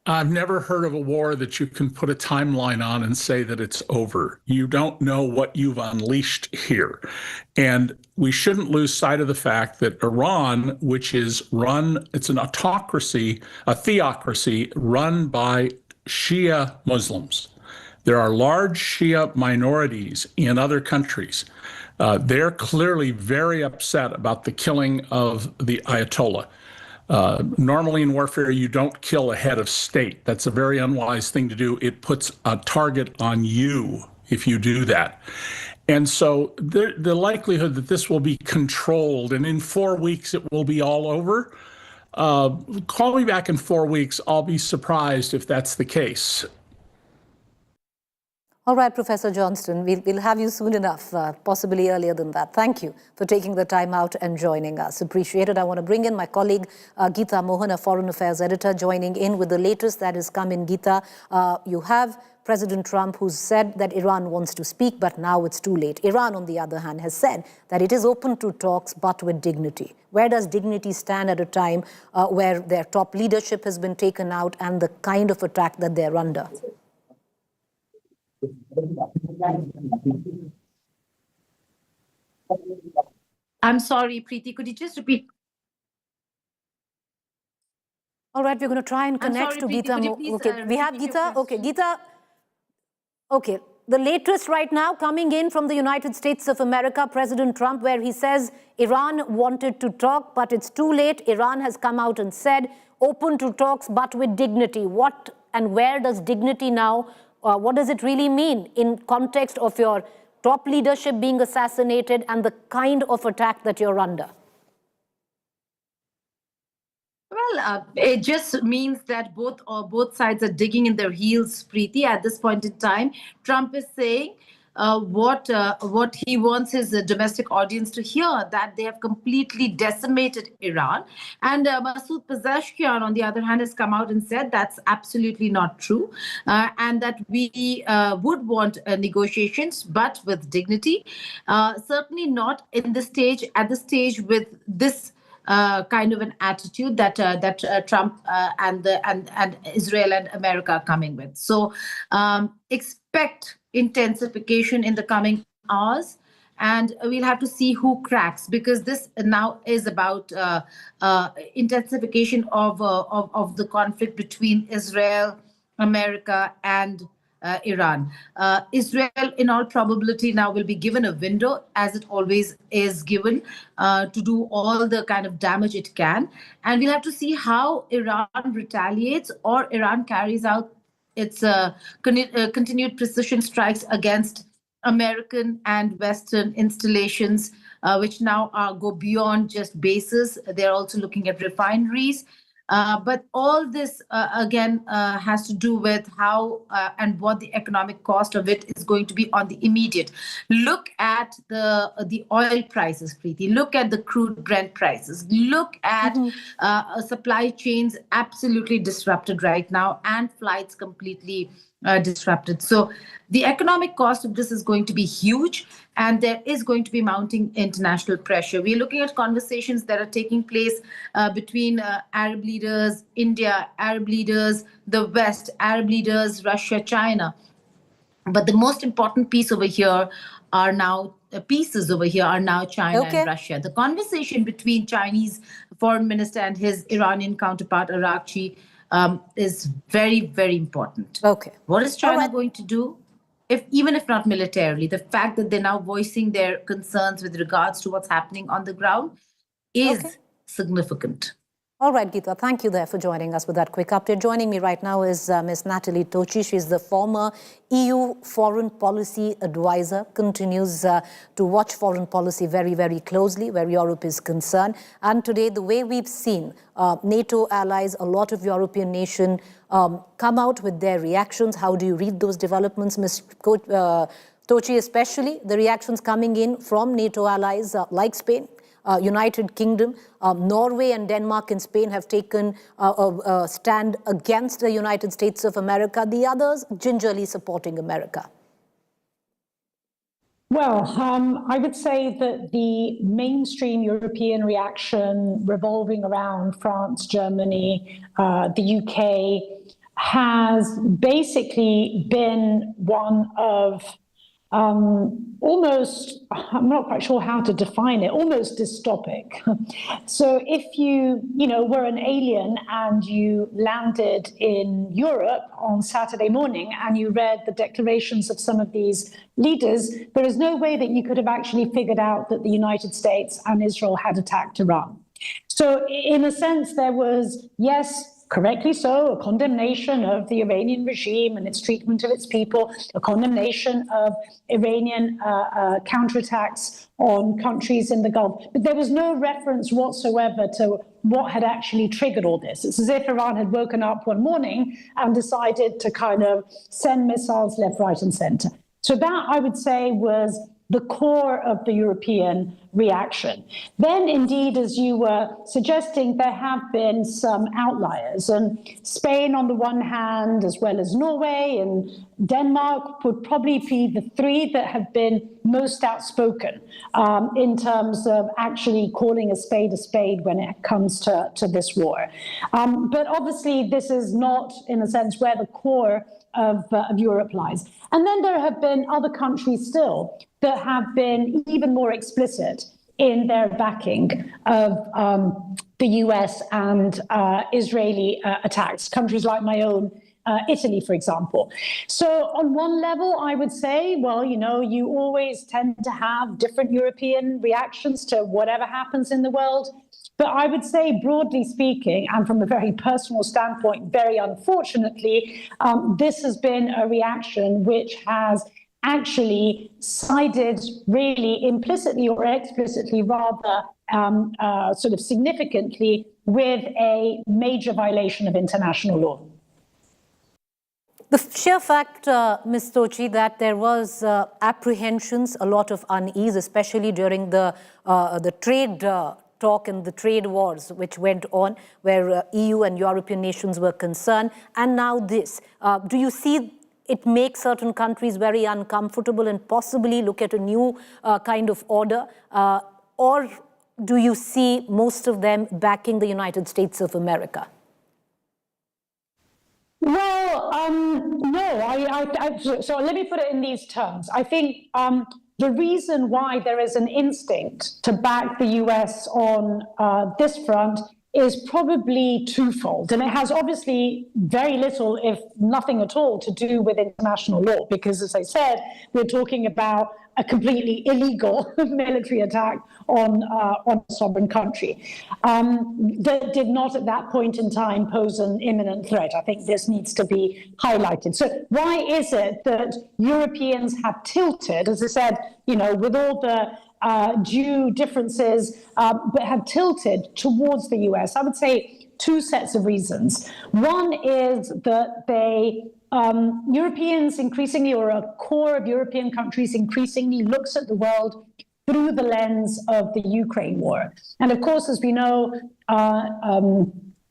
I've never heard of a war that you can put a timeline on and say that it's over. You don't know what you've unleashed here. And we shouldn't lose sight of the fact that Iran, which is it's an autocracy, a theocracy run by Shia Muslims. There are large Shia minorities in other countries. They're clearly very upset about the killing of the Ayatollah. Normally in warfare, you don't kill a head of state. That's a very unwise thing to do. It puts a target on you if you do that. And so the likelihood that this will be controlled and in 4 weeks it will be all over, call me back in 4 weeks. I'll be surprised if that's the case. All right, Professor Johnston, we'll have you soon enough, possibly earlier than that. Thank you for taking the time out and joining us. Appreciate it. I want to bring in my colleague, Geeta Mohan, a foreign affairs editor, joining in with the latest that has come in. Geeta, you have President Trump who's said that Iran wants to speak, but now it's too late. Iran, on the other hand, has said that it is open to talks, but with dignity. Where does dignity stand at a time where their top leadership has been taken out and the kind of attack that they're under? I'm sorry, Preeti, could you just repeat? All right, we're going to try and connect to Geeta. Okay, we have Geeta. Okay, Geeta. Okay, the latest right now coming in from the United States of America, President Trump, where he says Iran wanted to talk, but it's too late. Iran has come out and said open to talks, but with dignity. What and where does dignity now? What does it really mean in context of your top leadership being assassinated and the kind of attack that you're under? Well, it just means that both sides are digging in their heels, Preeti. At this point in time, Trump is saying what he wants his domestic audience to hear, that they have completely decimated Iran. And Masoud Pezeshkian, on the other hand, has come out and said that's absolutely not true, and that we would want negotiations, but with dignity. Certainly not at the stage with this kind of an attitude that Trump and Israel and America are coming with. So expect intensification in the coming hours, and we'll have to see who cracks, because this now is about intensification of the conflict between Israel America and Iran. Israel, in all probability, now will be given a window, as it always is given, to do all the kind of damage it can. And we'll have to see how Iran retaliates or Iran carries out its continued precision strikes against American and Western installations, which now go beyond just bases. They're also looking at refineries. But all this, again, has to do with how and what the economic cost of it is going to be on the immediate. Look at the oil prices, Preeti. Look at the crude Brent prices. Look at supply chains absolutely disrupted right now and flights completely disrupted. So the economic cost of this is going to be huge, and there is going to be mounting international pressure. We're looking at conversations that are taking place between Arab leaders, India, Arab leaders, the West, Arab leaders, Russia, China. But the most important piece over here are now pieces over here are now China and Russia. The conversation between Chinese foreign minister and his Iranian counterpart, Araghchi, is very, very important. What is China going to do? Even if not militarily, the fact that they're now voicing their concerns with regards to what's happening on the ground is significant. All right, Geeta, thank you there for joining us with that quick update. Joining me right now is Ms. Natalie Tochi. She's the former EU foreign policy advisor, continues to watch foreign policy very, very closely where Europe is concerned. And today, the way we've seen NATO allies, a lot of European nations come out with their reactions. How do you read those developments, Ms. Tochi, especially the reactions coming in from NATO allies like Spain, United Kingdom, Norway and Denmark and Spain have taken a stand against the United States of America, the others gingerly supporting America? Well, I would say that the mainstream European reaction revolving around France, Germany, the UK has basically been one of almost, I'm not quite sure how to define it, almost dystopic. So if you were an alien and you landed in Europe on Saturday morning and you read the declarations of some of these leaders, there is no way that you could have actually figured out that the United States and Israel had attacked Iran. So in a sense, there was, yes, correctly so, a condemnation of the Iranian regime and its treatment of its people, a condemnation of Iranian counterattacks on countries in the Gulf. But there was no reference whatsoever to what had actually triggered all this. It's as if Iran had woken up one morning and decided to kind of send missiles left, right, and center. So that, I would say, was the core of the European reaction. Then, indeed, as you were suggesting, there have been some outliers. And Spain, on the one hand, as well as Norway and Denmark, would probably be the three that have been most outspoken in terms of actually calling a spade when it comes to this war. But obviously, this is not, in a sense, where the core of Europe lies. And then there have been other countries still that have been even more explicit in their backing of the US and Israeli attacks, countries like my own, Italy, for example. So on one level, I would say, well, you always tend to have different European reactions to whatever happens in the world. But I would say, broadly speaking, and from a very personal standpoint, very unfortunately, this has been a reaction which has actually sided really implicitly or explicitly, rather sort of significantly, with a major violation of international law. The sheer fact, Ms. Tochi, that there was apprehensions, a lot of unease, especially during the trade talk and the trade wars which went on, where EU and European nations were concerned, and now this. Do you see it makes certain countries very uncomfortable and possibly look at a new kind of order? Or do you see most of them backing the United States of America? Well, no. So let me put it in these terms. I think the reason why there is an instinct to back the US on this front is probably twofold. And it has obviously very little, if nothing at all, to do with international law, because, as I said, we're talking about a completely illegal military attack on a sovereign country that did not at that point in time pose an imminent threat. I think this needs to be highlighted. So why is it that Europeans have tilted, as I said, with all the due differences, but have tilted towards the US? I would say two sets of reasons. One is that Europeans increasingly, or a core of European countries increasingly, looks at the world through the lens of the Ukraine war. And of course, as we know,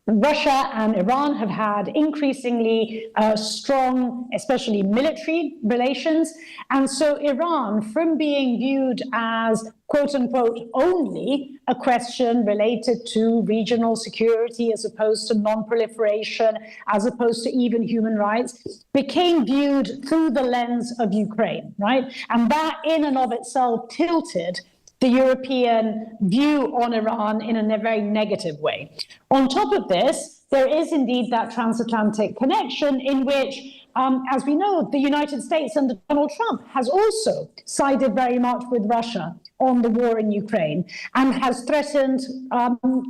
Russia and Iran have had increasingly strong, especially military relations. And so Iran, from being viewed as, quote unquote, only a question related to regional security as opposed to non-proliferation, as opposed to even human rights, became viewed through the lens of Ukraine, right? And that in and of itself tilted the European view on Iran in a very negative way. On top of this, there is indeed that transatlantic connection in which, as we know, the United States under Donald Trump has also sided very much with Russia on the war in Ukraine and has threatened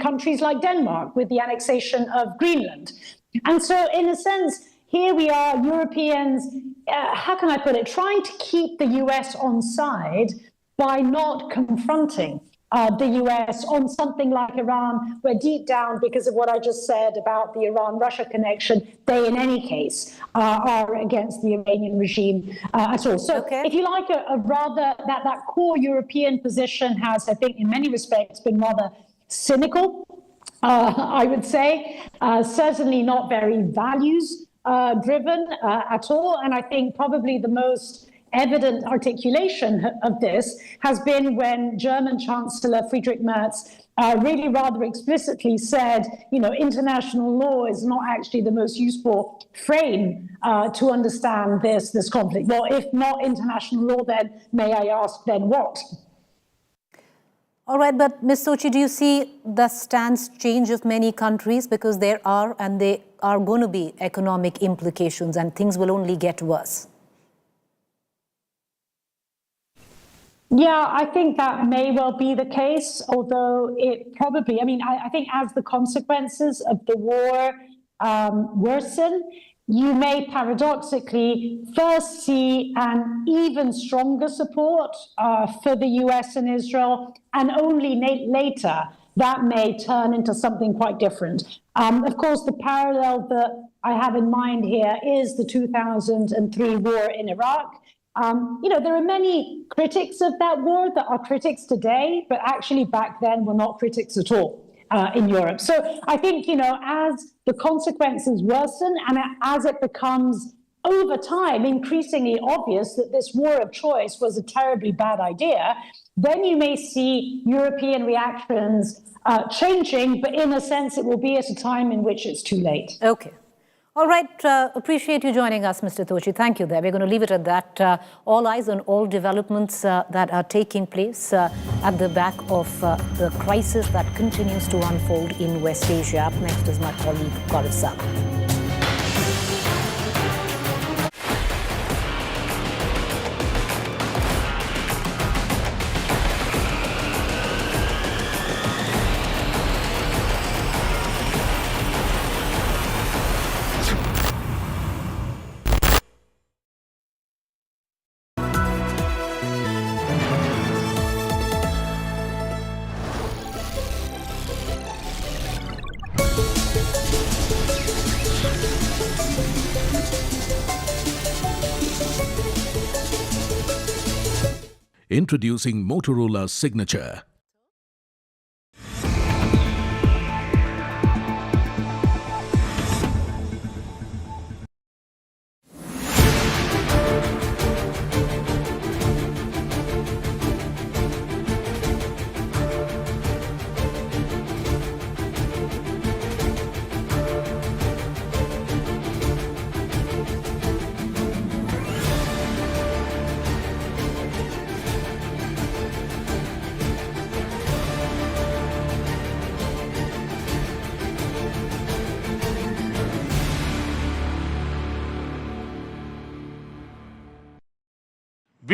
countries like Denmark with the annexation of Greenland. And so, in a sense, here we are, Europeans, how can I put it, trying to keep the US on side by not confronting the US on something like Iran, where deep down, because of what I just said about the Iran-Russia connection, they in any case are against the Iranian regime at all. So if you like, a rather, that core European position has, I think, in many respects been rather cynical, I would say, certainly not very values driven at all. And I think probably the most evident articulation of this has been when German Chancellor Friedrich Merz really rather explicitly said, international law is not actually the most useful frame to understand this conflict. Well, if not international law, then may I ask, then what? All right, but Ms. Sochi, do you see the stance change of many countries? Because there are, and they are going to be, economic implications, and things will only get worse. Yeah, I think that may well be the case, although it probably, I think as the consequences of the war worsen, you may paradoxically first see an even stronger support for the US and Israel, and only later that may turn into something quite different. Of course, the parallel that I have in mind here is the 2003 war in Iraq. There are many critics of that war that are critics today, but actually back then were not critics at all in Europe. So I think, as the consequences worsen and as it becomes over time increasingly obvious that this war of choice was a terribly bad idea, then you may see European reactions changing, but in a sense it will be at a time in which it's too late. Okay. All right, appreciate you joining us, Mr. Tochi. Thank you there. We're going to leave it at that. All eyes on all developments that are taking place at the back of the crisis that continues to unfold in West Asia. Up next is my colleague, Gaurav Sagar. Introducing Motorola's signature.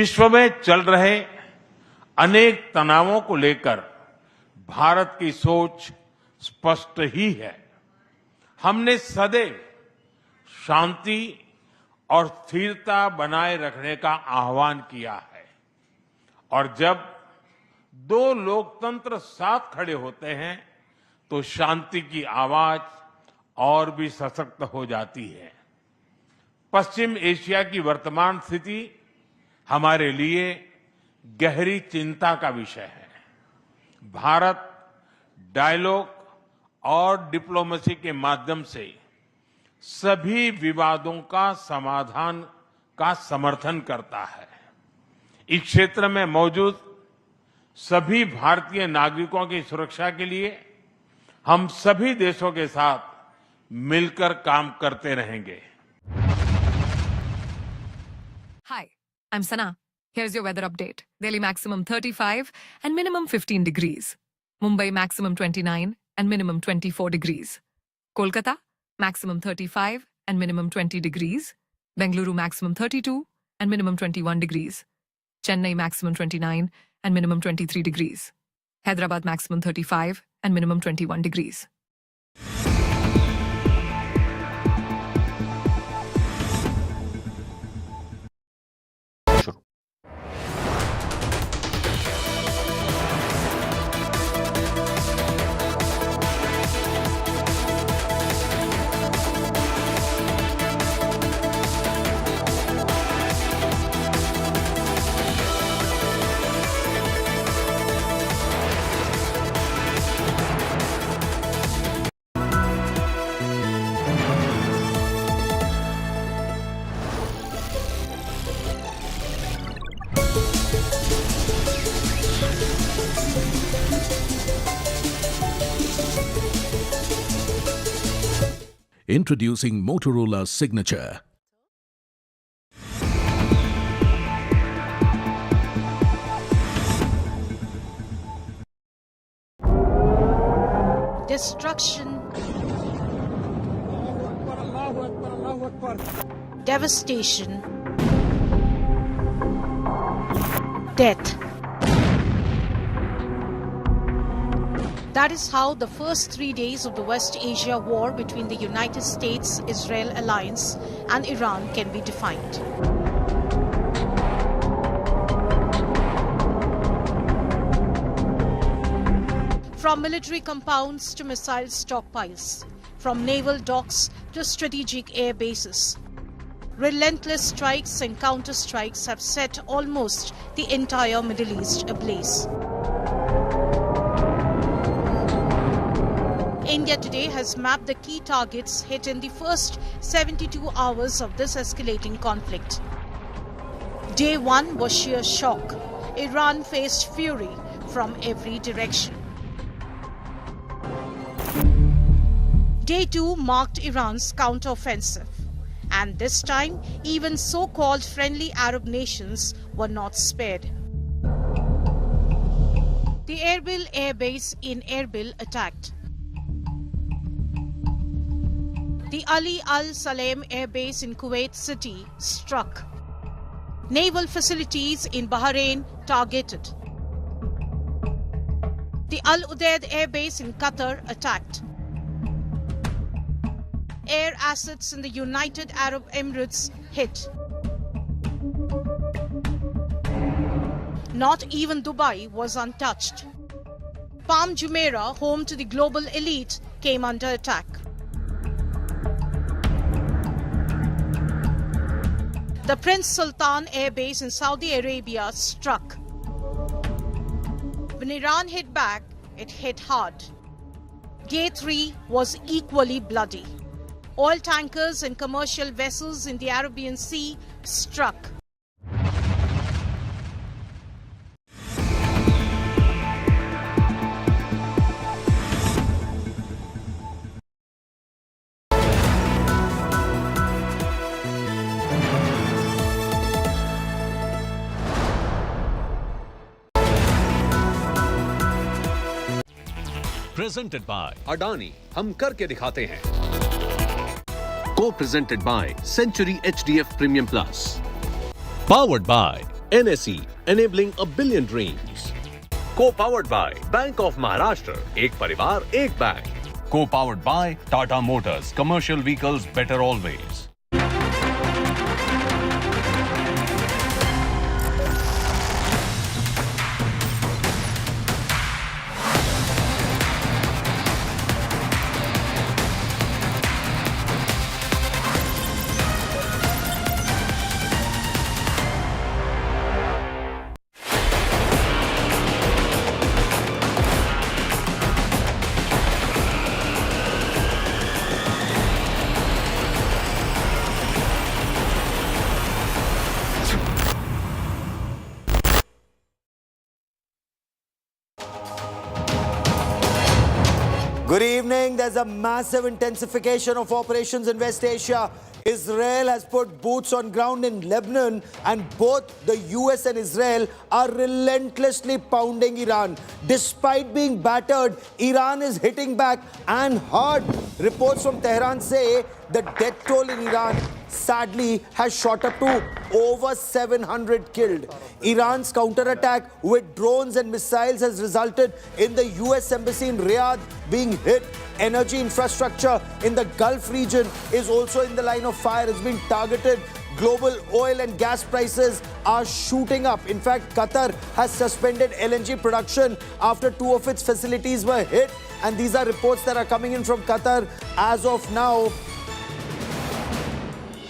विश्व में चल रहे अनेक तनावों को लेकर भारत की सोच स्पष्ट ही है। हमने सदैव शांति और स्थिरता बनाए रखने का आह्वान किया है और जब दो लोकतंत्र साथ खड़े होते हैं तो शांति की आवाज और भी सशक्त हो जाती है। पश्चिम एशिया की वर्तमान स्थिति हमारे लिए गहरी चिंता का विषय है। भारत डायलॉग और डिप्लोमेसी के माध्यम से सभी विवादों का समाधान का समर्थन करता है। इस क्षेत्र में मौजूद सभी भारतीय नागरिकों की सुरक्षा के लिए हम सभी देशों के साथ मिलकर काम करते रहेंगे। Hi, I'm Sana. Here's your weather update. Delhi maximum 35 and minimum 15 degrees. Mumbai maximum 29 and minimum 24 degrees. Kolkata maximum 35 and minimum 20 degrees. Bengaluru maximum 32 and minimum 21 degrees. Chennai maximum 29 and minimum 23 degrees. Hyderabad maximum 35 and minimum 21 degrees. Introducing Motorola's signature. Destruction, devastation, death. That is how the first 3 days of the West Asia war between the United States-Israel alliance and Iran can be defined. From military compounds to missile stockpiles, from naval docks to strategic air bases, relentless strikes and counter-strikes have set almost the entire Middle East ablaze. India today has mapped the key targets hit in the first 72 hours of this escalating conflict. Day 1 was sheer shock. Iran faced fury from every direction. Day 2 marked Iran's counteroffensive. And this time, even so-called friendly Arab nations were not spared. The Erbil air base in Erbil attacked. The Ali Al Salem air base in Kuwait City struck. Naval facilities in Bahrain targeted. The Al Udeid air base in Qatar attacked. Air assets in the United Arab Emirates hit. Not even Dubai was untouched. Palm Jumeirah, home to the global elite, came under attack. The Prince Sultan Air Base in Saudi Arabia struck. When Iran hit back, it hit hard. Day 3 was equally bloody. Oil tankers and commercial vessels in the Arabian Sea struck. Presented by Adani, हम करके दिखाते हैं. Co-presented by Century HDF Premium Plus. Powered by NSE, enabling a billion dreams. Co-powered by Bank of Maharashtra. Ek parivar, ek bank. Co-powered by Tata Motors. Commercial vehicles better always. Good evening. There's a massive intensification of operations in West Asia. Israel has put boots on ground in Lebanon, and both the US and Israel are relentlessly pounding Iran. Despite being battered, Iran is hitting back and hard. Reports from Tehran say the death toll in Iran sadly has shot up to over 700 killed. Iran's counterattack with drones and missiles has resulted in the US embassy in Riyadh being hit. Energy infrastructure in the Gulf region is also in the line of fire. It's been targeted. Global oil and gas prices are shooting up. In fact, Qatar has suspended LNG production after 2 of its facilities were hit. And these are reports that are coming in from Qatar as of now.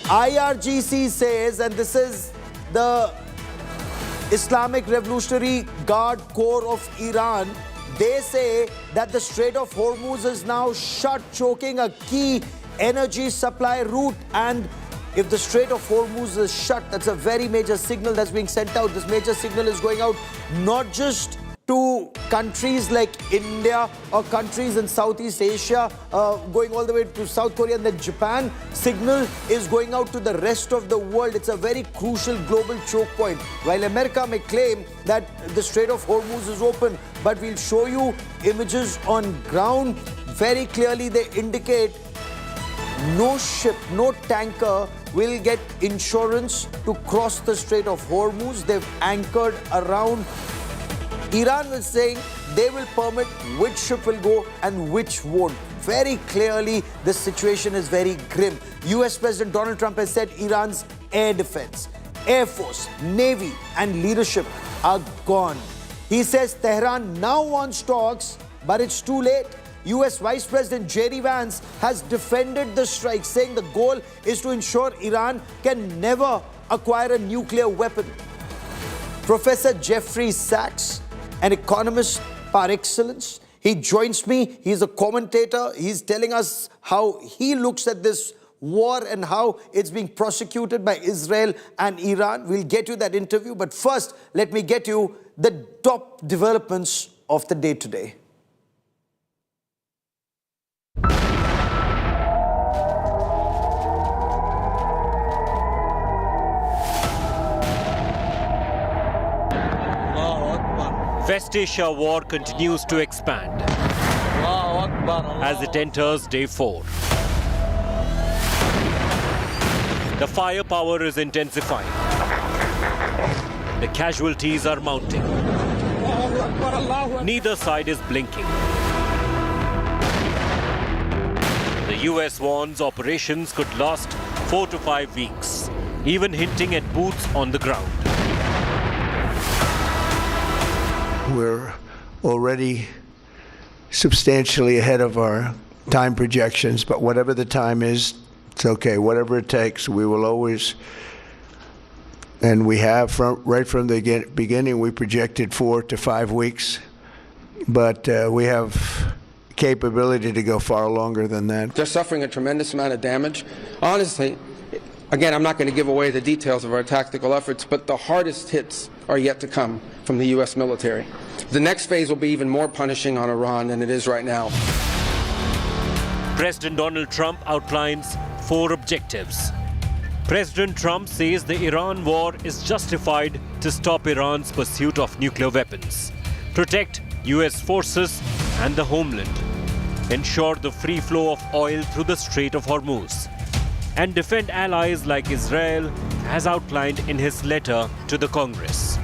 IRGC says, and this is the Islamic Revolutionary Guard Corps of Iran, they say that the Strait of Hormuz is now shut, choking a key energy supply route. And if the Strait of Hormuz is shut, that's a very major signal that's being sent out. This major signal is going out not just to countries like India or countries in Southeast Asia, going all the way to South Korea and then Japan. Signal is going out to the rest of the world. It's a very crucial global choke point. While America may claim that the Strait of Hormuz is open, but we'll show you images on ground. Very clearly they indicate no ship, no tanker will get insurance to cross the Strait of Hormuz. They've anchored around. Iran was saying they will permit which ship will go and which won't. Very clearly, the situation is very grim. US President Donald Trump has said Iran's air defense, air force, navy, and leadership are gone. He says Tehran now wants talks, but it's too late. US Vice President J.D. Vance has defended the strike, saying the goal is to ensure Iran can never acquire a nuclear weapon. Professor Jeffrey Sachs, an economist par excellence, he joins me. He's a commentator. He's telling us how he looks at this war and how it's being prosecuted by Israel and Iran. We'll get you that interview. But first, let me get you the top developments of the day today. West Asia war continues to expand as it enters day 4. The firepower is intensifying. The casualties are mounting. Neither side is blinking. The US warns operations could last 4 to 5 weeks, even hinting at boots on the ground. We're already substantially ahead of our time projections, but whatever the time is, it's okay. Whatever it takes, we will always, and we have right from the beginning, we projected 4 to 5 weeks, but we have capability to go far longer than that. They're suffering a tremendous amount of damage. Honestly, again, I'm not going to give away the details of our tactical efforts, but the hardest hits are yet to come from the U.S. military. The next phase will be even more punishing on Iran than it is right now. President Donald Trump outlines 4 objectives. President Trump says the Iran war is justified to stop Iran's pursuit of nuclear weapons, protect U.S. forces and the homeland, ensure the free flow of oil through the Strait of Hormuz, and defend allies like Israel has outlined in his letter to the Congress.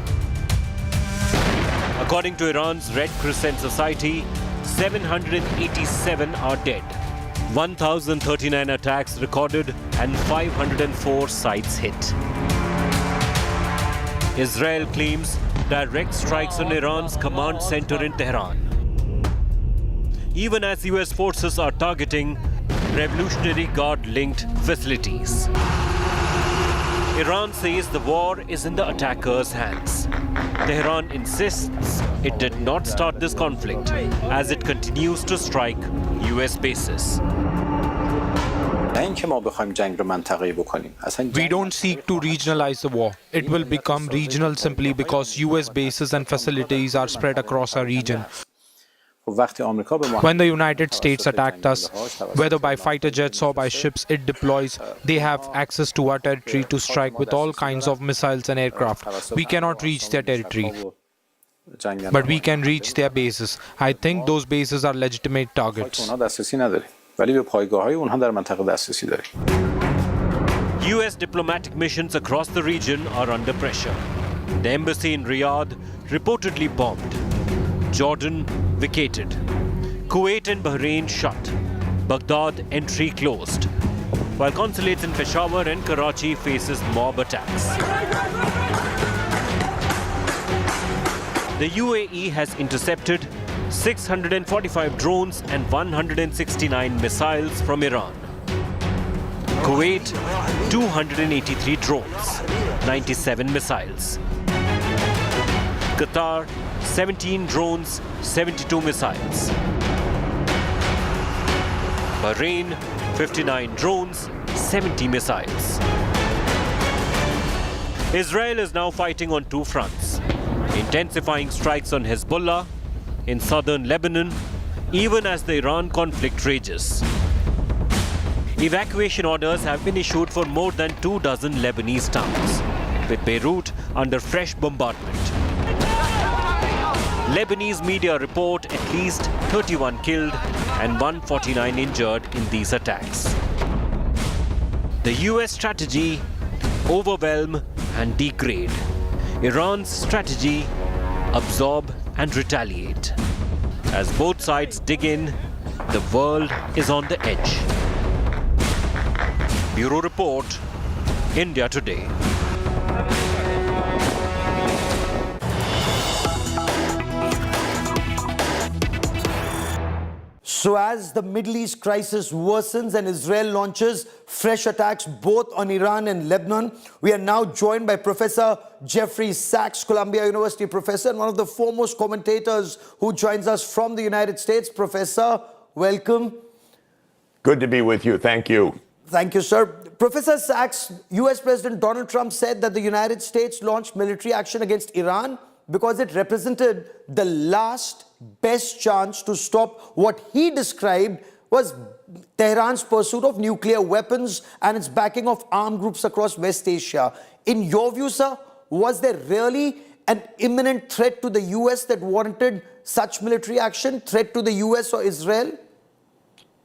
According to Iran's Red Crescent Society, 787 are dead, 1,039 attacks recorded, and 504 sites hit. Israel claims direct strikes on Iran's command center in Tehran, even as US forces are targeting Revolutionary Guard-linked facilities. Iran says the war is in the attackers' hands. Tehran insists it did not start this conflict, as it continues to strike US bases. We don't seek to regionalize the war. It will become regional simply because US bases and facilities are spread across our region. When the United States attacked us, whether by fighter jets or by ships it deploys, they have access to our territory to strike with all kinds of missiles and aircraft. We cannot reach their territory, but we can reach their bases. I think those bases are legitimate targets. US diplomatic missions across the region are under pressure. The embassy in Riyadh reportedly bombed. Jordan vacated. Kuwait and Bahrain shut. Baghdad entry closed. While consulates in Peshawar and Karachi faces mob attacks. The UAE has intercepted 645 drones and 169 missiles from Iran. Kuwait, 283 drones, 97 missiles. Qatar, 17 drones, 72 missiles. Bahrain, 59 drones, 70 missiles. Israel is now fighting on two fronts, intensifying strikes on Hezbollah in southern Lebanon, even as the Iran conflict rages. Evacuation orders have been issued for more than 24 Lebanese towns, with Beirut under fresh bombardment. Lebanese media report at least 31 killed and 149 injured in these attacks. The US strategy: overwhelm and degrade. Iran's strategy: absorb and retaliate. As both sides dig in, the world is on the edge. Bureau Report, India Today. So as the Middle East crisis worsens and Israel launches fresh attacks both on Iran and Lebanon, we are now joined by Professor Jeffrey Sachs, Columbia University professor, and one of the foremost commentators who joins us from the United States. Professor, welcome. Good to be with you. Thank you. Thank you, sir. Professor Sachs, US President Donald Trump said that the United States launched military action against Iran because it represented the last best chance to stop what he described was Tehran's pursuit of nuclear weapons and its backing of armed groups across West Asia. In your view, sir, was there really an imminent threat to the US that warranted such military action, threat to the US or Israel?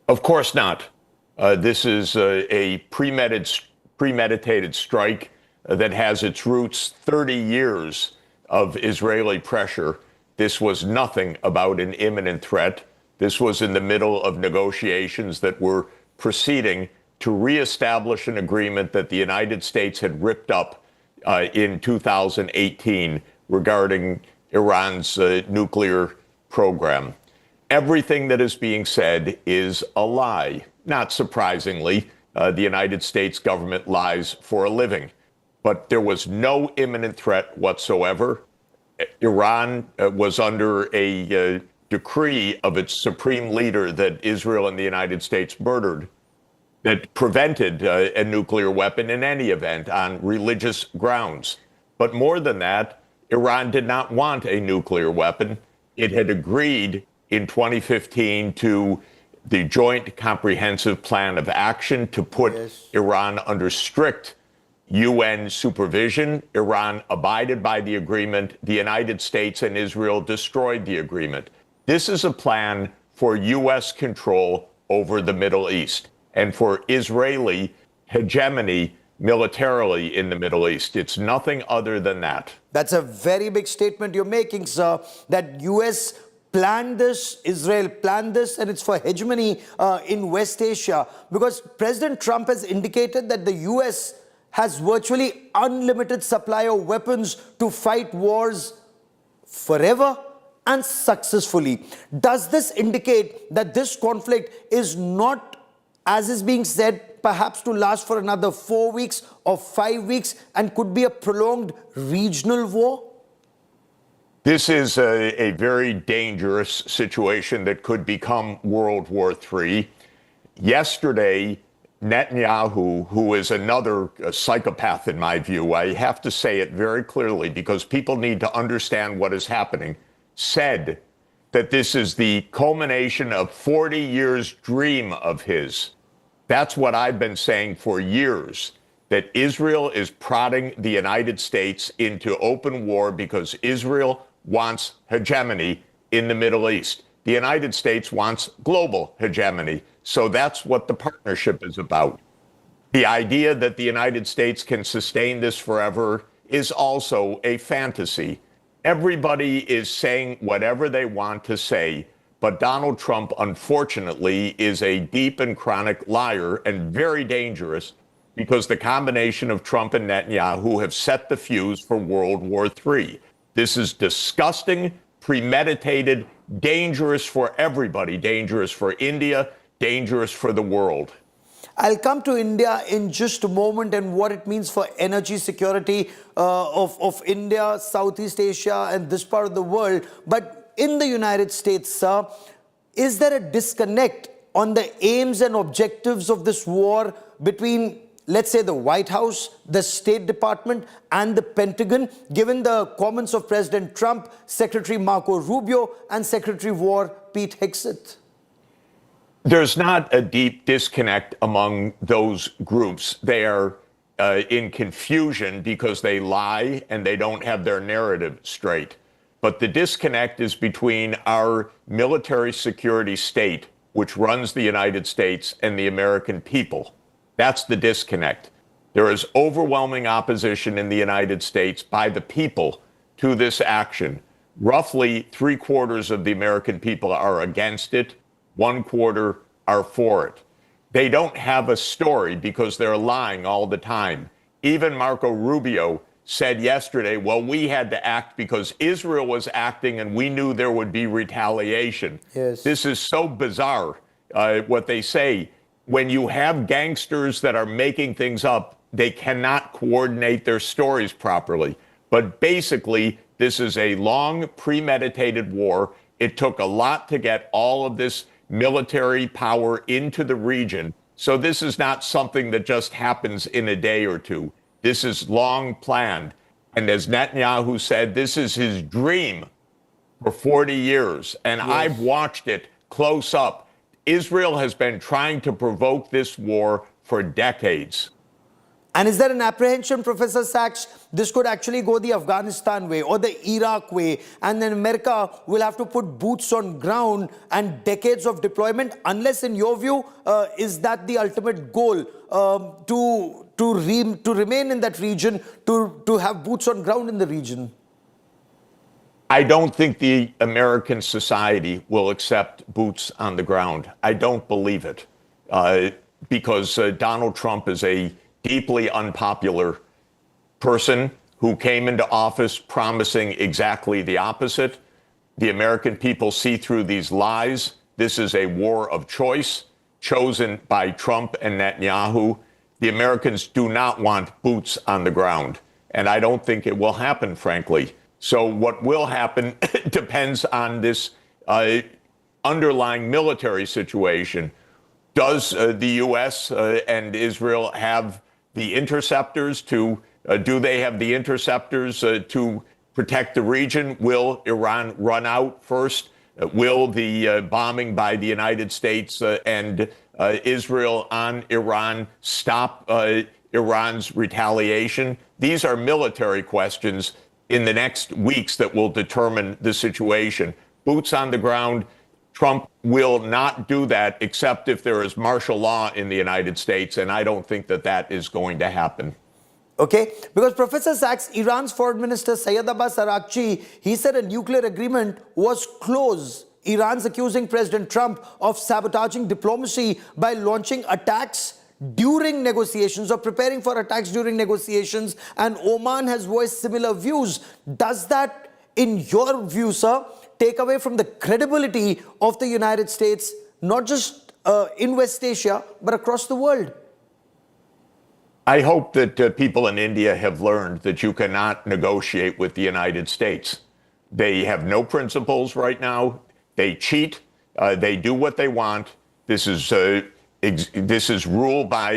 Of course not. This is a premeditated strike that has its roots 30 years of Israeli pressure. This was nothing about an imminent threat. This was in the middle of negotiations that were proceeding to reestablish an agreement that the United States had ripped up in 2018 regarding Iran's nuclear program. Everything that is being said is a lie. Not surprisingly, the United States government lies for a living. But there was no imminent threat whatsoever. Iran was under a decree of its supreme leader that Israel and the United States murdered that prevented a nuclear weapon in any event on religious grounds. But more than that, Iran did not want a nuclear weapon. It had agreed in 2015 to the Joint Comprehensive Plan of Action to put Iran under strict UN supervision. Iran abided by the agreement. The United States and Israel destroyed the agreement. This is a plan for US control over the Middle East and for Israeli hegemony militarily in the Middle East. It's nothing other than that. That's a very big statement you're making, sir, that US planned this, Israel planned this, and it's for hegemony in West Asia. Because President Trump has indicated that the US has virtually unlimited supply of weapons to fight wars forever and successfully. Does this indicate that this conflict is not, as is being said, perhaps to last for another 4 weeks or 5 weeks and could be a prolonged regional war? This is a very dangerous situation that could become World War III. Yesterday, Netanyahu, who is another psychopath in my view, I have to say it very clearly because people need to understand what is happening, said that this is the culmination of 40 years' dream of his. That's what I've been saying for years, that Israel is prodding the United States into open war because Israel wants hegemony in the Middle East. The United States wants global hegemony. So that's what the partnership is about. The idea that the United States can sustain this forever is also a fantasy. Everybody is saying whatever they want to say, but Donald Trump, unfortunately, is a deep and chronic liar and very dangerous because the combination of Trump and Netanyahu have set the fuse for World War III. This is disgusting, premeditated, dangerous for everybody, dangerous for India, dangerous for the world. I'll come to India in just a moment and what it means for energy security of India, Southeast Asia, and this part of the world. But in the United States, sir, is there a disconnect on the aims and objectives of this war between, let's say, the White House, the State Department, and the Pentagon, given the comments of President Trump, Secretary Marco Rubio, and Secretary of War Pete Hegseth? There's not a deep disconnect among those groups. They are in confusion because they lie and they don't have their narrative straight. But the disconnect is between our military security state, which runs the United States, and the American people. That's the disconnect. There is overwhelming opposition in the United States by the people to this action. Roughly 3/4 of the American people are against it. 1/4 are for it. They don't have a story because they're lying all the time. Even Marco Rubio said yesterday, well, we had to act because Israel was acting and we knew there would be retaliation. Yes. This is so bizarre, what they say. When you have gangsters that are making things up, they cannot coordinate their stories properly. But basically, this is a long, premeditated war. It took a lot to get all of this military power into the region. So this is not something that just happens in a day or two. This is long planned. And as Netanyahu said, this is his dream for 40 years. And Yes. I've watched it close up. Israel has been trying to provoke this war for decades. And is there an apprehension, Professor Sachs, this could actually go the Afghanistan way or the Iraq way, and then America will have to put boots on ground and decades of deployment, unless, in your view, is that the ultimate goal, to remain in that region, to have boots on ground in the region? I don't think the American society will accept boots on the ground. I don't believe it, because Donald Trump is a deeply unpopular person who came into office promising exactly the opposite. The American people see through these lies. This is a war of choice chosen by Trump and Netanyahu. The Americans do not want boots on the ground, and I don't think it will happen, frankly. So what will happen depends on this underlying military situation. Does the U.S. And Israel have the interceptors to, do they have the interceptors to protect the region? Will Iran run out first? Will the bombing by the United States and Israel on Iran stop Iran's retaliation? These are military questions in the next weeks that will determine the situation. Boots on the ground, Trump will not do that except if there is martial law in the United States, and I don't think that that is going to happen. Okay, because Professor Sachs, Iran's Foreign Minister Syed Abbas Araghchi, he said a nuclear agreement was close. Iran's accusing President Trump of sabotaging diplomacy by launching attacks during negotiations or preparing for attacks during negotiations, and Oman has voiced similar views. Does that, in your view, sir, take away from the credibility of the United States, not just in West Asia, but across the world? I hope that people in India have learned that you cannot negotiate with the United States. They have no principles right now. They cheat. They do what they want. This is ruled by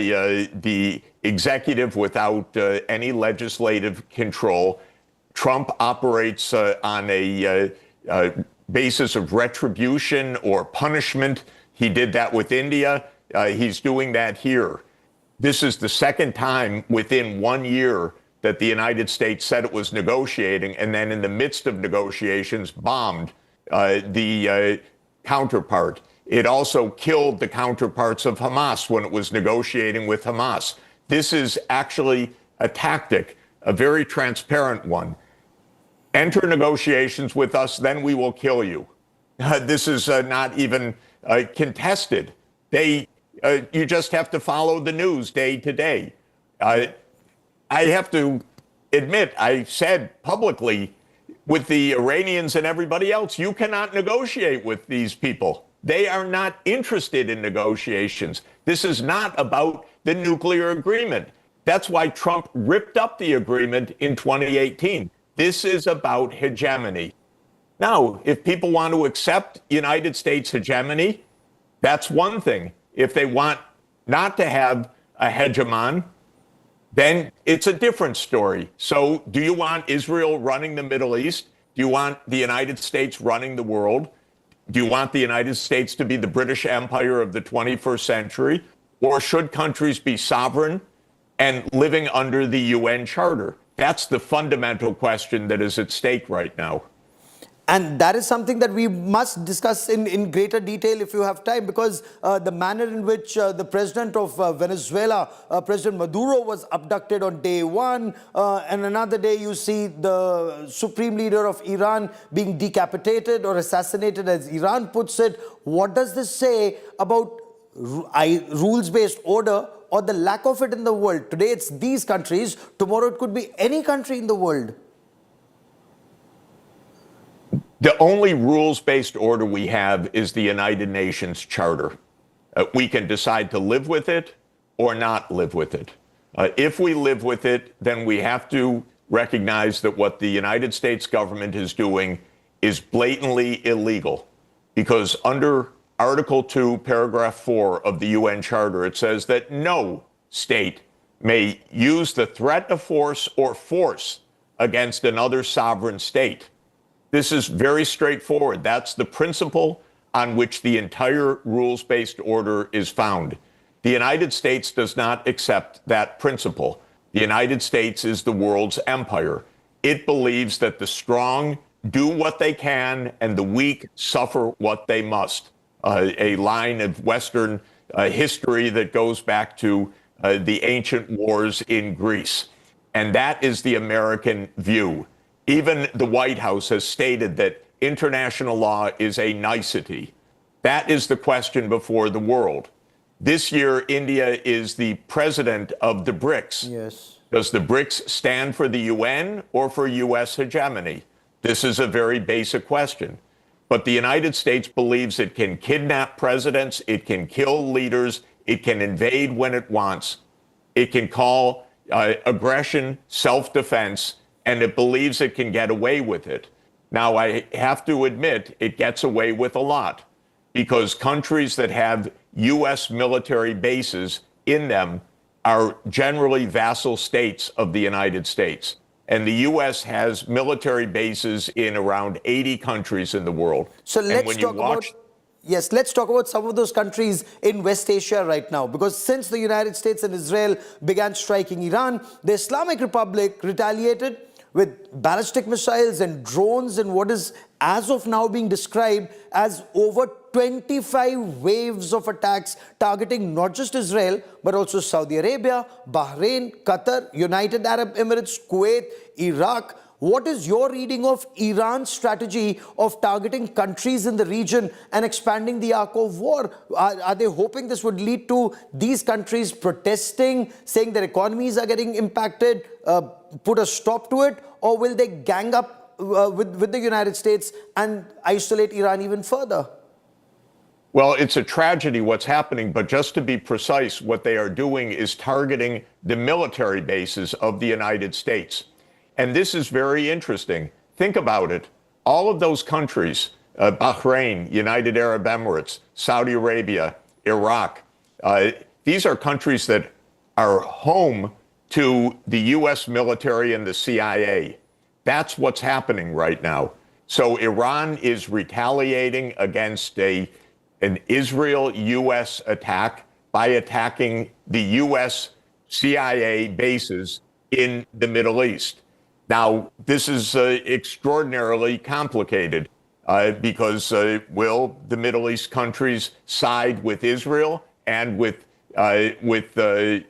the executive without any legislative control. Trump operates on a basis of retribution or punishment. He did that with India. He's doing that here. This is the second time within 1 year that the United States said it was negotiating, and then in the midst of negotiations bombed the counterpart. It also killed the counterparts of Hamas when it was negotiating with Hamas. This is actually a tactic, a very transparent one. Enter negotiations with us, then we will kill you. This is not even contested. You just have to follow the news day to day. I have to admit, I said publicly with the Iranians and everybody else, you cannot negotiate with these people. They are not interested in negotiations. This is not about the nuclear agreement. That's why Trump ripped up the agreement in 2018. This is about hegemony. Now, if people want to accept United States hegemony, that's one thing. If they want not to have a hegemon, then it's a different story. So do you want Israel running the Middle East? Do you want the United States running the world? Do you want the United States to be the British Empire of the 21st century? Or should countries be sovereign and living under the UN Charter? That's the fundamental question that is at stake right now. And that is something that we must discuss in greater detail if you have time, because the manner in which the president of Venezuela, President Maduro, was abducted on day one, and another day you see the supreme leader of Iran being decapitated or assassinated, as Iran puts it. What does this say about rules-based order or the lack of it in the world? Today it's these countries, tomorrow it could be any country in the world. The only rules-based order we have is the United Nations Charter. We can decide to live with it or not live with it. If we live with it, then we have to recognize that what the United States government is doing is blatantly illegal, because under Article 2, Paragraph 4 of the UN Charter, it says that no state may use the threat of force or force against another sovereign state. This is very straightforward. That's the principle on which the entire rules-based order is found. The United States does not accept that principle. The United States is the world's empire. It believes that the strong do what they can and the weak suffer what they must. A line of Western history that goes back to the ancient wars in Greece. And that is the American view. Even the White House has stated that international law is a nicety. That is the question before the world. This year, India is the president of the BRICS. Yes. Does the BRICS stand for the UN or for U.S. hegemony? This is a very basic question. But the United States believes it can kidnap presidents, it can kill leaders, it can invade when it wants, it can call aggression self-defense, and it believes it can get away with it. Now, I have to admit, it gets away with a lot, because countries that have U.S. military bases in them are generally vassal states of the United States. And the U.S. has military bases in around 80 countries in the world. So let's talk about... Yes, let's talk about some of those countries in West Asia right now, because since the United States and Israel began striking Iran, the Islamic Republic retaliated with ballistic missiles and drones and what is as of now being described as over 25 waves of attacks targeting not just Israel, but also Saudi Arabia, Bahrain, Qatar, United Arab Emirates, Kuwait, Iraq. What is your reading of Iran's strategy of targeting countries in the region and expanding the arc of war? Are they hoping this would lead to these countries protesting, saying their economies are getting impacted, put a stop to it? Or will they gang up with the United States and isolate Iran even further? Well, it's a tragedy what's happening, but just to be precise, what they are doing is targeting the military bases of the United States. And this is very interesting. Think about it. All of those countries, Bahrain, United Arab Emirates, Saudi Arabia, Iraq, these are countries that are home to the U.S. military and the CIA. That's what's happening right now. So Iran is retaliating against an Israel-U.S. attack by attacking the U.S. CIA bases in the Middle East. Now, this is extraordinarily complicated because will the Middle East countries side with Israel and with the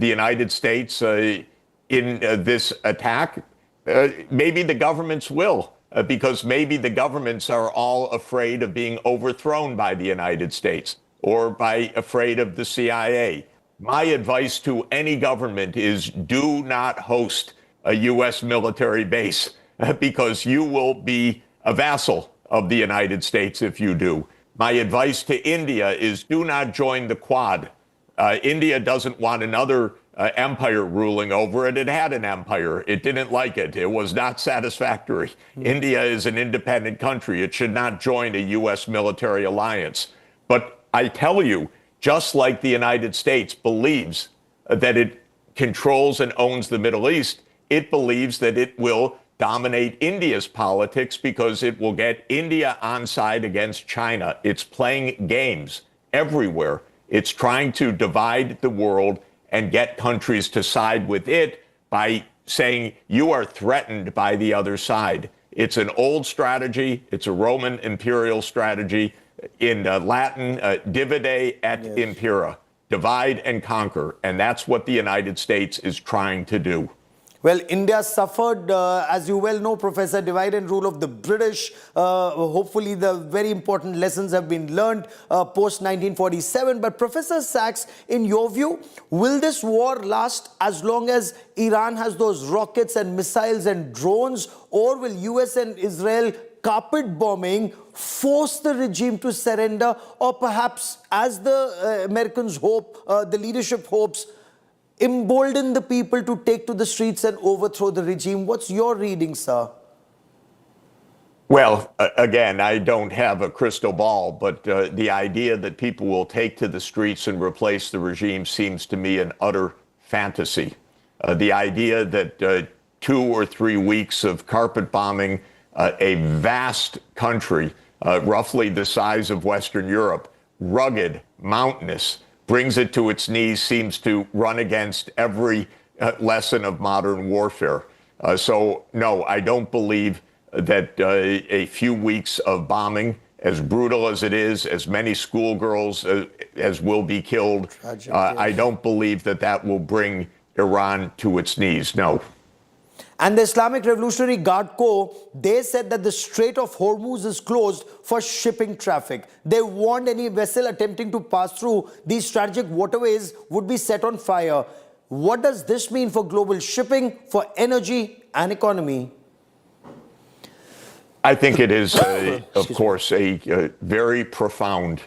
United States in this attack? Maybe the governments will, because maybe the governments are all afraid of being overthrown by the United States or afraid of the CIA. My advice to any government is do not host a U.S. military base because you will be a vassal of the United States if you do. My advice to India is do not join the Quad. India doesn't want another empire ruling over it. It had an empire. It didn't like it. It was not satisfactory. India is an independent country. It should not join a U.S. military alliance. But I tell you, just like the United States believes that it controls and owns the Middle East, it believes that it will dominate India's politics because it will get India on side against China. It's playing games everywhere. It's trying to divide the world and get countries to side with it by saying you are threatened by the other side. It's an old strategy. It's a Roman imperial strategy. In Latin, divide et impera, divide and conquer. And that's what the United States is trying to do. Well, India suffered, as you well know, Professor, divide and rule of the British. Hopefully, the very important lessons have been learned post-1947. But Professor Sachs, in your view, will this war last as long as Iran has those rockets and missiles and drones? Or will US and Israel carpet bombing force the regime to surrender? Or perhaps, as the Americans hope, the leadership hopes, embolden the people to take to the streets and overthrow the regime? What's your reading, sir? Well, again, I don't have a crystal ball, but the idea that people will take to the streets and replace the regime seems to me an utter fantasy. The idea that 2 or 3 weeks of carpet bombing a vast country, roughly the size of Western Europe, rugged, mountainous, brings it to its knees, seems to run against every lesson of modern warfare. So, no, I don't believe that a few weeks of bombing, as brutal as it is, as many schoolgirls as will be killed, I don't believe that that will bring Iran to its knees, no. And the Islamic Revolutionary Guard Corps, they said that the Strait of Hormuz is closed for shipping traffic. They warned any vessel attempting to pass through these strategic waterways would be set on fire. What does this mean for global shipping, for energy and economy? I think it is, of course, a very profound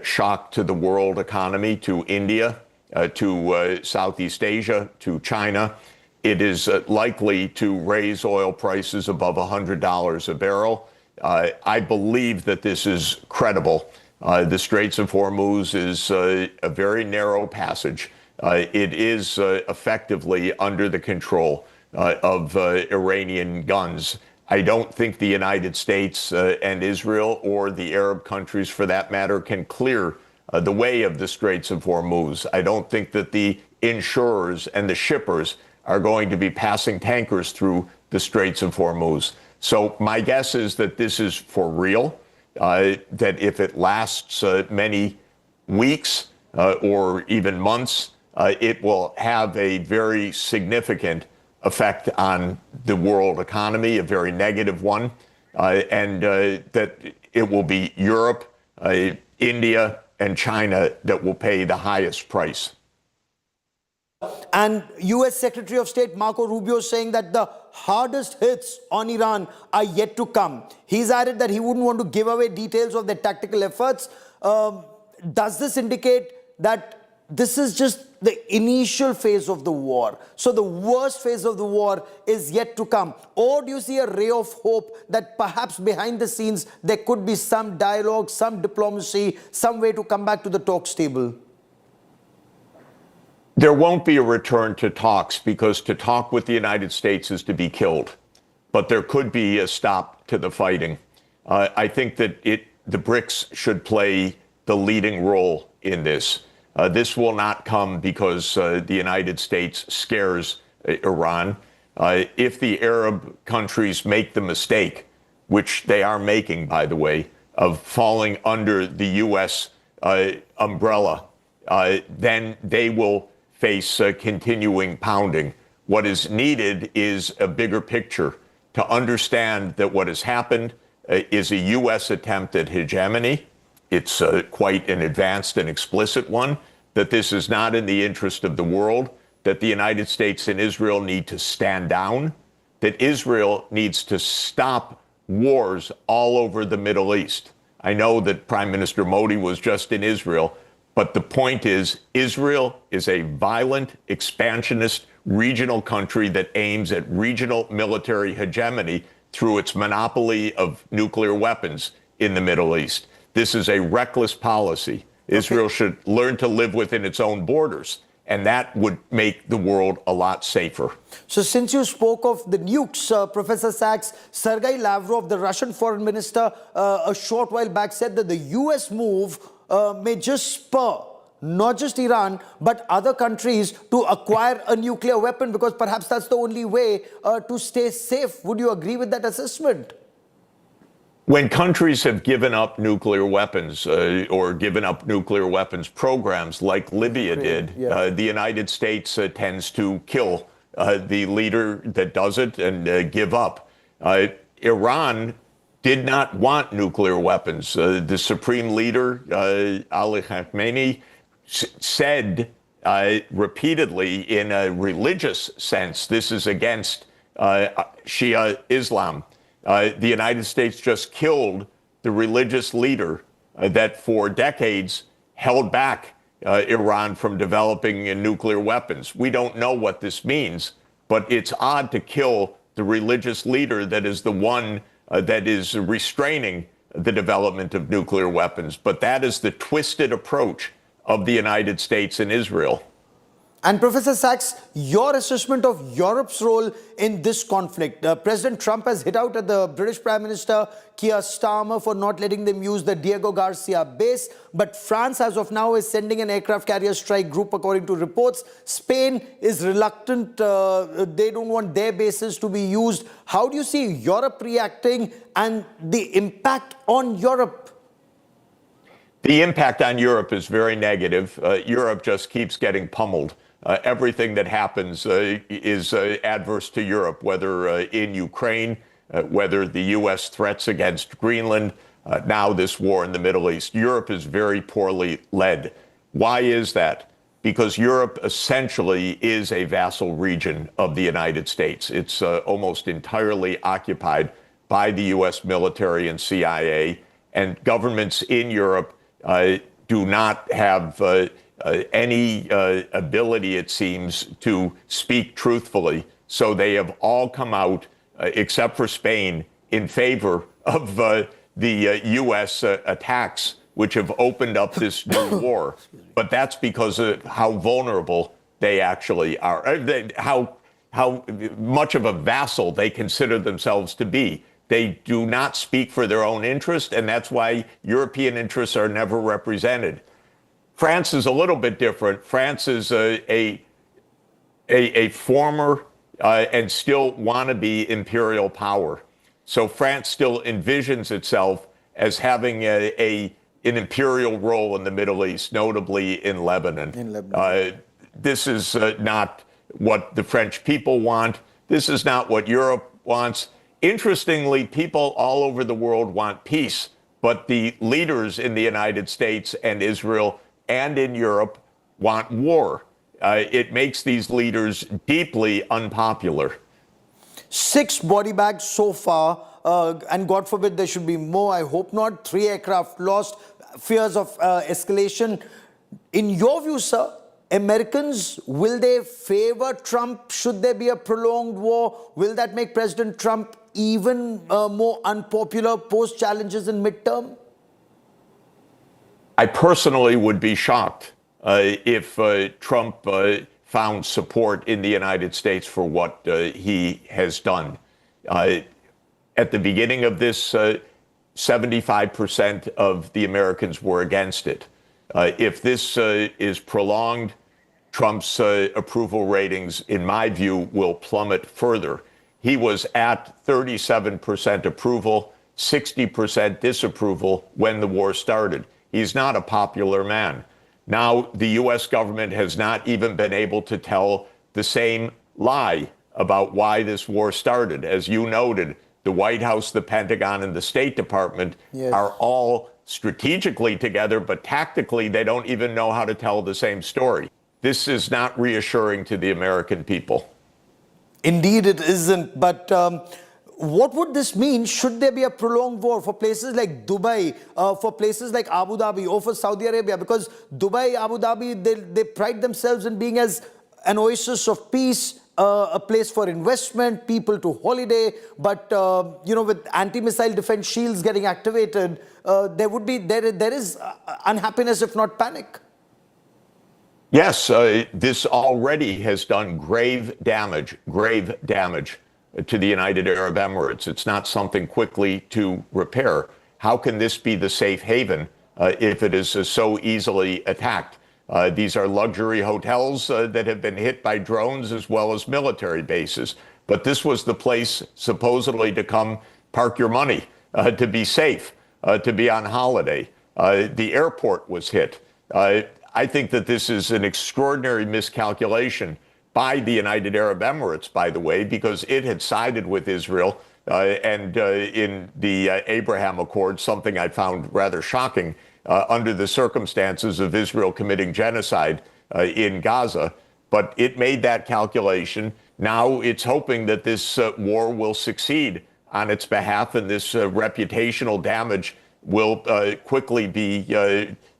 shock to the world economy, to India, to Southeast Asia, to China. It is likely to raise oil prices above $100 a barrel. I believe that this is credible. The Straits of Hormuz is a very narrow passage. It is effectively under the control of Iranian guns. I don't think the United States and Israel, or the Arab countries for that matter, can clear the way of the Straits of Hormuz. I don't think that the insurers and the shippers are going to be passing tankers through the Straits of Hormuz. So my guess is that this is for real, that if it lasts many weeks or even months, it will have a very significant effect on the world economy, a very negative one, and that it will be Europe, India, and China that will pay the highest price. And US Secretary of State Marco Rubio saying that the hardest hits on Iran are yet to come. He's added that he wouldn't want to give away details of their tactical efforts. Does this indicate that this is just the initial phase of the war? So the worst phase of the war is yet to come? Or do you see a ray of hope that perhaps behind the scenes there could be some dialogue, some diplomacy, some way to come back to the talks table? There won't be a return to talks, because to talk with the United States is to be killed. But there could be a stop to the fighting. I think that the BRICS should play the leading role in this. This will not come because the United States scares Iran. If the Arab countries make the mistake, which they are making, by the way, of falling under the U.S. Umbrella, then they will face continuing pounding. What is needed is a bigger picture to understand that what has happened is a U.S. attempt at hegemony. It's quite an advanced and explicit one, that this is not in the interest of the world, that the United States and Israel need to stand down, that Israel needs to stop wars all over the Middle East. I know that Prime Minister Modi was just in Israel, but the point is, Israel is a violent, expansionist, regional country that aims at regional military hegemony through its monopoly of nuclear weapons in the Middle East. This is a reckless policy. Israel should learn to live within its own borders, and that would make the world a lot safer. So since you spoke of the nukes, Professor Sachs, Sergei Lavrov, the Russian foreign minister, a short while back said that the US move may just spur not just Iran, but other countries to acquire a nuclear weapon, because perhaps that's the only way to stay safe. Would you agree with that assessment? When countries have given up nuclear weapons or given up nuclear weapons programs like Libya did, the United States tends to kill the leader that does it and give up. Iran did not want nuclear weapons. The supreme leader, Ali Khamenei, said repeatedly in a religious sense, this is against Shia Islam. The United States just killed the religious leader that for decades held back Iran from developing nuclear weapons. We don't know what this means, but it's odd to kill the religious leader that is the one that is restraining the development of nuclear weapons. But that is the twisted approach of the United States and Israel. And Professor Sachs, your assessment of Europe's role in this conflict. President Trump has hit out at the British Prime Minister Keir Starmer for not letting them use the Diego Garcia base. But France, as of now, is sending an aircraft carrier strike group, according to reports. Spain is reluctant. They don't want their bases to be used. How do you see Europe reacting and the impact on Europe? The impact on Europe is very negative. Europe just keeps getting pummeled. Everything that happens is adverse to Europe, whether in Ukraine, whether the U.S. threats against Greenland, now this war in the Middle East. Europe is very poorly led. Why is that? Because Europe essentially is a vassal region of the United States. It's almost entirely occupied by the U.S. military and CIA, and governments in Europe do not have any ability, it seems, to speak truthfully. So they have all come out, except for Spain, in favor of the U.S. attacks, which have opened up this new war. But that's because of how vulnerable they actually are, how much of a vassal they consider themselves to be. They do not speak for their own interest, and that's why European interests are never represented. France is a little bit different. France is a a former and still wannabe imperial power. So France still envisions itself as having an imperial role in the Middle East, notably in Lebanon. This is not what the French people want. This is not what Europe wants. Interestingly, people all over the world want peace, but the leaders in the United States and Israel and in Europe want war. It makes these leaders deeply unpopular. 6 body bags so far, and God forbid there should be more. I hope not. 3 aircraft lost, fears of escalation. In your view, sir, Americans, will they favor Trump? Should there be a prolonged war? Will that make President Trump even more unpopular post challenges in midterm? I personally would be shocked if Trump found support in the United States for what he has done. At the beginning of this, 75% of the Americans were against it. If this is prolonged, Trump's approval ratings, in my view, will plummet further. He was at 37% approval, 60% disapproval when the war started. He's not a popular man. Now, the U.S. government has not even been able to tell the same lie about why this war started. As you noted, the White House, the Pentagon, and the State Department are all strategically together, but tactically, they don't even know how to tell the same story. This is not reassuring to the American people. Indeed, it isn't. But what would this mean? Should there be a prolonged war for places like Dubai, for places like Abu Dhabi, or for Saudi Arabia? Because Dubai, Abu Dhabi, they pride themselves in being as an oasis of peace, a place for investment, people to holiday. But with anti-missile defense shields getting activated, there is unhappiness, if not panic. Yes, this already has done grave damage to the United Arab Emirates. It's not something quickly to repair. How can this be the safe haven if it is so easily attacked? These are luxury hotels that have been hit by drones as well as military bases. But this was the place supposedly to come park your money, to be safe, to be on holiday. The airport was hit. I think that this is an extraordinary miscalculation by the United Arab Emirates, by the way, because it had sided with Israel and in the Abraham Accord, something I found rather shocking under the circumstances of Israel committing genocide in Gaza. But it made that calculation. Now it's hoping that this war will succeed on its behalf, and this reputational damage will quickly be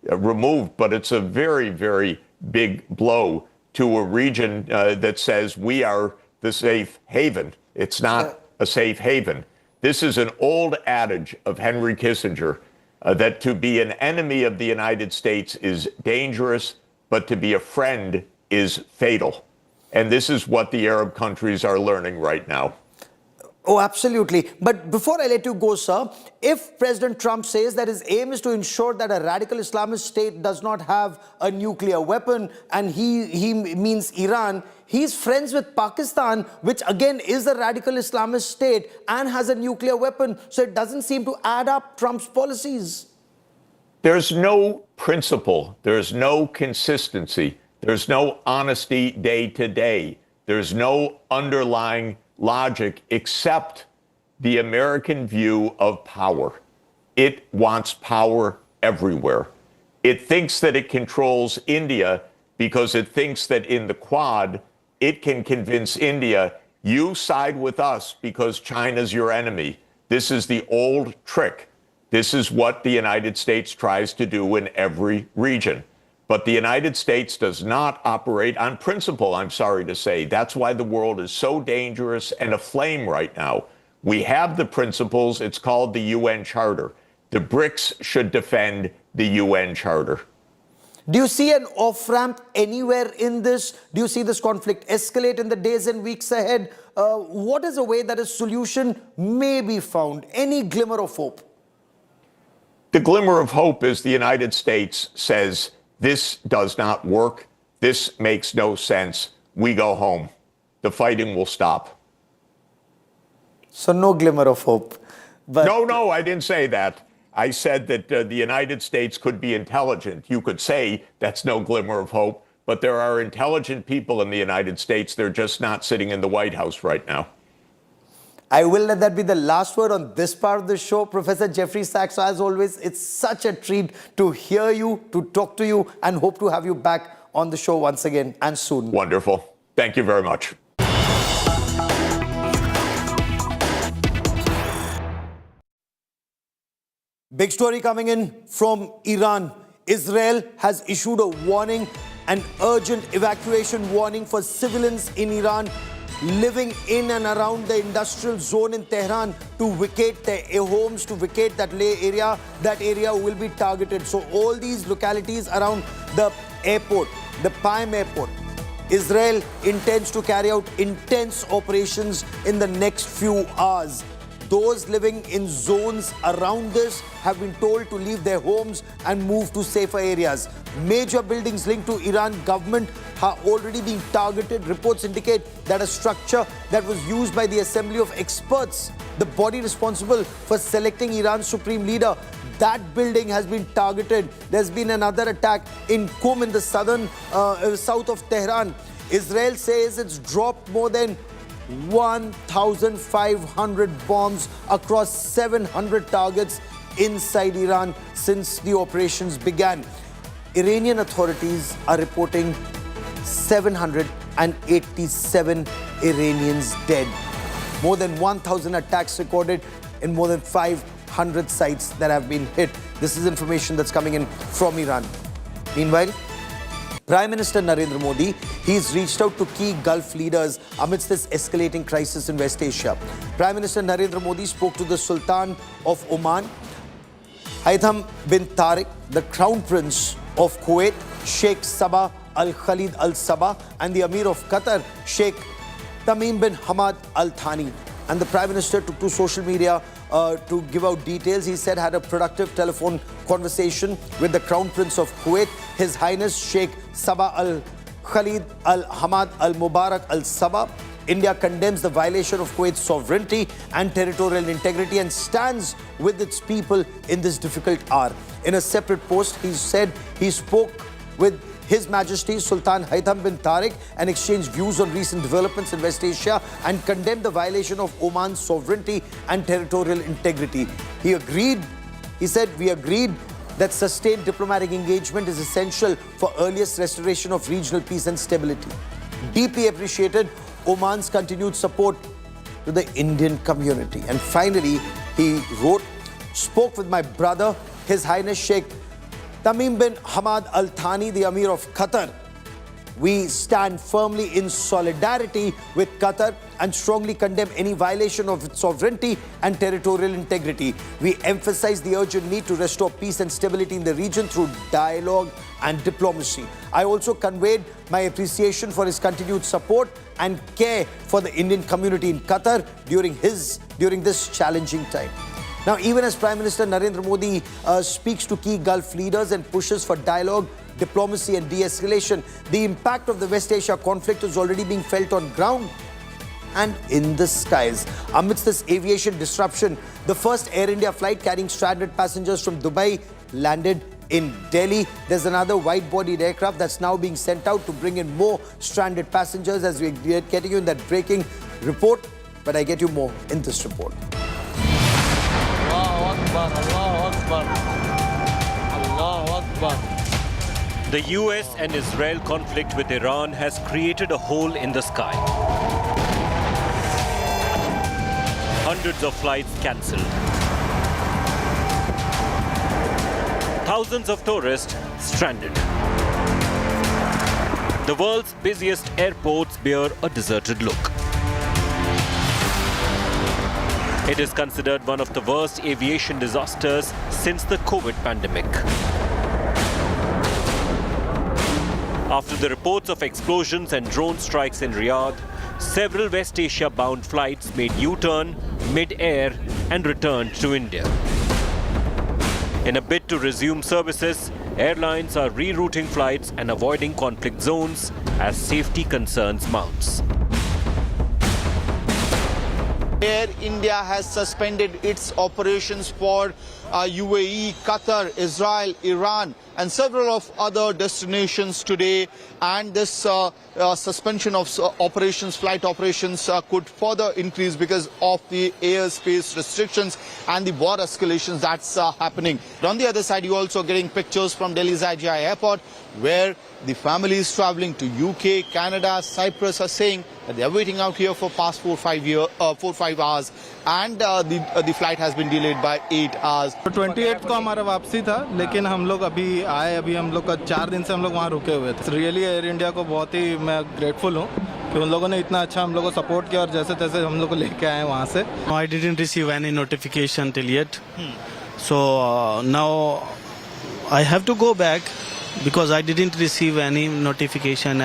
removed. But it's a very, very big blow to a region that says we are the safe haven. It's not a safe haven. This is an old adage of Henry Kissinger that to be an enemy of the United States is dangerous, but to be a friend is fatal. And this is what the Arab countries are learning right now. Oh, absolutely. But before I let you go, sir, if President Trump says that his aim is to ensure that a radical Islamist state does not have a nuclear weapon, and he means Iran, he's friends with Pakistan, which again is a radical Islamist state and has a nuclear weapon. So it doesn't seem to add up, Trump's policies. There's no principle. There's no consistency. There's no honesty day to day. There's no underlying logic except the American view of power. It wants power everywhere. It thinks that it controls India because it thinks that in the Quad, it can convince India, you side with us because China's your enemy. This is the old trick. This is what the United States tries to do in every region. But the United States does not operate on principle, I'm sorry to say. That's why the world is so dangerous and aflame right now. We have the principles. It's called the UN Charter. The BRICS should defend the UN Charter. Do you see an off-ramp anywhere in this? Do you see this conflict escalate in the days and weeks ahead? What is a way that a solution may be found? Any glimmer of hope? The glimmer of hope is the United States says, this does not work. This makes no sense. we go home. The fighting will stop. So no glimmer of hope. But No, I didn't say that. I said that the United States could be intelligent. You could say that's no glimmer of hope, but there are intelligent people in the United States. They're just not sitting in the White House right now. I will let that be the last word on this part of the show. Professor Jeffrey Sachs, as always, it's such a treat to hear you, to talk to you, and hope to have you back on the show once again and soon. Wonderful. Thank you very much. Big story coming in from Iran. Israel has issued a warning, an urgent evacuation warning for civilians in Iran living in and around the industrial zone in Tehran to vacate their homes, to vacate that area. That area will be targeted. So all these localities around the airport, the Paim airport, Israel intends to carry out intense operations in the next few hours. Those living in zones around this have been told to leave their homes and move to safer areas. Major buildings linked to Iran government are already being targeted. Reports indicate that a structure that was used by the Assembly of Experts, the body responsible for selecting Iran's supreme leader, that building has been targeted. There's been another attack in Qum in the south of Tehran. Israel says it's dropped more than 1,500 bombs across 700 targets inside Iran since the operations began. Iranian authorities are reporting 787 Iranians dead. More than 1,000 attacks recorded in more than 500 sites that have been hit. This is information that's coming in from Iran. Meanwhile, Prime Minister Narendra Modi, he's reached out to key Gulf leaders amidst this escalating crisis in West Asia. Prime Minister Narendra Modi spoke to the Sultan of Oman, Haytham bin Tariq, the Crown Prince of Kuwait, Sheikh Sabah Al Khalid Al Sabah, and the Emir of Qatar, Sheikh Tamim bin Hamad Al Thani. And the Prime Minister took to social media to give out details. He said had a productive telephone conversation with the Crown Prince of Kuwait, His Highness Sheikh Sabah Al Khalid Al Hamad Al Mubarak Al Sabah. India condemns the violation of Kuwait's sovereignty and territorial integrity and stands with its people in this difficult hour. In a separate post, he said he spoke with His Majesty Sultan Haytham bin Tariq and exchanged views on recent developments in West Asia and condemned the violation of Oman's sovereignty and territorial integrity. He said, we agreed that sustained diplomatic engagement is essential for earliest restoration of regional peace and stability. Deeply appreciated Oman's continued support to the Indian community. And finally, he wrote, spoke with my brother, His Highness Sheikh Tamim bin Hamad Al Thani, the Emir of Qatar. We stand firmly in solidarity with Qatar and strongly condemn any violation of its sovereignty and territorial integrity. We emphasize the urgent need to restore peace and stability in the region through dialogue and diplomacy. I also conveyed my appreciation for his continued support and care for the Indian community in Qatar during this challenging time. Now, even as Prime Minister Narendra Modi speaks to key Gulf leaders and pushes for dialogue, diplomacy and de-escalation, the impact of the West Asia conflict is already being felt on ground and in the skies. Amidst this aviation disruption, the first Air India flight carrying stranded passengers from Dubai landed in Delhi. There's another wide-bodied aircraft that's now being sent out to bring in more stranded passengers as we're getting you in that breaking report. But I get you more in this report. The US and Israel conflict with Iran has created a hole in the sky. Hundreds of flights cancelled. Thousands of tourists stranded. The world's busiest airports bear a deserted look. It is considered one of the worst aviation disasters since the COVID pandemic. After the reports of explosions and drone strikes in Riyadh, several West Asia-bound flights made U-turn, mid-air and returned to India. In a bid to resume services, airlines are rerouting flights and avoiding conflict zones as safety concerns mounts. Air India has suspended its operations for UAE, Qatar, Israel, Iran and several of other destinations today, and this suspension of flight operations could further increase because of the airspace restrictions and the war escalations that's happening. But on the other side, you're also getting pictures from Delhi's IGI airport where the families traveling to UK, Canada, Cyprus are saying that they are waiting out here for past 4-5 hours, and the flight has been delayed by 8 hours. 28 को हमारा वापसी था, लेकिन हम लोग अभी आए, अभी हम लोग का 4 दिन से हम लोग वहाँ रुके हुए थे. रियली एयर इंडिया को बहुत ही मैं ग्रेटफुल हूँ कि उन लोगों ने इतना अच्छा हम लोग को सपोर्ट किया और जैसे तैसे हम लोग को लेके आए वहाँ से. I didn't receive any notification till yet, so now I have to go back because I didn't receive any notification,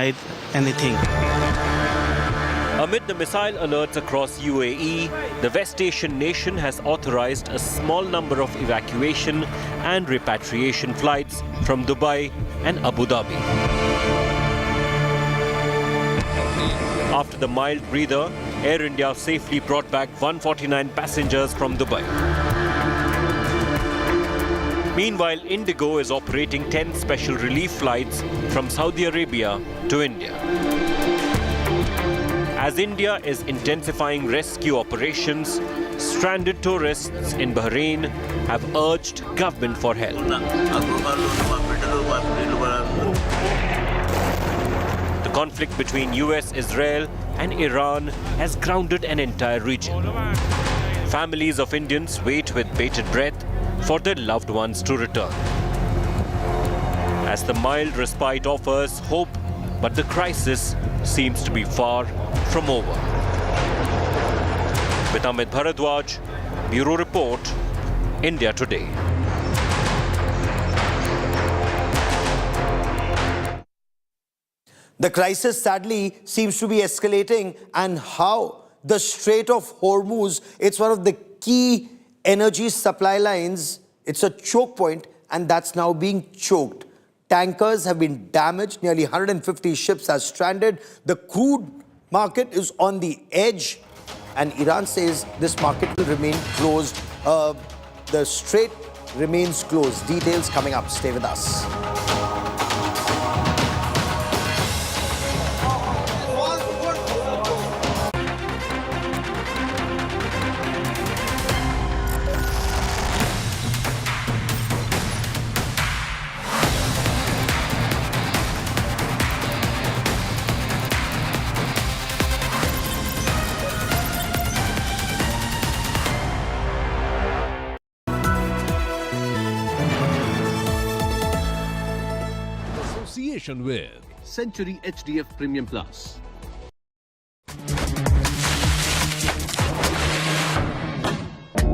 anything. Amid the missile alerts across UAE, the West Asian nation has authorized a small number of evacuation and repatriation flights from Dubai and Abu Dhabi. After the mild breather, Air India safely brought back 149 passengers from Dubai. Meanwhile, Indigo is operating 10 special relief flights from Saudi Arabia to India. As India is intensifying rescue operations, stranded tourists in Bahrain have urged government for help. The conflict between US, Israel and Iran has grounded an entire region. Families of Indians wait with bated breath for their loved ones to return. As the mild respite offers hope, but the crisis seems to be far from over. With Amit Bharadwaj, Bureau Report, India Today. The crisis sadly seems to be escalating, and how the Strait of Hormuz, it's one of the key energy supply lines, it's a choke point, and that's now being choked. Tankers have been damaged, nearly 150 ships are stranded. The crude market is on the edge, and Iran says this market will remain closed. The strait remains closed. Details coming up. Stay with us. With Century HDF Premium Plus.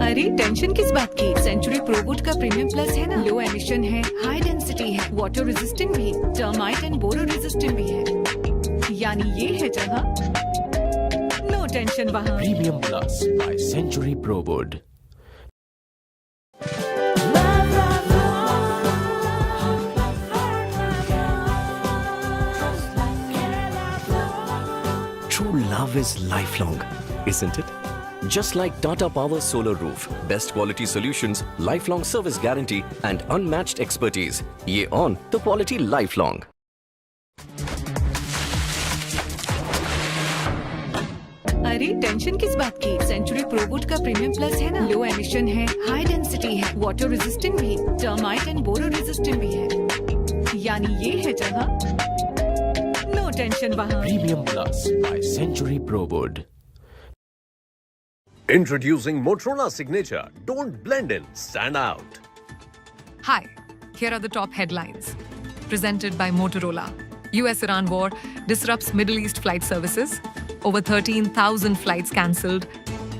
अरे tension किस बात की? Century प्रोवुड का premium plus है ना, low emission है, high density है, water resistant भी, टर्माइट एंड बोरो रेजिस्टेंट भी है। यानी ये है जहां नो टेंशन वहां। Premium plus by Century Prowood. True love is lifelong, isn't it? Just like Tata Power Solar Roof, best quality solutions, lifelong service guarantee and unmatched expertise. Ye on the quality lifelong. अरे tension किस बात की? Century प्रोवुड का premium plus है ना, low emission है, high density है, water resistant भी, टर्माइट एंड बोरो रेजिस्टेंट भी है। यानी ये है जहां नो टेंशन वहां। Premium plus by Century Prowood. Introducing Motorola Signature. Don't blend in, stand out. Hi, here are the top headlines. Presented by Motorola. US-Iran war disrupts Middle East flight services. Over 13,000 flights cancelled.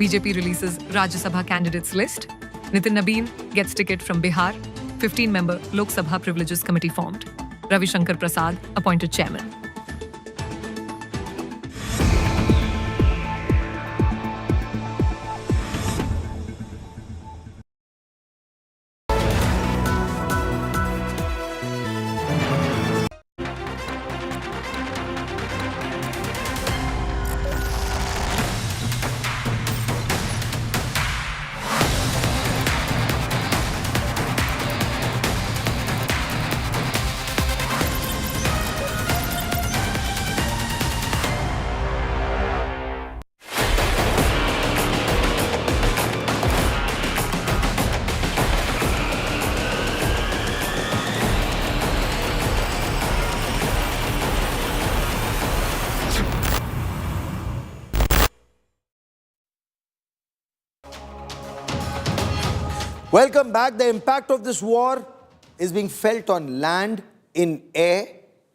BJP releases Rajya Sabha candidates list. Nitin Nabeen gets ticket from Bihar. 15-member Lok Sabha Privileges Committee formed. Ravi Shankar Prasad appointed chairman. Welcome back. The impact of this war is being felt on land, in air,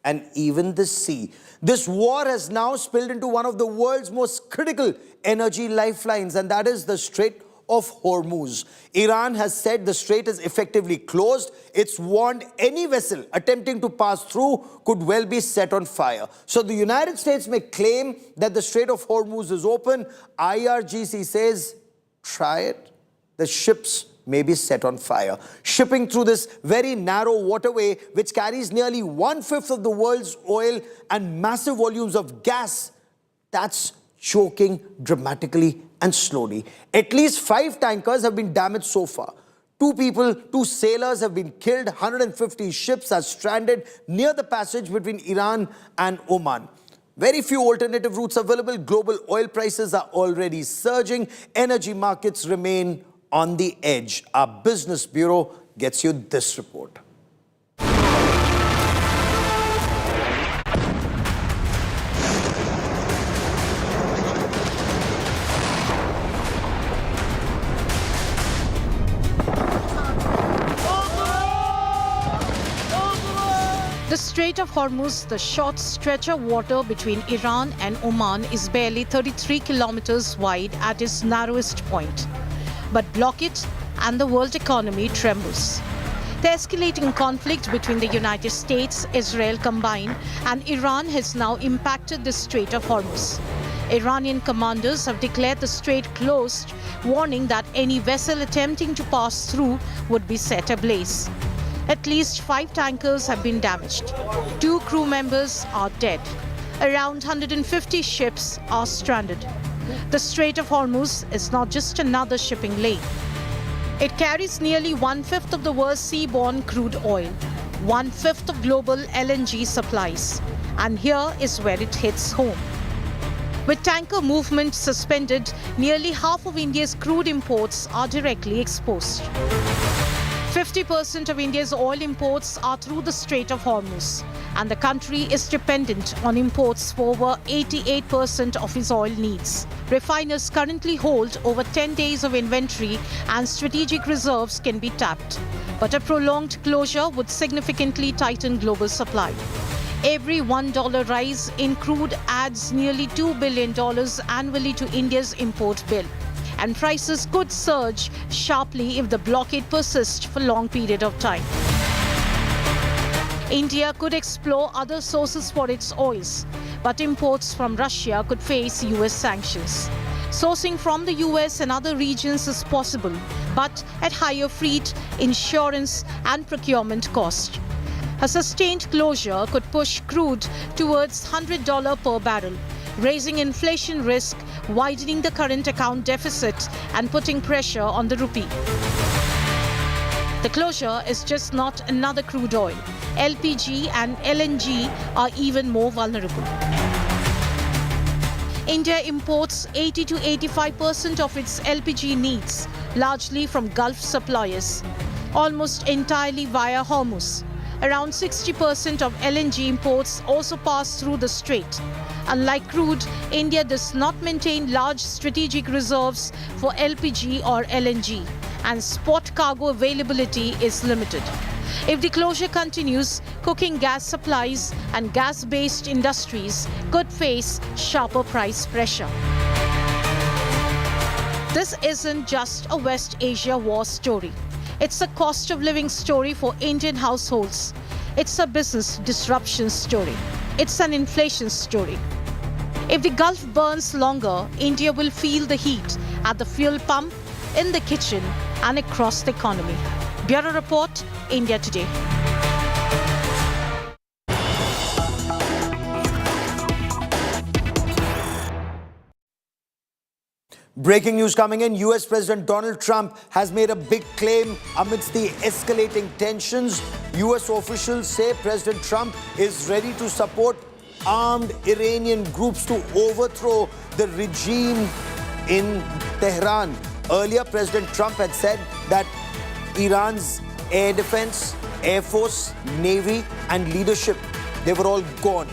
and even the sea. This war has now spilled into one of the world's most critical energy lifelines, and that is the Strait of Hormuz. Iran has said the strait is effectively closed. It's warned any vessel attempting to pass through could well be set on fire. So the United States may claim that the Strait of Hormuz is open. IRGC says, try it. The ships may be set on fire. Shipping through this very narrow waterway, which carries nearly 1/5 of the world's oil and massive volumes of gas, that's choking dramatically and slowly. At least 5 tankers have been damaged so far. 2 sailors have been killed. 150 ships are stranded near the passage between Iran and Oman. Very few alternative routes available. Global oil prices are already surging. Energy markets remain on the edge. Our Business Bureau gets you this report. The Strait of Hormuz, the short stretch of water between Iran and Oman, is barely 33 kilometers wide at its narrowest point. But block it and the world economy trembles. The escalating conflict between the United States, Israel combined, and Iran has now impacted the Strait of Hormuz. Iranian commanders have declared the strait closed, warning that any vessel attempting to pass through would be set ablaze. At least 5 tankers have been damaged. 2 crew members are dead. Around 150 ships are stranded. The Strait of Hormuz is not just another shipping lane. It carries nearly 1/5 of the world's seaborne crude oil, 1/5 of global LNG supplies. And here is where it hits home. With tanker movement suspended, nearly half of India's crude imports are directly exposed. 50% of India's oil imports are through the Strait of Hormuz, and the country is dependent on imports for over 88% of its oil needs. Refiners currently hold over 10 days of inventory, and strategic reserves can be tapped. But a prolonged closure would significantly tighten global supply. Every $1 rise in crude adds nearly $2 billion annually to India's import bill. And prices could surge sharply if the blockade persists for a long period of time. India could explore other sources for its oils, but imports from Russia could face US sanctions. Sourcing from the US and other regions is possible, but at higher freight, insurance, and procurement cost. A sustained closure could push crude towards $100 per barrel, raising inflation risk, widening the current account deficit, and putting pressure on the rupee. The closure is just not another crude oil. LPG and LNG are even more vulnerable. India imports 80 to 85% of its LPG needs, largely from Gulf suppliers, almost entirely via Hormuz. Around 60% of LNG imports also pass through the strait. Unlike crude, India does not maintain large strategic reserves for LPG or LNG, and spot cargo availability is limited. If the closure continues, cooking gas supplies and gas-based industries could face sharper price pressure. This isn't just a West Asia war story. It's a cost of living story for Indian households. It's a business disruption story. It's an inflation story. If the Gulf burns longer, India will feel the heat at the fuel pump, in the kitchen, and across the economy. Bureau Report, India Today. Breaking news coming in. US President Donald Trump has made a big claim amidst the escalating tensions. US officials say President Trump is ready to support armed Iranian groups to overthrow the regime in Tehran. Earlier, President Trump had said that Iran's air defense, air force, navy, and leadership, they were all gone.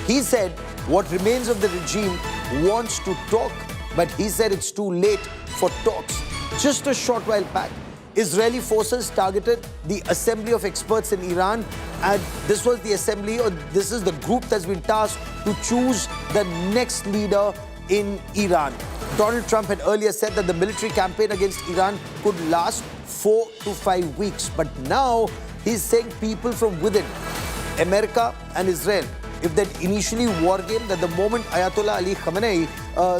He said what remains of the regime wants to talk, but he said it's too late for talks. Just a short while back, Israeli forces targeted the Assembly of Experts in Iran, and this was the assembly, or this is the group that's been tasked to choose the next leader in Iran. Donald Trump had earlier said that the military campaign against Iran could last 4 to 5 weeks, but now he's saying people from within, America and Israel, if that initially war game, that the moment Ayatollah Ali Khamenei,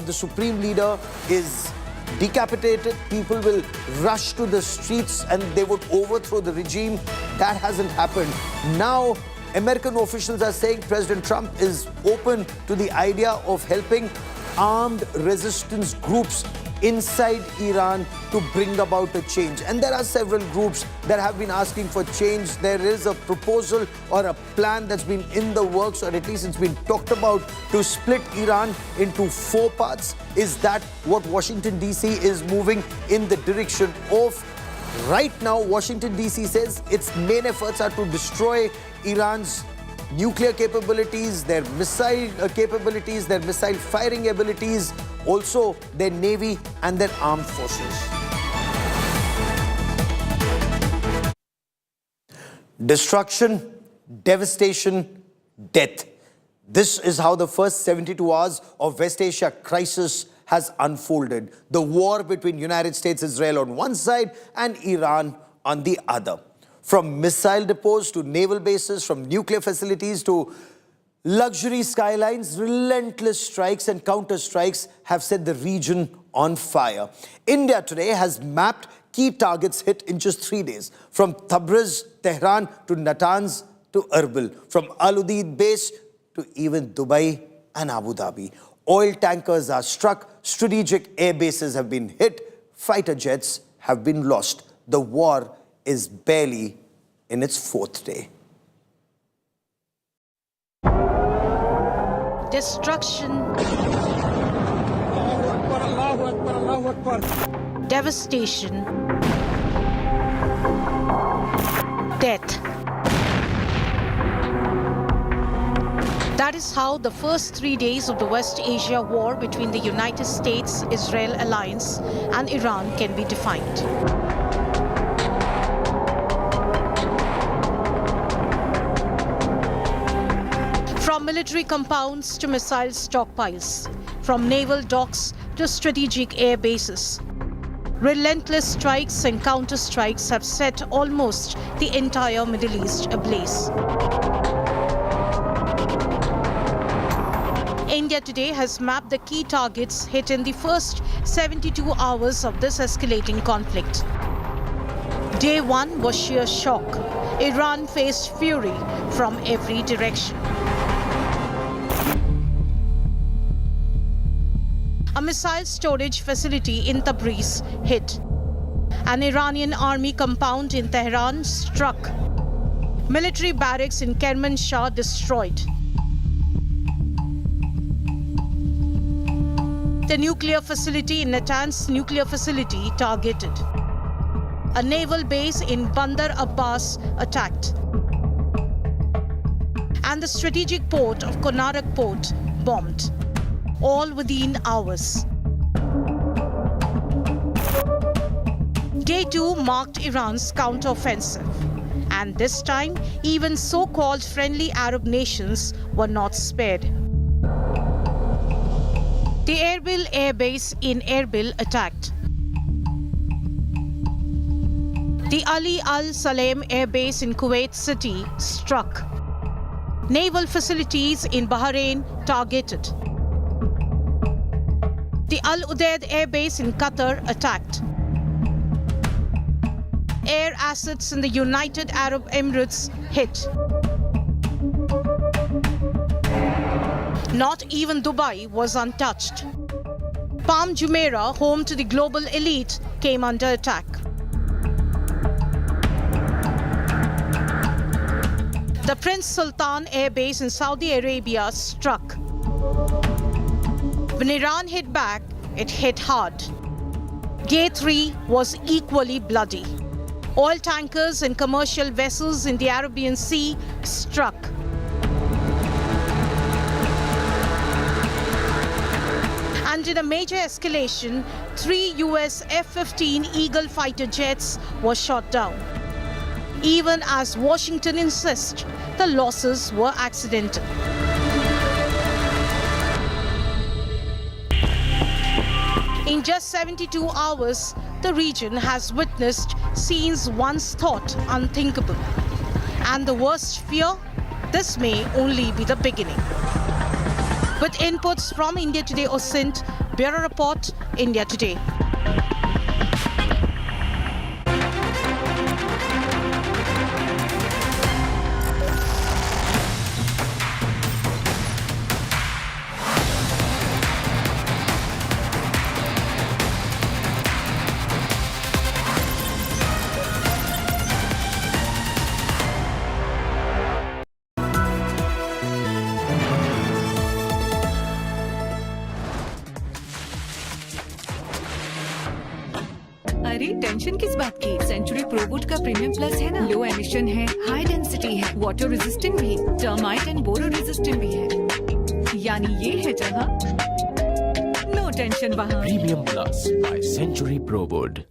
the supreme leader, is decapitated, people will rush to the streets and they would overthrow the regime. That hasn't happened. Now, American officials are saying President Trump is open to the idea of helping armed resistance groups inside Iran to bring about a change. And there are several groups that have been asking for change. There is a proposal or a plan that's been in the works, or at least it's been talked about, to split Iran into 4 parts. Is that what Washington DC is moving in the direction of? Right now, Washington DC says its main efforts are to destroy Iran's nuclear capabilities, their missile capabilities, their missile firing abilities, also their navy and their armed forces. Destruction, devastation, death. This is how the first 72 hours of West Asia crisis has unfolded. The war between United States, Israel on one side and Iran on the other. From missile depots to naval bases, from nuclear facilities to luxury skylines, relentless strikes and counter-strikes have set the region on fire. India today has mapped key targets hit in just 3 days. From Tabriz, Tehran to Natanz to Erbil. From Al Udeid base to even Dubai and Abu Dhabi. Oil tankers are struck, strategic air bases have been hit, fighter jets have been lost. The war is barely in its 4th day. Destruction, devastation, death. That is how the first 3 days of the West Asia war between the United States-Israel alliance and Iran can be defined. From military compounds to missile stockpiles, from naval docks to strategic air bases, relentless strikes and counter-strikes have set almost the entire Middle East ablaze. India today has mapped the key targets hit in the first 72 hours of this escalating conflict. Day 1 was sheer shock. Iran faced fury from every direction. A missile storage facility in Tabriz hit. An Iranian army compound in Tehran struck. Military barracks in Kermanshah destroyed. The nuclear facility in Natanz nuclear facility targeted. A naval base in Bandar Abbas attacked. And the strategic port of Konarak Port bombed. All within hours. Day 2 marked Iran's counteroffensive. And this time, even so-called friendly Arab nations were not spared. The Erbil air base in Erbil attacked. The Ali Al Salem air base in Kuwait City struck. Naval facilities in Bahrain targeted. The Al Udeid air base in Qatar attacked. Air assets in the United Arab Emirates hit. Not even Dubai was untouched. Palm Jumeirah, home to the global elite, came under attack. The Prince Sultan air base in Saudi Arabia struck. When Iran hit back, it hit hard. Day 3 was equally bloody. Oil tankers and commercial vessels in the Arabian Sea struck. And in a major escalation, 3 US F-15 Eagle fighter jets were shot down. Even as Washington insists the losses were accidental. In just 72 hours, the region has witnessed scenes once thought unthinkable. And the worst fear? This may only be the beginning. With inputs from India Today OSINT, Bureau Report, India Today. अरे tension किस बात की? Century प्रोबूट का premium plus है ना, low emission है, high density है, water resistant भी, टर्माइट एंड बोरो रेजिस्टेंट भी है। यानी ये है जहां नो टेंशन वहां। Premium plus by Century Prowood.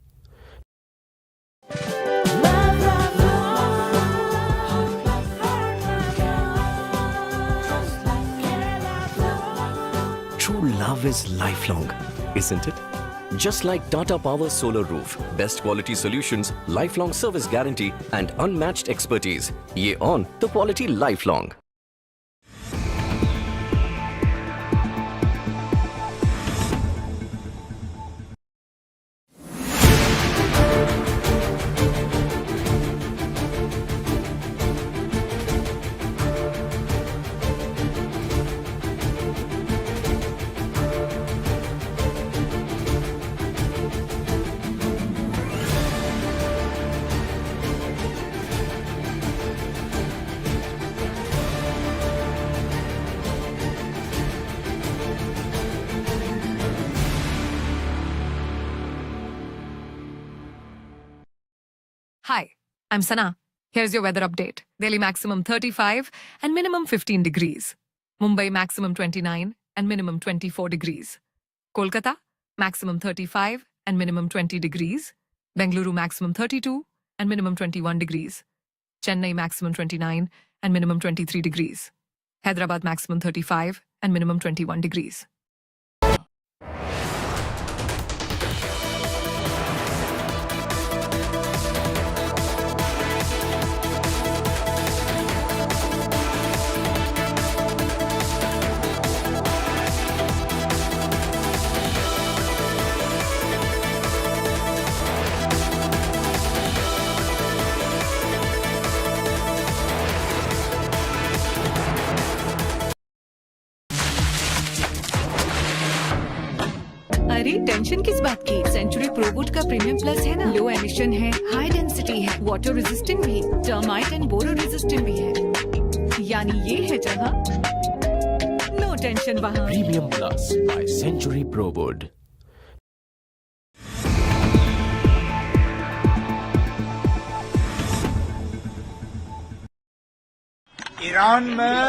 True love is lifelong, isn't it? Just like Tata Power's solar roof, best quality solutions, lifelong service guarantee and unmatched expertise. Ye on the quality lifelong. Hi, I'm Sana. Here's your weather update. Delhi maximum 35 and minimum 15 degrees. Mumbai maximum 29 and minimum 24 degrees. Kolkata maximum 35 and minimum 20 degrees. Bengaluru maximum 32 and minimum 21 degrees. Chennai maximum 29 and minimum 23 degrees. Hyderabad maximum 35 and minimum 21 degrees. अरे tension किस बात की? Century प्रोबूट का premium plus है ना, low emission है, high density है, water resistant भी, टर्माइट एंड बोरो रेजिस्टेंट भी है। यानी ये है जहां नो टेंशन वहां। Premium plus by Century Prowood. Iran में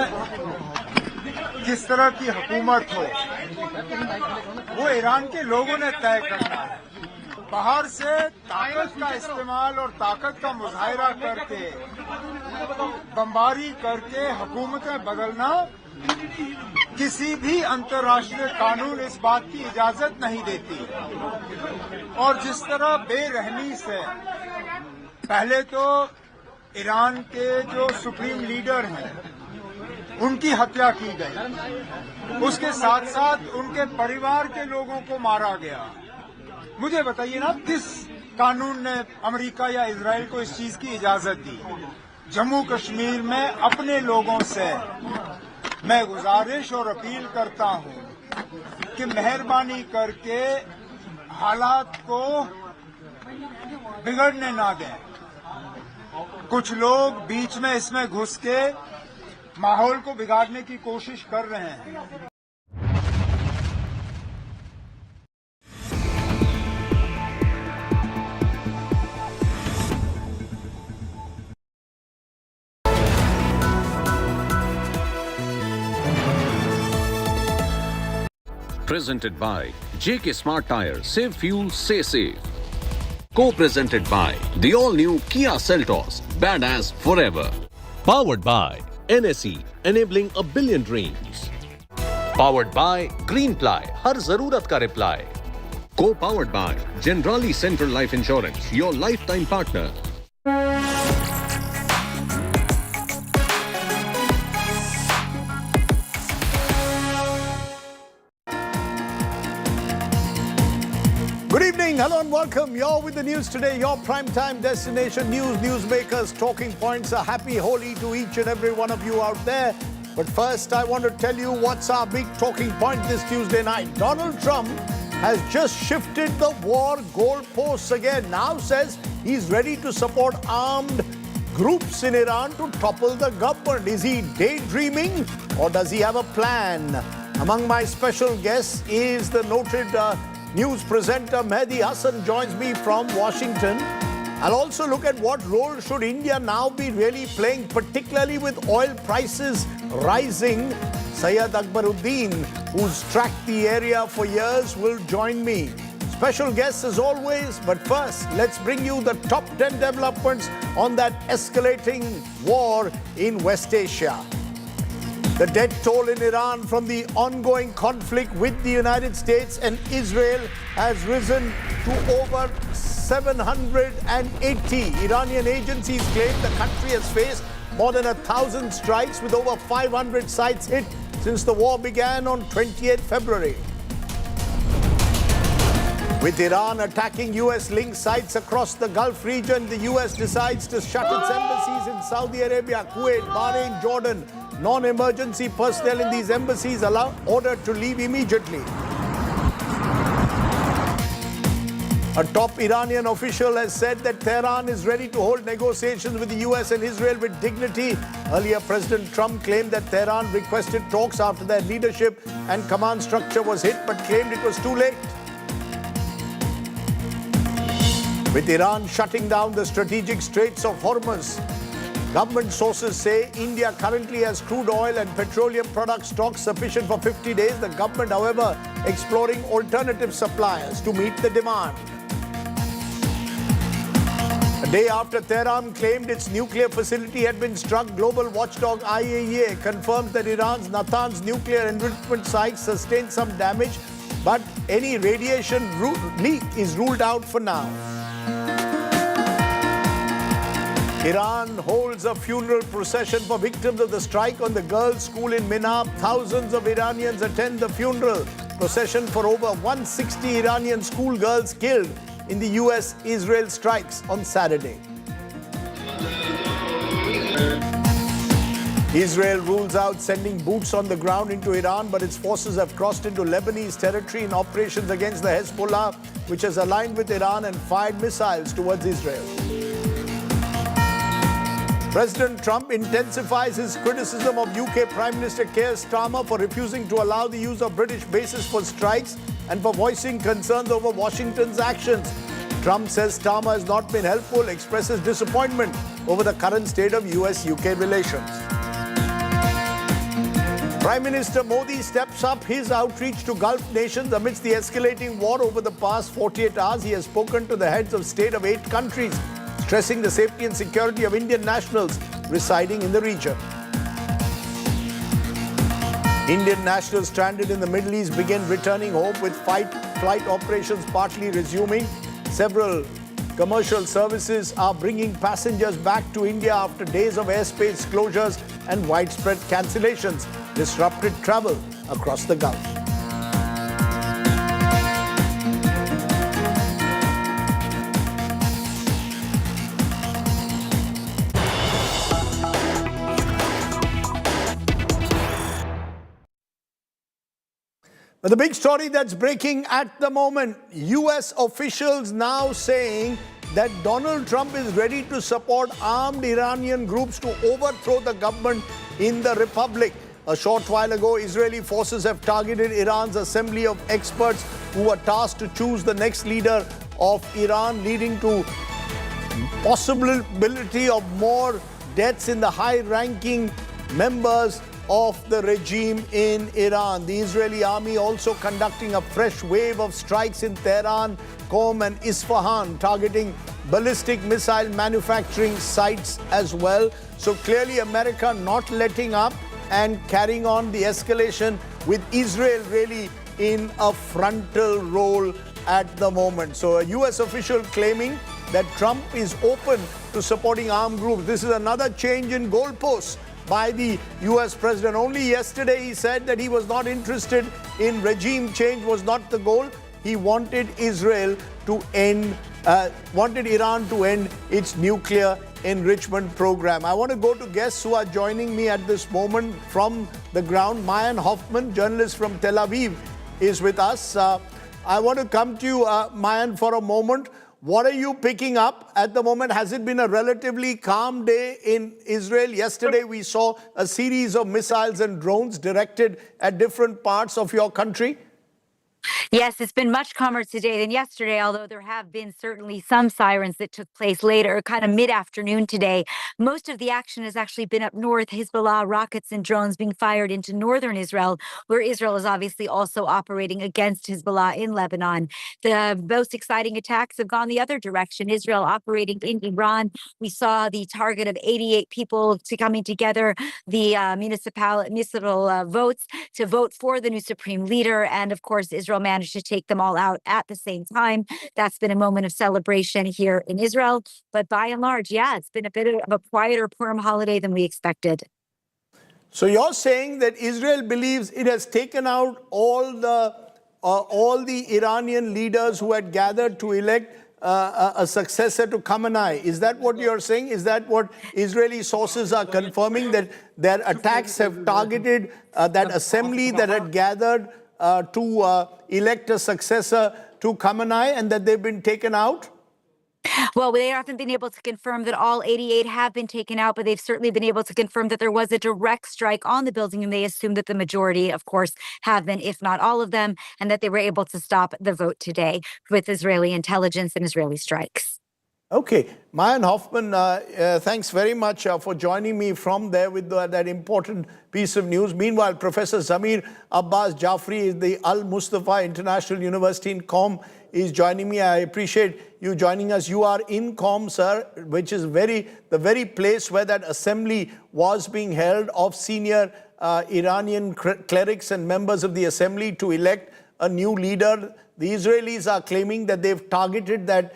किस तरह की हुकूमत हो वो ईरान के लोगों ने तय करना है। बाहर से ताकत का इस्तेमाल और ताकत का मुजाहिरा करके बमबारी करके हुकूमतें बदलना किसी भी अंतर्राष्ट्रीय कानून इस बात की इजाजत नहीं देती। और जिस तरह बेरहमी से पहले तो ईरान के जो सुप्रीम लीडर हैं उनकी हत्या की गई, उसके साथ साथ उनके परिवार के लोगों को मारा गया। मुझे बताइए ना, किस कानून ने अमेरिका या इजराइल को इस चीज की इजाजत दी? जम्मू कश्मीर में अपने लोगों से मैं गुजारिश और अपील करता हूं कि मेहरबानी करके हालात को बिगड़ने ना दें। कुछ लोग बीच में इसमें घुस के माहौल को बिगाड़ने की कोशिश कर रहे हैं। Presented by JK Smart Tires. Save fuel, stay safe. Co-presented by the all-new Kia Seltos. Badass forever. Powered by NSE. Enabling a billion dreams. Powered by Greenply. हर जरूरत का reply. Co-powered by Generali Central Life Insurance. Your lifetime partner. Good evening, hello and welcome. You're with the news today, your primetime destination news, newsmakers, talking points. A happy Holi to each and every one of you out there. But first, I want to tell you what's our big talking point this Tuesday night. Donald Trump has just shifted the war goalposts again. Now says he's ready to support armed groups in Iran to topple the government. Is he daydreaming or does he have a plan? Among my special guests is the noted news presenter Mehdi Hassan, joins me from Washington. I'll also look at what role should India now be really playing, particularly with oil prices rising. Syed Akbaruddin, who's tracked the area for years, will join me. Special guests as always, but first, let's bring you the top 10 developments on that escalating war in West Asia. The death toll in Iran from the ongoing conflict with the United States and Israel has risen to over 780. Iranian agencies claim the country has faced more than 1,000 strikes with over 500 sites hit since the war began on 28 February. With Iran attacking US-linked sites across the Gulf region, the US decides to shut its embassies in Saudi Arabia, Kuwait, Bahrain, Jordan. Non-emergency personnel in these embassies are ordered to leave immediately. A top Iranian official has said that Tehran is ready to hold negotiations with the US and Israel with dignity. Earlier, President Trump claimed that Tehran requested talks after their leadership and command structure was hit, but claimed it was too late. With Iran shutting down the strategic Straits of Hormuz, government sources say India currently has crude oil and petroleum product stocks sufficient for 50 days. The government, however, exploring alternative suppliers to meet the demand. A day after Tehran claimed its nuclear facility had been struck, global watchdog IAEA confirms that Iran's Natanz nuclear enrichment site sustained some damage, but any radiation leak is ruled out for now. Iran holds a funeral procession for victims of the strike on the girls' school in Minab. Thousands of Iranians attend the funeral procession for over 160 Iranian schoolgirls killed in the US-Israel strikes on Saturday. Israel rules out sending boots on the ground into Iran, but its forces have crossed into Lebanese territory in operations against the Hezbollah, which has aligned with Iran and fired missiles towards Israel. President Trump intensifies his criticism of UK Prime Minister Keir Starmer for refusing to allow the use of British bases for strikes and for voicing concerns over Washington's actions. Trump says Starmer has not been helpful, expresses disappointment over the current state of US-UK relations. Prime Minister Modi steps up his outreach to Gulf nations amidst the escalating war over the past 48 hours. He has spoken to the heads of state of 8 countries, stressing the safety and security of Indian nationals residing in the region. Indian nationals stranded in the Middle East begin returning home with flight operations partly resuming. Several commercial services are bringing passengers back to India after days of airspace closures and widespread cancellations disrupted travel across the Gulf. But the big story that's breaking at the moment, US officials now saying that Donald Trump is ready to support armed Iranian groups to overthrow the government in the Republic. A short while ago, Israeli forces have targeted Iran's assembly of experts who were tasked to choose the next leader of Iran, leading to possibility of more deaths in the high-ranking members of the regime in Iran. The Israeli army also conducting a fresh wave of strikes in Tehran, Qom and Isfahan, targeting ballistic missile manufacturing sites as well. So clearly America not letting up and carrying on the escalation, with Israel really in a frontal role at the moment. So a US official claiming that Trump is open to supporting armed groups. This is another change in goalposts by the US president. Only yesterday he said that he was not interested in regime change, was not the goal. He wanted Israel to end, wanted Iran to end its nuclear enrichment program. I want to go to guests who are joining me at this moment from the ground. Mayan Hoffman, journalist from Tel Aviv, is with us. I want to come to you, Mayan, for a moment. What are you picking up at the moment? Has it been a relatively calm day in Israel? Yesterday we saw a series of missiles and drones directed at different parts of your country. Yes, it's been much calmer today than yesterday, although there have been certainly some sirens that took place later, kind of mid-afternoon today. Most of the action has actually been up north, Hezbollah rockets and drones being fired into northern Israel, where Israel is obviously also operating against Hezbollah in Lebanon. The most exciting attacks have gone the other direction, Israel operating in Iran. We saw the target of 88 people coming together, the municipal votes to vote for the new supreme leader, and of course, Israel managed to take them all out at the same time. That's been a moment of celebration here in Israel. But by and large, yeah, it's been a bit of a quieter Purim holiday than we expected. So you're saying that Israel believes it has taken out all the Iranian leaders who had gathered to elect a successor to Khamenei. Is that what you're saying? Is that what Israeli sources are confirming, that their attacks have targeted that assembly that had gathered to elect a successor to Khamenei, and that they've been taken out? Well, they haven't been able to confirm that all 88 have been taken out, but they've certainly been able to confirm that there was a direct strike on the building, and they assume that the majority, of course, have been, if not all of them, and that they were able to stop the vote today with Israeli intelligence and Israeli strikes. Okay. Mayan Hoffman, thanks very much for joining me from there with that important piece of news. Meanwhile, Professor Zamir Abbas Jafri, the Al-Mustafa International University in Qom, is joining me. I appreciate you joining us. You are in Qom, sir, which is the very place where that assembly was being held of senior Iranian clerics and members of the assembly to elect a new leader. The Israelis are claiming that they've targeted that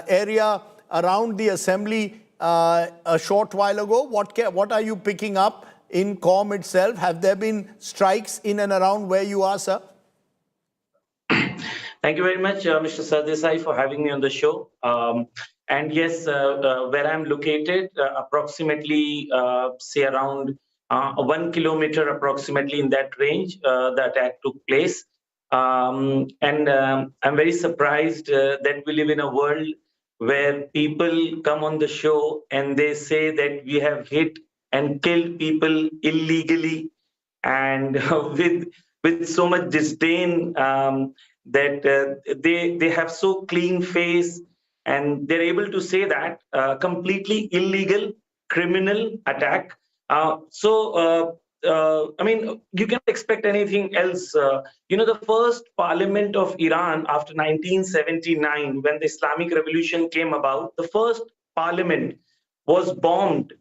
area around the assembly a short while ago. What are you picking up in Qom itself? Have there been strikes in and around where you are, sir? Thank you very much, Mr. Sardesai, for having me on the show. And yes, where I'm located, approximately, say around 1 kilometer approximately in that range, the attack took place. I'm very surprised that we live in a world where people come on the show and they say that we have hit and killed people illegally, and with so much disdain that they have so clean face, and they're able to say that completely illegal criminal attack. I mean, you can't expect anything else. The first parliament of Iran after 1979, when the Islamic Revolution came about, the first parliament was bombed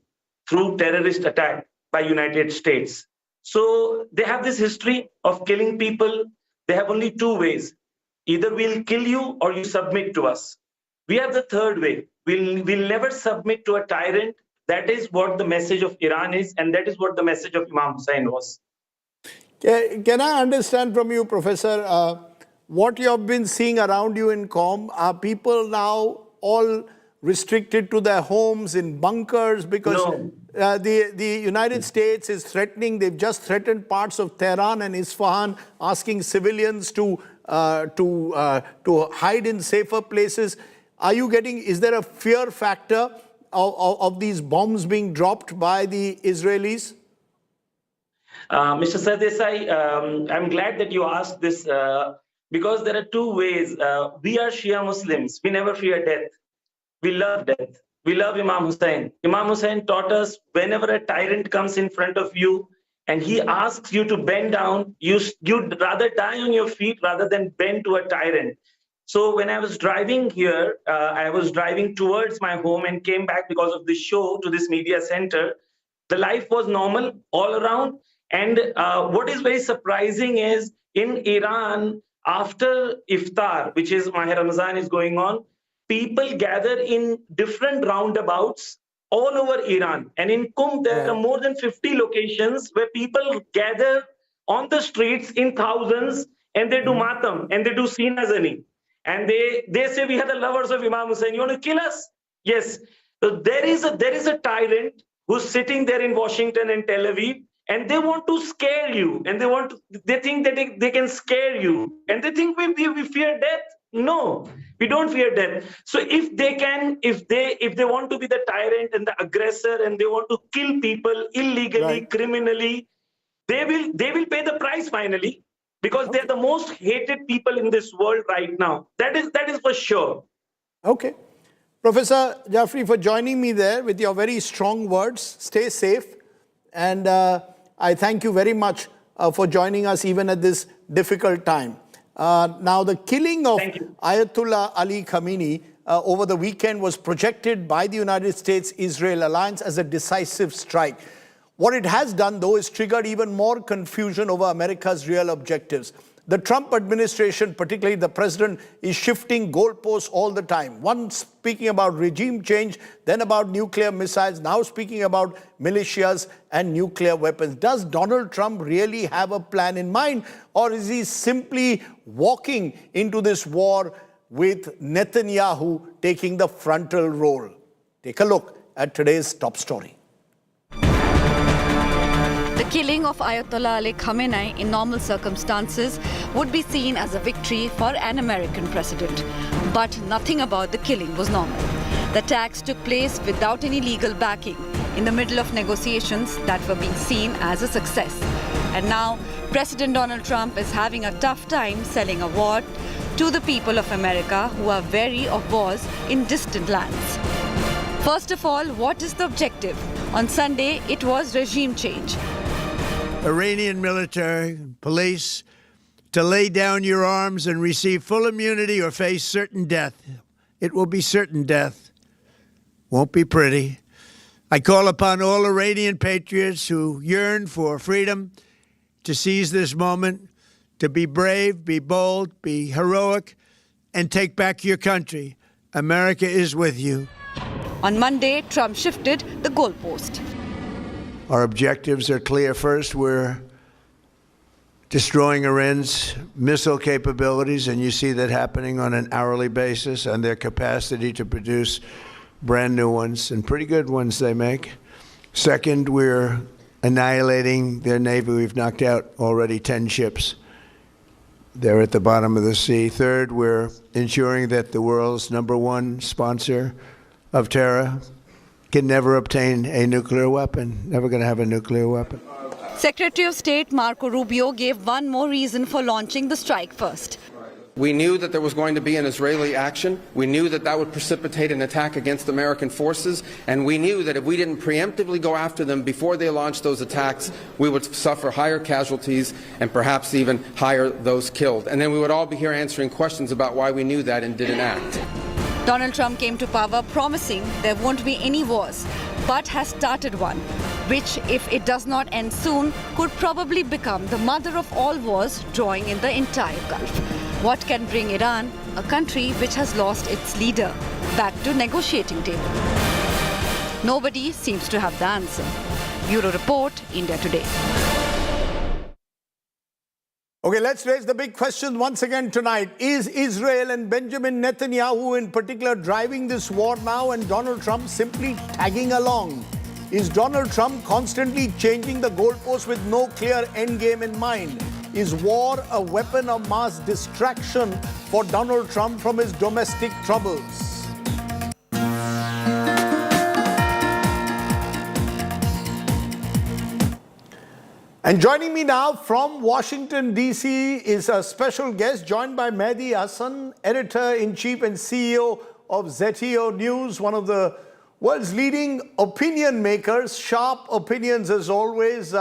through terrorist attack by United States. So they have this history of killing people. They have only two ways. Either we'll kill you or you submit to us. We have the third way. We'll never submit to a tyrant. That is what the message of Iran is, and that is what the message of Imam Hussein was. Can I understand from you, Professor, what you have been seeing around you in Qom? Are people now all restricted to their homes in bunkers? Because the United States is threatening, they've just threatened parts of Tehran and Isfahan, asking civilians to hide in safer places. Is there a fear factor of these bombs being dropped by the Israelis? Mr. Sardesai, I'm glad that you asked this because there are two ways. We are Shia Muslims. We never fear death. We love death. We love Imam Hussein. Imam Hussein taught us whenever a tyrant comes in front of you, and he asks you to bend down, you'd rather die on your feet rather than bend to a tyrant. So when I was driving here, I was driving towards my home and came back because of the show to this media center. The life was normal all around. And what is very surprising is in Iran, after Iftar, which is Mahr Ramazan is going on, people gather in different roundabouts all over Iran. And in Qum, there are more than 50 locations where people gather on the streets in thousands and they do matam and they do sinazani. And they say, we are the lovers of Imam Hussein. You want to kill us? Yes. So there is a tyrant who's sitting there in Washington and Tel Aviv, and they want to scare you, and they think that they can scare you, and they think we fear death. No, we don't fear death. So if they want to be the tyrant and the aggressor, and they want to kill people illegally, criminally, they will pay the price finally. Because they're the most hated people in this world right now. That is for sure. Okay. Professor Jaffrey, for joining me there with your very strong words. Stay safe. And I thank you very much for joining us even at this difficult time. Now, the killing of Ayatollah Ali Khamenei over the weekend was projected by the United States-Israel alliance as a decisive strike. What it has done, though, is triggered even more confusion over America's real objectives. The Trump administration, particularly the president, is shifting goalposts all the time. Once speaking about regime change, then about nuclear missiles, now speaking about militias and nuclear weapons. Does Donald Trump really have a plan in mind, or is he simply walking into this war with Netanyahu taking the frontal role? Take a look at today's top story. The killing of Ayatollah Ali Khamenei in normal circumstances would be seen as a victory for an American president. But nothing about the killing was normal. The attacks took place without any legal backing, in the middle of negotiations that were being seen as a success. And now, President Donald Trump is having a tough time selling a war to the people of America who are wary of wars in distant lands. First of all, what is the objective? On Sunday, it was regime change. Iranian military, police, to lay down your arms and receive full immunity or face certain death. It will be certain death. Won't be pretty. I call upon all Iranian patriots who yearn for freedom to seize this moment, to be brave, be bold, be heroic, and take back your country. America is with you. On Monday, Trump shifted the goalpost. Our objectives are clear. First, we're destroying Iran's missile capabilities, and you see that happening on an hourly basis, and their capacity to produce brand new ones, and pretty good ones they make. Second, we're annihilating their navy. We've knocked out already 10 ships. They're at the bottom of the sea. Third, we're ensuring that the world's #1 sponsor of terror can never obtain a nuclear weapon, never going to have a nuclear weapon. Secretary of State Marco Rubio gave one more reason for launching the strike first. We knew that there was going to be an Israeli action. We knew that that would precipitate an attack against American forces. And we knew that if we didn't preemptively go after them before they launched those attacks, we would suffer higher casualties and perhaps even higher those killed. And then we would all be here answering questions about why we knew that and didn't act. Donald Trump came to power promising there won't be any wars, but has started one, which, if it does not end soon, could probably become the mother of all wars, drawing in the entire Gulf. What can bring Iran, a country which has lost its leader, back to negotiating table? Nobody seems to have the answer. Bureau Report, India Today. Okay, let's raise the big question once again tonight. Is Israel and Benjamin Netanyahu in particular driving this war now, and Donald Trump simply tagging along? Is Donald Trump constantly changing the goalposts with no clear endgame in mind? Is war a weapon of mass distraction for Donald Trump from his domestic troubles? And joining me now from Washington, D.C. is a special guest joined by Mehdi Hassan, Editor-in-Chief and CEO of Zetio News, one of the world's leading opinion makers, sharp opinions as always.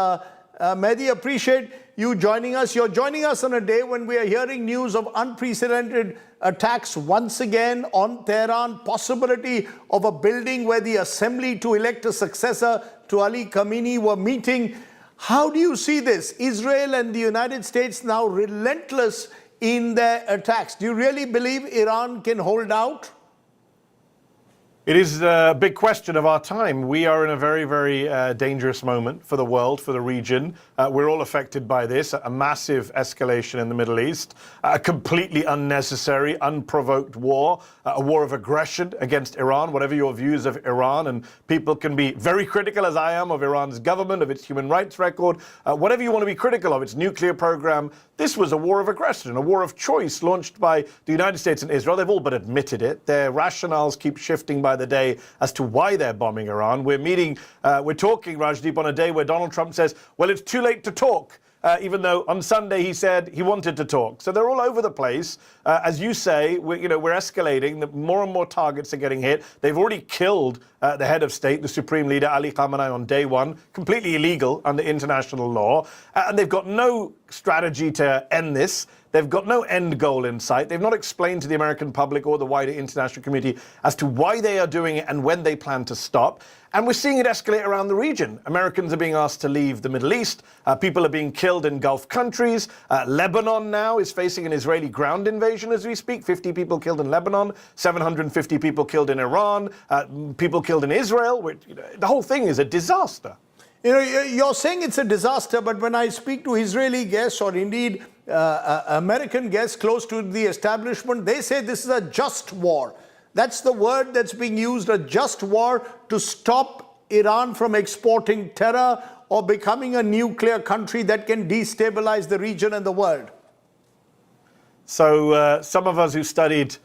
Mehdi, appreciate you joining us. You're joining us on a day when we are hearing news of unprecedented attacks once again on Tehran, possibility of a building where the assembly to elect a successor to Ali Khamenei were meeting. How do you see this? Israel and the United States now relentless in their attacks. Do you really believe Iran can hold out? It is a big question of our time. We are in a very, very dangerous moment for the world, for the region. We're all affected by this, a massive escalation in the Middle East, a completely unnecessary, unprovoked war, a war of aggression against Iran, whatever your views of Iran. And people can be very critical, as I am, of Iran's government, of its human rights record, whatever you want to be critical of, its nuclear program. This was a war of aggression, a war of choice launched by the United States and Israel. They've all but admitted it. Their rationales keep shifting by the day as to why they're bombing Iran. We're talking, Rajdeep, on a day where Donald Trump says, well, it's too late to talk. Even though on Sunday he said he wanted to talk. So they're all over the place. As you say, we're escalating. More and more targets are getting hit. They've already killed the head of state, the supreme leader, Ali Khamenei, on day one. Completely illegal under international law. And they've got no strategy to end this. They've got no end goal in sight. They've not explained to the American public or the wider international community as to why they are doing it and when they plan to stop. And we're seeing it escalate around the region. Americans are being asked to leave the Middle East. People are being killed in Gulf countries. Lebanon now is facing an Israeli ground invasion as we speak. 50 people killed in Lebanon, 750 people killed in Iran, people killed in Israel. The whole thing is a disaster. You're saying it's a disaster, but when I speak to Israeli guests or indeed American guests close to the establishment, they say this is a just war. That's the word that's being used, a just war to stop Iran from exporting terror or becoming a nuclear country that can destabilize the region and the world. So some of us who studied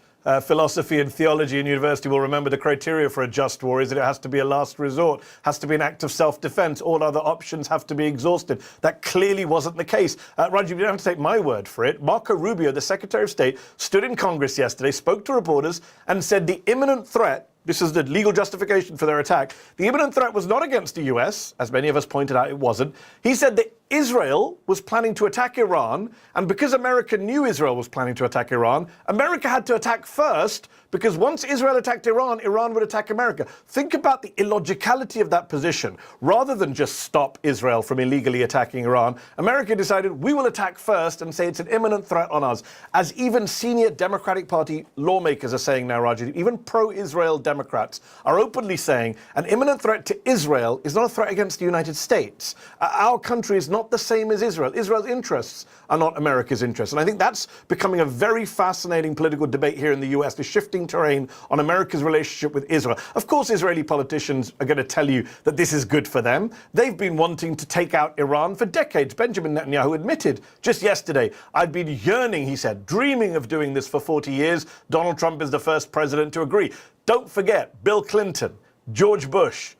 philosophy and theology in university will remember the criteria for a just war is that it has to be a last resort, has to be an act of self-defense. All other options have to be exhausted. That clearly wasn't the case. Rajib, you don't have to take my word for it. Marco Rubio, the Secretary of State, stood in Congress yesterday, spoke to reporters and said the imminent threat, this is the legal justification for their attack, the imminent threat was not against the US, as many of us pointed out it wasn't. He said that Israel was planning to attack Iran, and because America knew Israel was planning to attack Iran, America had to attack first, because once Israel attacked Iran, Iran would attack America. Think about the illogicality of that position. Rather than just stop Israel from illegally attacking Iran, America decided we will attack first and say it's an imminent threat on us. As even senior Democratic Party lawmakers are saying now, Rajat, even pro-Israel Democrats are openly saying an imminent threat to Israel is not a threat against the United States. Our country is not the same as Israel. Israel's interests are not America's interests. And I think that's becoming a very fascinating political debate here in the US, the shifting terrain on America's relationship with Israel. Of course, Israeli politicians are going to tell you that this is good for them. They've been wanting to take out Iran for decades. Benjamin Netanyahu admitted just yesterday, I've been yearning, he said, dreaming of doing this for 40 years. Donald Trump is the first president to agree. Don't forget, Bill Clinton, George Bush,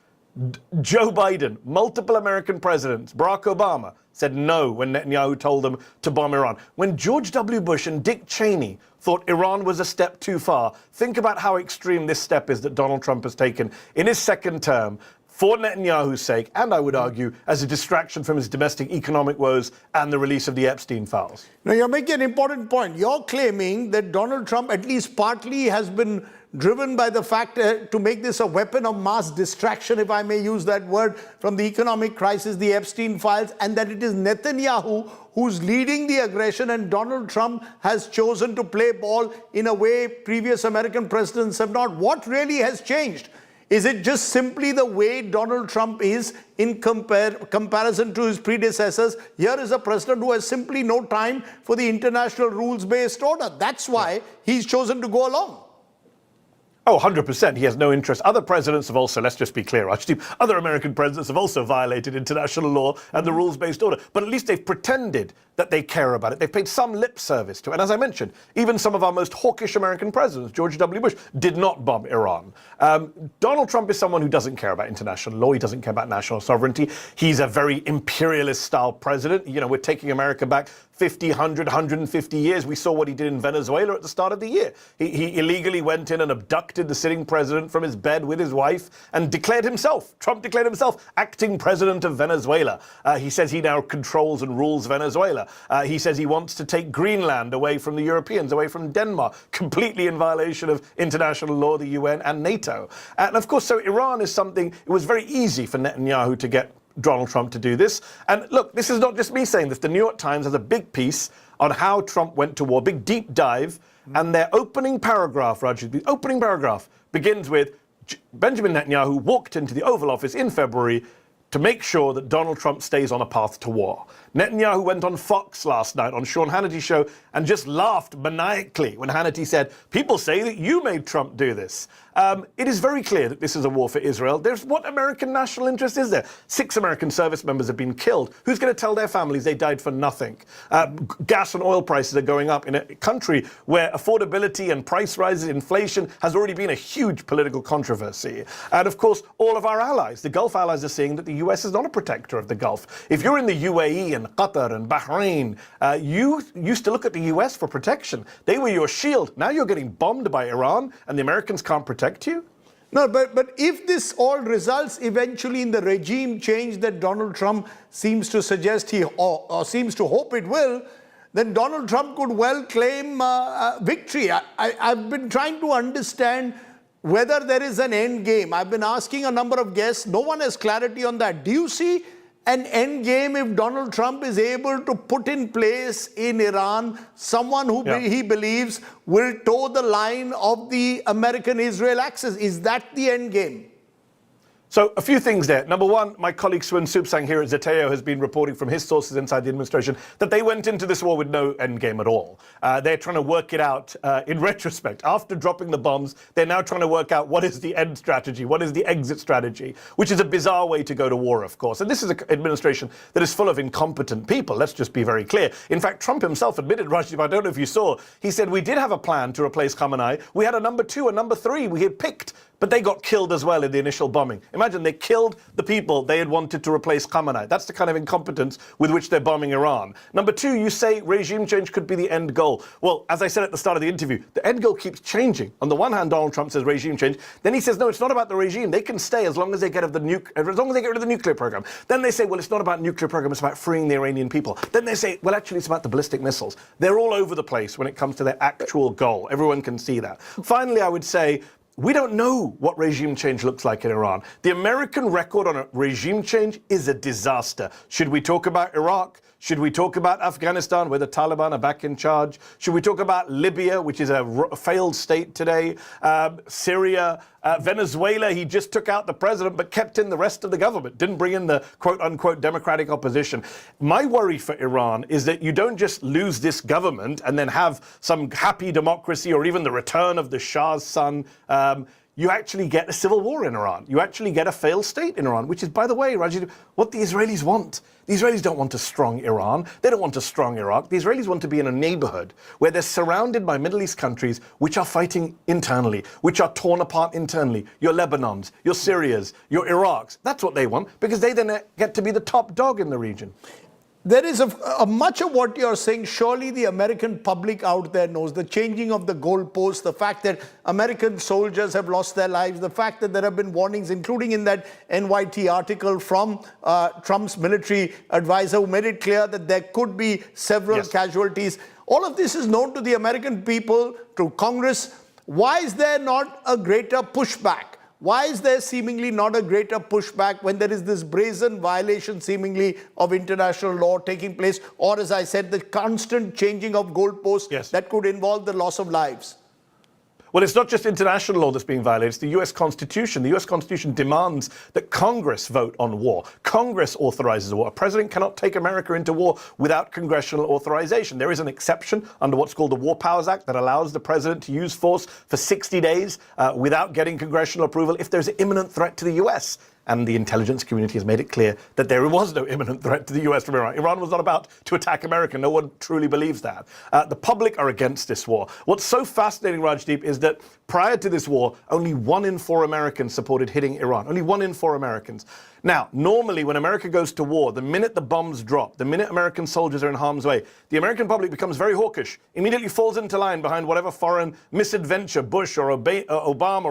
Joe Biden, multiple American presidents, Barack Obama, said no when Netanyahu told them to bomb Iran. When George W. Bush and Dick Cheney thought Iran was a step too far, think about how extreme this step is that Donald Trump has taken in his second term for Netanyahu's sake, and I would argue as a distraction from his domestic economic woes and the release of the Epstein files. Now, you're making an important point. You're claiming that Donald Trump, at least partly, has been driven by the fact to make this a weapon of mass distraction, if I may use that word, from the economic crisis, the Epstein files, and that it is Netanyahu who's leading the aggression, and Donald Trump has chosen to play ball in a way previous American presidents have not. What really has changed? Is it just simply the way Donald Trump is in comparison to his predecessors? Here is a president who has simply no time for the international rules-based order. That's why he's chosen to go along. Oh, 100%. He has no interest. Other presidents have also, let's just be clear, other American presidents have also violated international law and the rules-based order. But at least they've pretended that they care about it. They've paid some lip service to it. And as I mentioned, even some of our most hawkish American presidents, George W. Bush, did not bomb Iran. Donald Trump is someone who doesn't care about international law. He doesn't care about national sovereignty. He's a very imperialist-style president. You know, we're taking America back 50, 100, 150 years. We saw what he did in Venezuela at the start of the year. He illegally went in and abducted ousted the sitting president from his bed with his wife and Trump declared himself acting president of Venezuela. He says he now controls and rules Venezuela. He says he wants to take Greenland away from the Europeans, away from Denmark, completely in violation of international law, the UN and NATO. And of course, so Iran is something, it was very easy for Netanyahu to get Donald Trump to do this. And look, this is not just me saying this. The New York Times has a big piece on how Trump went to war, big deep dive. And their opening paragraph, Raju, the opening paragraph begins with Benjamin Netanyahu walked into the Oval Office in February to make sure that Donald Trump stays on a path to war. Netanyahu went on Fox last night on Sean Hannity's show and just laughed maniacally when Hannity said, people say that you made Trump do this. It is very clear that this is a war for Israel. What American national interest is there? 6 American service members have been killed. Who's going to tell their families they died for nothing? Gas and oil prices are going up in a country where affordability and price rises, inflation has already been a huge political controversy. And of course, all of our allies, the Gulf allies, are seeing that the US is not a protector of the Gulf. If you're in the UAE and Qatar and Bahrain, you used to look at the US for protection. They were your shield. Now you're getting bombed by Iran and the Americans can't protect you? No, but if this all results eventually in the regime change that Donald Trump seems to suggest or seems to hope it will, then Donald Trump could well claim victory. I've been trying to understand whether there is an end game. I've been asking a number of guests. No one has clarity on that. Do you see an end game if Donald Trump is able to put in place in Iran someone who he believes will toe the line of the American-Israel axis? Is that the end game? So a few things there. Number one, my colleague Swin Subsang here at Zeteo has been reporting from his sources inside the administration that they went into this war with no end game at all. They're trying to work it out in retrospect. After dropping the bombs, they're now trying to work out what is the end strategy, what is the exit strategy, which is a bizarre way to go to war, of course. And this is an administration that is full of incompetent people. Let's just be very clear. In fact, Trump himself admitted, Rajdeep, I don't know if you saw, he said, we did have a plan to replace Khamenei. We had a number 2, a number 3 we had picked, but they got killed as well in the initial bombing. Imagine they killed the people they had wanted to replace Khamenei. That's the kind of incompetence with which they're bombing Iran. Number 2, you say regime change could be the end goal. Well, as I said at the start of the interview, the end goal keeps changing. On the one hand, Donald Trump says regime change. Then he says, no, it's not about the regime. They can stay as long as they get rid of the nuclear program. Then they say, well, it's not about nuclear program. It's about freeing the Iranian people. Then they say, well, actually, it's about the ballistic missiles. They're all over the place when it comes to their actual goal. Everyone can see that. Finally, I would say, we don't know what regime change looks like in Iran. The American record on a regime change is a disaster. Should we talk about Iraq? Should we talk about Afghanistan, where the Taliban are back in charge? Should we talk about Libya, which is a failed state today? Syria, Venezuela, he just took out the president but kept in the rest of the government, didn't bring in the quote-unquote democratic opposition. My worry for Iran is that you don't just lose this government and then have some happy democracy or even the return of the Shah's son. You actually get a civil war in Iran. You actually get a failed state in Iran, which is, by the way, Rajid, what the Israelis want. The Israelis don't want a strong Iran. They don't want a strong Iraq. The Israelis want to be in a neighborhood where they're surrounded by Middle East countries which are fighting internally, which are torn apart internally. Your Lebanons, your Syrias, your Iraqs. That's what they want, because they then get to be the top dog in the region. There is a much of what you're saying, surely the American public out there knows. The changing of the goalposts, the fact that American soldiers have lost their lives, the fact that there have been warnings, including in that NYT article from Trump's military advisor, who made it clear that there could be several casualties. All of this is known to the American people, to Congress. Why is there not a greater pushback? Why is there seemingly not a greater pushback when there is this brazen violation seemingly of international law taking place, or, as I said, the constant changing of goalposts that could involve the loss of lives? Well, it's not just international law that's being violated, it's the US Constitution. The US Constitution demands that Congress vote on war. Congress authorizes a war. A president cannot take America into war without congressional authorization. There is an exception under what's called the War Powers Act that allows the president to use force for 60 days without getting congressional approval if there's an imminent threat to the US. and the intelligence community has made it clear that there was no imminent threat to the US from Iran. Iran was not about to attack America. No one truly believes that. The public are against this war. What's so fascinating, Rajdeep, is that prior to this war, only 1 in 4 Americans supported hitting Iran. Only 1 in 4 Americans. Now, normally when America goes to war, the minute the bombs drop, the minute American soldiers are in harm's way, the American public becomes very hawkish, immediately falls into line behind whatever foreign misadventure Bush or Obama or